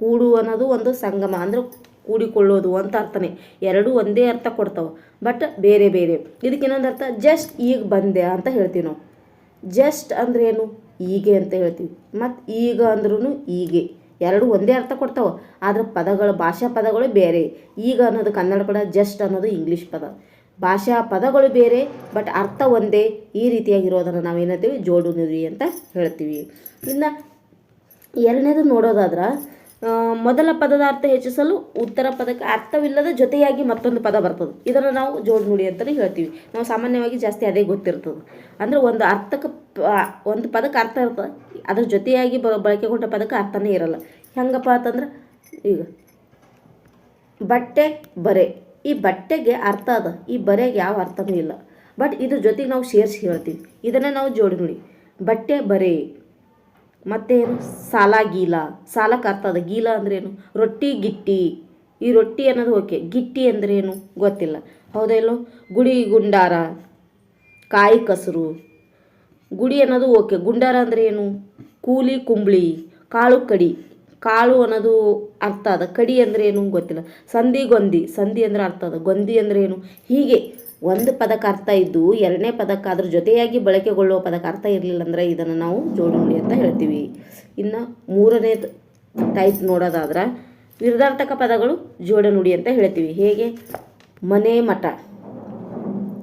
ಕೂಡು ಅನ್ನೋದು ಒಂದು, ಸಂಗಮ ಅಂದ್ರೆ ಕೂಡಿಕೊಳ್ಳೋದು ಅಂತ ಅರ್ಥನೇ. ಎರಡೂ ಒಂದೇ ಅರ್ಥ ಕೊಡ್ತಾವೆ, ಬಟ್ ಬೇರೆ ಬೇರೆ. ಇದಕ್ಕೆ ಇನ್ನೊಂದು ಅರ್ಥ ಜಸ್ಟ್ ಈಗ ಬಂದೆ ಅಂತ ಹೇಳ್ತೀವಿ ನಾವು. ಜಸ್ಟ್ ಅಂದ್ರೆ ಏನು, ಹೀಗೆ ಅಂತ ಹೇಳ್ತೀವಿ. ಮತ್ತು ಈಗ ಅಂದ್ರೂ ಹೀಗೆ, ಎರಡು ಒಂದೇ ಅರ್ಥ ಕೊಡ್ತಾವೆ, ಆದರೆ ಭಾಷಾ ಪದಗಳು ಬೇರೆ. ಈಗ ಅನ್ನೋದು ಕನ್ನಡ ಪದ, ಜಸ್ಟ್ ಅನ್ನೋದು ಇಂಗ್ಲೀಷ್ ಪದ. ಭಾಷಾ ಪದಗಳು ಬೇರೆ, ಬಟ್ ಅರ್ಥ ಒಂದೇ. ಈ ರೀತಿಯಾಗಿರೋದನ್ನು ನಾವೇನಂತೀವಿ, ಜೋಡು ನುಡಿ ಅಂತ ಹೇಳ್ತೀವಿ. ಇನ್ನು ಎರಡನೇದು ನೋಡೋದಾದ್ರೆ ಮೊದಲ ಪದದ ಅರ್ಥ ಹೆಚ್ಚಿಸಲು ಉತ್ತರ ಪದಕ್ಕೆ ಅರ್ಥವಿಲ್ಲದ ಜೊತೆಯಾಗಿ ಮತ್ತೊಂದು ಪದ ಬರ್ತದೆ. ಇದನ್ನು ನಾವು ಜೋಡು ನುಡಿ ಅಂತಲೇ ಹೇಳ್ತೀವಿ. ನಾವು ಸಾಮಾನ್ಯವಾಗಿ ಜಾಸ್ತಿ ಅದೇ ಗೊತ್ತಿರ್ತದೆ. ಅಂದರೆ ಒಂದು ಪದಕ್ಕೆ ಅರ್ಥ ಇರ್ತದೆ, ಅದ್ರ ಜೊತೆಯಾಗಿ ಬಳಕೆಗೊಂಡ ಪದಕ್ಕೆ ಅರ್ಥನೇ ಇರಲ್ಲ. ಹೆಂಗಪ್ಪ ಅಂತಂದ್ರೆ ಈಗ ಬಟ್ಟೆ ಬರೆ ಈ ಬಟ್ಟೆಗೆ ಅರ್ಥ ಅದ, ಈ ಬರೆಗೆ ಯಾವ ಅರ್ಥನೂ ಇಲ್ಲ. ಬಟ್ ಇದ್ರ ಜೊತೆಗೆ ನಾವು ಸೇರಿಸಿ ಹೇಳ್ತೀವಿ. ಇದನ್ನು ನಾವು ಜೋಡಿ ನುಡಿ. ಬಟ್ಟೆ ಬರೆ ಮತ್ತೇನು ಸಾಲ ಗೀಲ. ಸಾಲಕ್ಕೆ ಅರ್ಥ ಅದ. ಗೀಲ ಅಂದ್ರೇನು? ರೊಟ್ಟಿ ಗಿಟ್ಟಿ. ಈ ರೊಟ್ಟಿ ಅನ್ನೋದು ಓಕೆ, ಗಿಟ್ಟಿ ಅಂದ್ರೇನು ಗೊತ್ತಿಲ್ಲ, ಹೌದಾ ಇಲ್ಲೋ? ಗುಡಿ ಗುಂಡಾರ, ಕಾಯಿ ಕಸರು. ಗುಡಿ ಅನ್ನೋದು ಓಕೆ, ಗುಂಡಾರ ಅಂದರೆ ಏನು? ಕೂಲಿ ಕುಂಬಳಿ, ಕಾಳು ಕಡಿ. ಕಾಳು ಅನ್ನೋದು ಅರ್ಥ ಅದ, ಕಡಿ ಅಂದರೆ ಏನು ಗೊತ್ತಿಲ್ಲ. ಸಂಧಿ ಗೊಂದಿ, ಸಂಧಿ ಅಂದರೆ ಅರ್ಥ ಅದ, ಗೊಂದಿ ಅಂದರೆ ಏನು? ಹೀಗೆ ಒಂದು ಪದಕ್ಕೆ ಅರ್ಥ ಇದ್ದು ಎರಡನೇ ಪದಕ್ಕೆ ಅದ್ರ ಜೊತೆಯಾಗಿ ಬಳಕೆಗೊಳ್ಳುವ ಪದಕ್ಕೆ ಅರ್ಥ ಇರಲಿಲ್ಲ ಅಂದರೆ ಇದನ್ನು ನಾವು ಜೋಡು ನುಡಿ ಅಂತ ಹೇಳ್ತೀವಿ. ಇನ್ನು ಮೂರನೇ ಟೈಪ್ ನೋಡೋದಾದ್ರೆ ವಿರುದ್ಧಾರ್ಥಕ ಪದಗಳು ಜೋಡು ನುಡಿ ಅಂತ ಹೇಳ್ತೀವಿ. ಹೇಗೆ? ಮನೆ ಮಠ,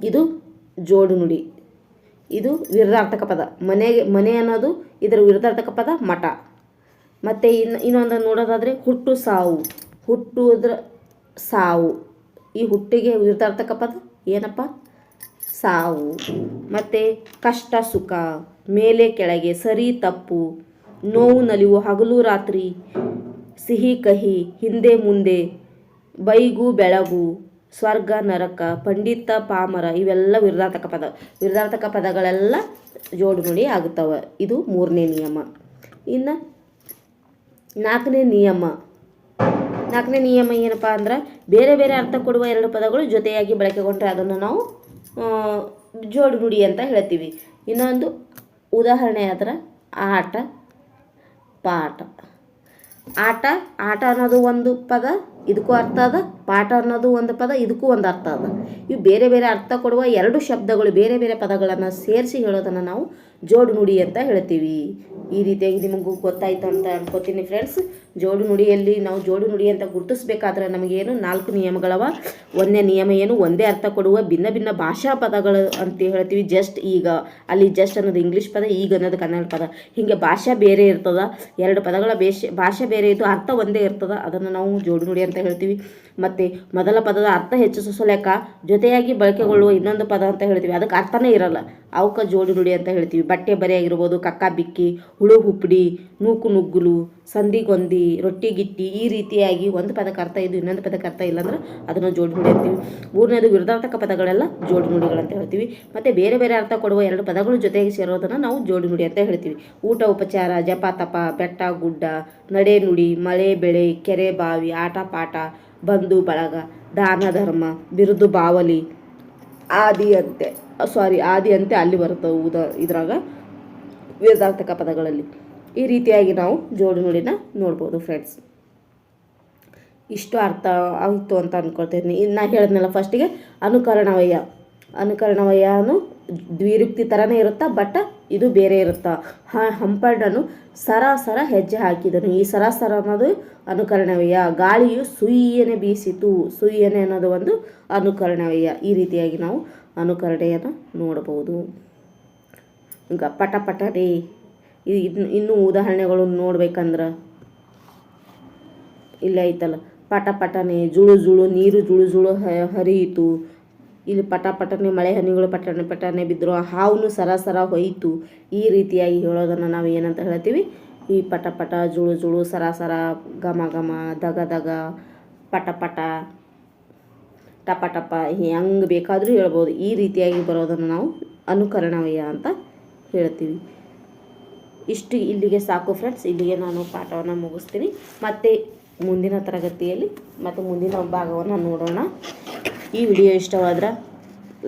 ಇದು ಜೋಡು ನುಡಿ, ಇದು ವಿರುದ್ಧಾರ್ಥಕ ಪದ. ಮನೆ ಅನ್ನೋದು ಇದರ ವಿರುದ್ಧಾರ್ಥಕ ಪದ ಮಠ. ಮತ್ತು ಇನ್ನೊಂದು ನೋಡೋದಾದರೆ ಹುಟ್ಟು ಸಾವು. ಹುಟ್ಟುದ್ರ ಸಾವು, ಈ ಹುಟ್ಟಿಗೆ ವಿರುದ್ಧಾರ್ಥಕ ಪದ ಏನಪ್ಪ? ಸಾವು. ಮತ್ತು ಕಷ್ಟ ಸುಖ, ಮೇಲೆ ಕೆಳಗೆ, ಸರಿ ತಪ್ಪು, ನೋವು ನಲಿವು, ಹಗಲು ರಾತ್ರಿ, ಸಿಹಿ ಕಹಿ, ಹಿಂದೆ ಮುಂದೆ, ಬೈಗು ಬೆಳಗು, ಸ್ವರ್ಗ ನರಕ, ಪಂಡಿತ ಪಾಮರ, ಇವೆಲ್ಲ ವಿರುದ್ಧಾರ್ಥಕ ಪದ. ವಿರುದ್ಧಾರ್ಥಕ ಪದಗಳೆಲ್ಲ ಜೋಡು ನುಡಿ ಆಗುತ್ತವೆ. ಇದು ಮೂರನೇ ನಿಯಮ. ಇನ್ನು ನಾಲ್ಕನೇ ನಿಯಮ ಏನಪ್ಪ ಅಂದ್ರೆ ಬೇರೆ ಬೇರೆ ಅರ್ಥ ಕೊಡುವ ಎರಡು ಪದಗಳು ಜೊತೆಯಾಗಿ ಬಳಕೆಗೊಂಡ್ರೆ ಅದನ್ನು ನಾವು ಜೋಡು ನುಡಿ ಅಂತ ಹೇಳ್ತೀವಿ. ಇನ್ನೊಂದು ಉದಾಹರಣೆ ಆದ್ರೆ ಆಟ ಪಾಠ. ಆಟ ಅನ್ನೋದು ಒಂದು ಪದ, ಇದಕ್ಕೂ ಅರ್ಥ ಅದ. ಪಾಠ ಅನ್ನೋದು ಒಂದು ಪದ, ಇದಕ್ಕೂ ಒಂದು ಅರ್ಥ ಅದ. ಇವು ಬೇರೆ ಬೇರೆ ಅರ್ಥ ಕೊಡುವ ಎರಡು ಶಬ್ದಗಳು, ಬೇರೆ ಬೇರೆ ಪದಗಳನ್ನು ಸೇರಿಸಿ ಹೇಳೋದನ್ನು ನಾವು ಜೋಡು ನುಡಿ ಅಂತ ಹೇಳ್ತೀವಿ. ಈ ರೀತಿಯಾಗಿ ನಿಮಗೂ ಗೊತ್ತಾಯಿತು ಅಂತ ಅನ್ಕೋತೀನಿ ಫ್ರೆಂಡ್ಸ್. ಜೋಡು ನುಡಿಯಲ್ಲಿ ನಾವು ಜೋಡು ನುಡಿ ಅಂತ ಗುರುತಿಸ್ಬೇಕಾದ್ರೆ ನಮಗೇನು 4 ನಿಯಮಗಳವ. ಒಂದನೇ ನಿಯಮ ಏನು? ಒಂದೇ ಅರ್ಥ ಕೊಡುವ ಭಿನ್ನ ಭಿನ್ನ ಭಾಷಾ ಪದಗಳು ಅಂತ ಹೇಳ್ತೀವಿ. ಜಸ್ಟ್ ಈಗ ಅಲ್ಲಿ ಜಸ್ಟ್ ಅನ್ನೋದು ಇಂಗ್ಲೀಷ್ ಪದ, ಈಗ ಅನ್ನೋದು ಕನ್ನಡ ಪದ. ಹೀಗೆ ಭಾಷೆ ಬೇರೆ ಇರ್ತದ, ಎರಡು ಪದಗಳ ಭಾಷೆ ಬೇರೆ ಇದ್ದು ಅರ್ಥ ಒಂದೇ ಇರ್ತದ, ಅದನ್ನು ನಾವು ಜೋಡು ನುಡಿ ಅಂತ ಹೇಳ್ತೀವಿ. ಮತ್ತು ಮೊದಲ ಪದದ ಅರ್ಥ ಹೆಚ್ಚಿಸಲೆಕ್ಕ ಜೊತೆಯಾಗಿ ಬಳಕೆಗೊಳ್ಳುವ ಇನ್ನೊಂದು ಪದ ಅಂತ ಹೇಳ್ತೀವಿ, ಅದಕ್ಕೆ ಅರ್ಥನೇ ಇರಲ್ಲ, ಅವಕ್ಕೆ ಜೋಡು ನುಡಿ ಅಂತ ಹೇಳ್ತೀವಿ. ಬಟ್ಟೆ ಬರೆ ಆಗಿರ್ಬೋದು, ಕಕ್ಕ ಬಿಕ್ಕಿ, ಹುಳು ಹುಪ್ಪಡಿ, ನೂಕು ನುಗ್ಗುಲು, ಸಂಧಿ ಗೊಂದಿ, ರೊಟ್ಟಿ ಗಿಟ್ಟಿ, ಈ ರೀತಿಯಾಗಿ ಒಂದು ಪದಕ್ಕೆ ಅರ್ಥ ಇದ್ದು ಇನ್ನೊಂದು ಪದಕ್ಕೆ ಅರ್ಥ ಇಲ್ಲ ಅಂದ್ರೆ ಅದನ್ನು ಜೋಡು ನುಡಿ ಅಂತೀವಿ. ಮೂರನೇದು ವಿರುದ್ಧಾರ್ಥಕ ಪದಗಳೆಲ್ಲ ಜೋಡು ನುಡಿಗಳಂತ ಹೇಳ್ತೀವಿ. ಮತ್ತು ಬೇರೆ ಬೇರೆ ಅರ್ಥ ಕೊಡುವ ಎರಡು ಪದಗಳು ಜೊತೆಗೆ ಸೇರೋದನ್ನು ನಾವು ಜೋಡು ನುಡಿ ಅಂತ ಹೇಳ್ತೀವಿ. ಊಟ ಉಪಚಾರ, ಜಪ ತಪ, ಬೆಟ್ಟ ಗುಡ್ಡ, ನಡೆ ನುಡಿ, ಮಳೆ ಬೆಳೆ, ಕೆರೆ ಬಾವಿ, ಆಟ ಪಾಠ, ಬಂಧು ಬಳಗ, ದಾನ ಧರ್ಮ, ಬಿರುದು ಬಾವಲಿ, ಆದಿ ಅಂತೆ ಅಲ್ಲಿ ಬರ್ತವೆ ಇದ್ರಾಗ ವಿರುದ್ಧಾರ್ಥಕ ಪದಗಳಲ್ಲಿ. ಈ ರೀತಿಯಾಗಿ ನಾವು ಜೋಡು ನುಡಿನ ನೋಡ್ಬೋದು ಫ್ರೆಂಡ್ಸ್. ಇಷ್ಟು ಅರ್ಥ ಆಯಿತು ಅಂತ ಅಂದ್ಕೊಳ್ತೀನಿ. ಇನ್ನು ಹೇಳಿದ್ನಲ್ಲ ಫಸ್ಟಿಗೆ ಅನುಕರಣವಯ್ಯನು ದ್ವಿರುಕ್ತಿ ಥರನೇ ಇರುತ್ತಾ, ಬಟ್ ಇದು ಬೇರೆ ಇರುತ್ತಾ. ಹಂಪಣ್ಣನು ಸರ ಹೆಜ್ಜೆ ಹಾಕಿದನು. ಈ ಸರ ಅನ್ನೋದು ಅನುಕರಣವಯ್ಯ. ಗಾಳಿಯು ಸುಯ್ಯನೆ ಬೀಸಿತು, ಸುಯ್ಯನೆ ಅನ್ನೋದು ಒಂದು ಅನುಕರಣವಯ್ಯ. ಈ ರೀತಿಯಾಗಿ ನಾವು ಅನುಕರಣೆಯನ್ನು ನೋಡಬಹುದು. ಈಗ ಪಟಪಟನೆ, ಇನ್ನೂ ಉದಾಹರಣೆಗಳು ನೋಡ್ಬೇಕಂದ್ರೆ ಇಲ್ಲ ಐತಲ್ಲ, ಪಟಪಟನೆ, ಜುಳು ನೀರು ಜುಳು ಹರಿಯಿತು. ಇಲ್ಲಿ ಪಟಪಟನೆ ಮಳೆ ಹನಿಗಳು ಪಟನೆ ಬಿದ್ದರು, ಹಾವು ಸರ ಹೋಯಿತು. ಈ ರೀತಿಯಾಗಿ ಹೇಳೋದನ್ನು ನಾವು ಏನಂತ ಹೇಳ್ತೀವಿ? ಈ ಪಟ ಜುಳು ಸರ ಘಮ ದಗ ಪಟ ಟಪ ಹೆಂಗೆ ಬೇಕಾದರೂ ಹೇಳ್ಬೋದು. ಈ ರೀತಿಯಾಗಿ ಬರೋದನ್ನು ನಾವು ಅನುಕರಣವಯ್ಯ ಅಂತ ಹೇಳ್ತೀವಿ. ಇಷ್ಟು ಇಲ್ಲಿಗೆ ಸಾಕು ಫ್ರೆಂಡ್ಸ್. ಇಲ್ಲಿಗೆ ನಾನು ಪಾಠವನ್ನು ಮುಗಿಸ್ತೀನಿ. ಮತ್ತು ಮುಂದಿನ ತರಗತಿಯಲ್ಲಿ ಮತ್ತು ಮುಂದಿನ ಭಾಗವನ್ನು ನೋಡೋಣ. ಈ ವಿಡಿಯೋ ಇಷ್ಟವಾದ್ರೆ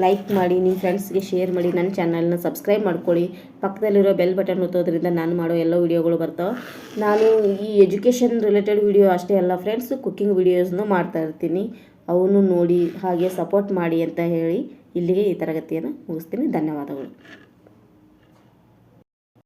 ಲೈಕ್ ಮಾಡಿ, ನಿಮ್ಮ ಫ್ರೆಂಡ್ಸ್ಗೆ ಶೇರ್ ಮಾಡಿ, ನನ್ನ ಚಾನಲ್ನ ಸಬ್ಸ್ಕ್ರೈಬ್ ಮಾಡ್ಕೊಳ್ಳಿ. ಪಕ್ಕದಲ್ಲಿರೋ ಬೆಲ್ ಬಟನ್ ಒತ್ತೋದ್ರಿಂದ ನಾನು ಮಾಡೋ ಎಲ್ಲ ವೀಡಿಯೋಗಳು ಬರ್ತಾವೆ. ನಾನು ಈ ಎಜುಕೇಷನ್ ರಿಲೇಟೆಡ್ ವಿಡಿಯೋ ಅಷ್ಟೇ ಅಲ್ಲ ಫ್ರೆಂಡ್ಸ್, ಕುಕ್ಕಿಂಗ್ ವಿಡಿಯೋಸ್ನು ಮಾಡ್ತಾ ಇರ್ತೀನಿ. ಅವನ್ನು ನೋಡಿ ಹಾಗೆ ಸಪೋರ್ಟ್ ಮಾಡಿ ಅಂತ ಹೇಳಿ ಇಲ್ಲಿಗೆ ಈ ತರಗತಿಯನ್ನು ಮುಗಿಸ್ತೀನಿ. ಧನ್ಯವಾದಗಳು.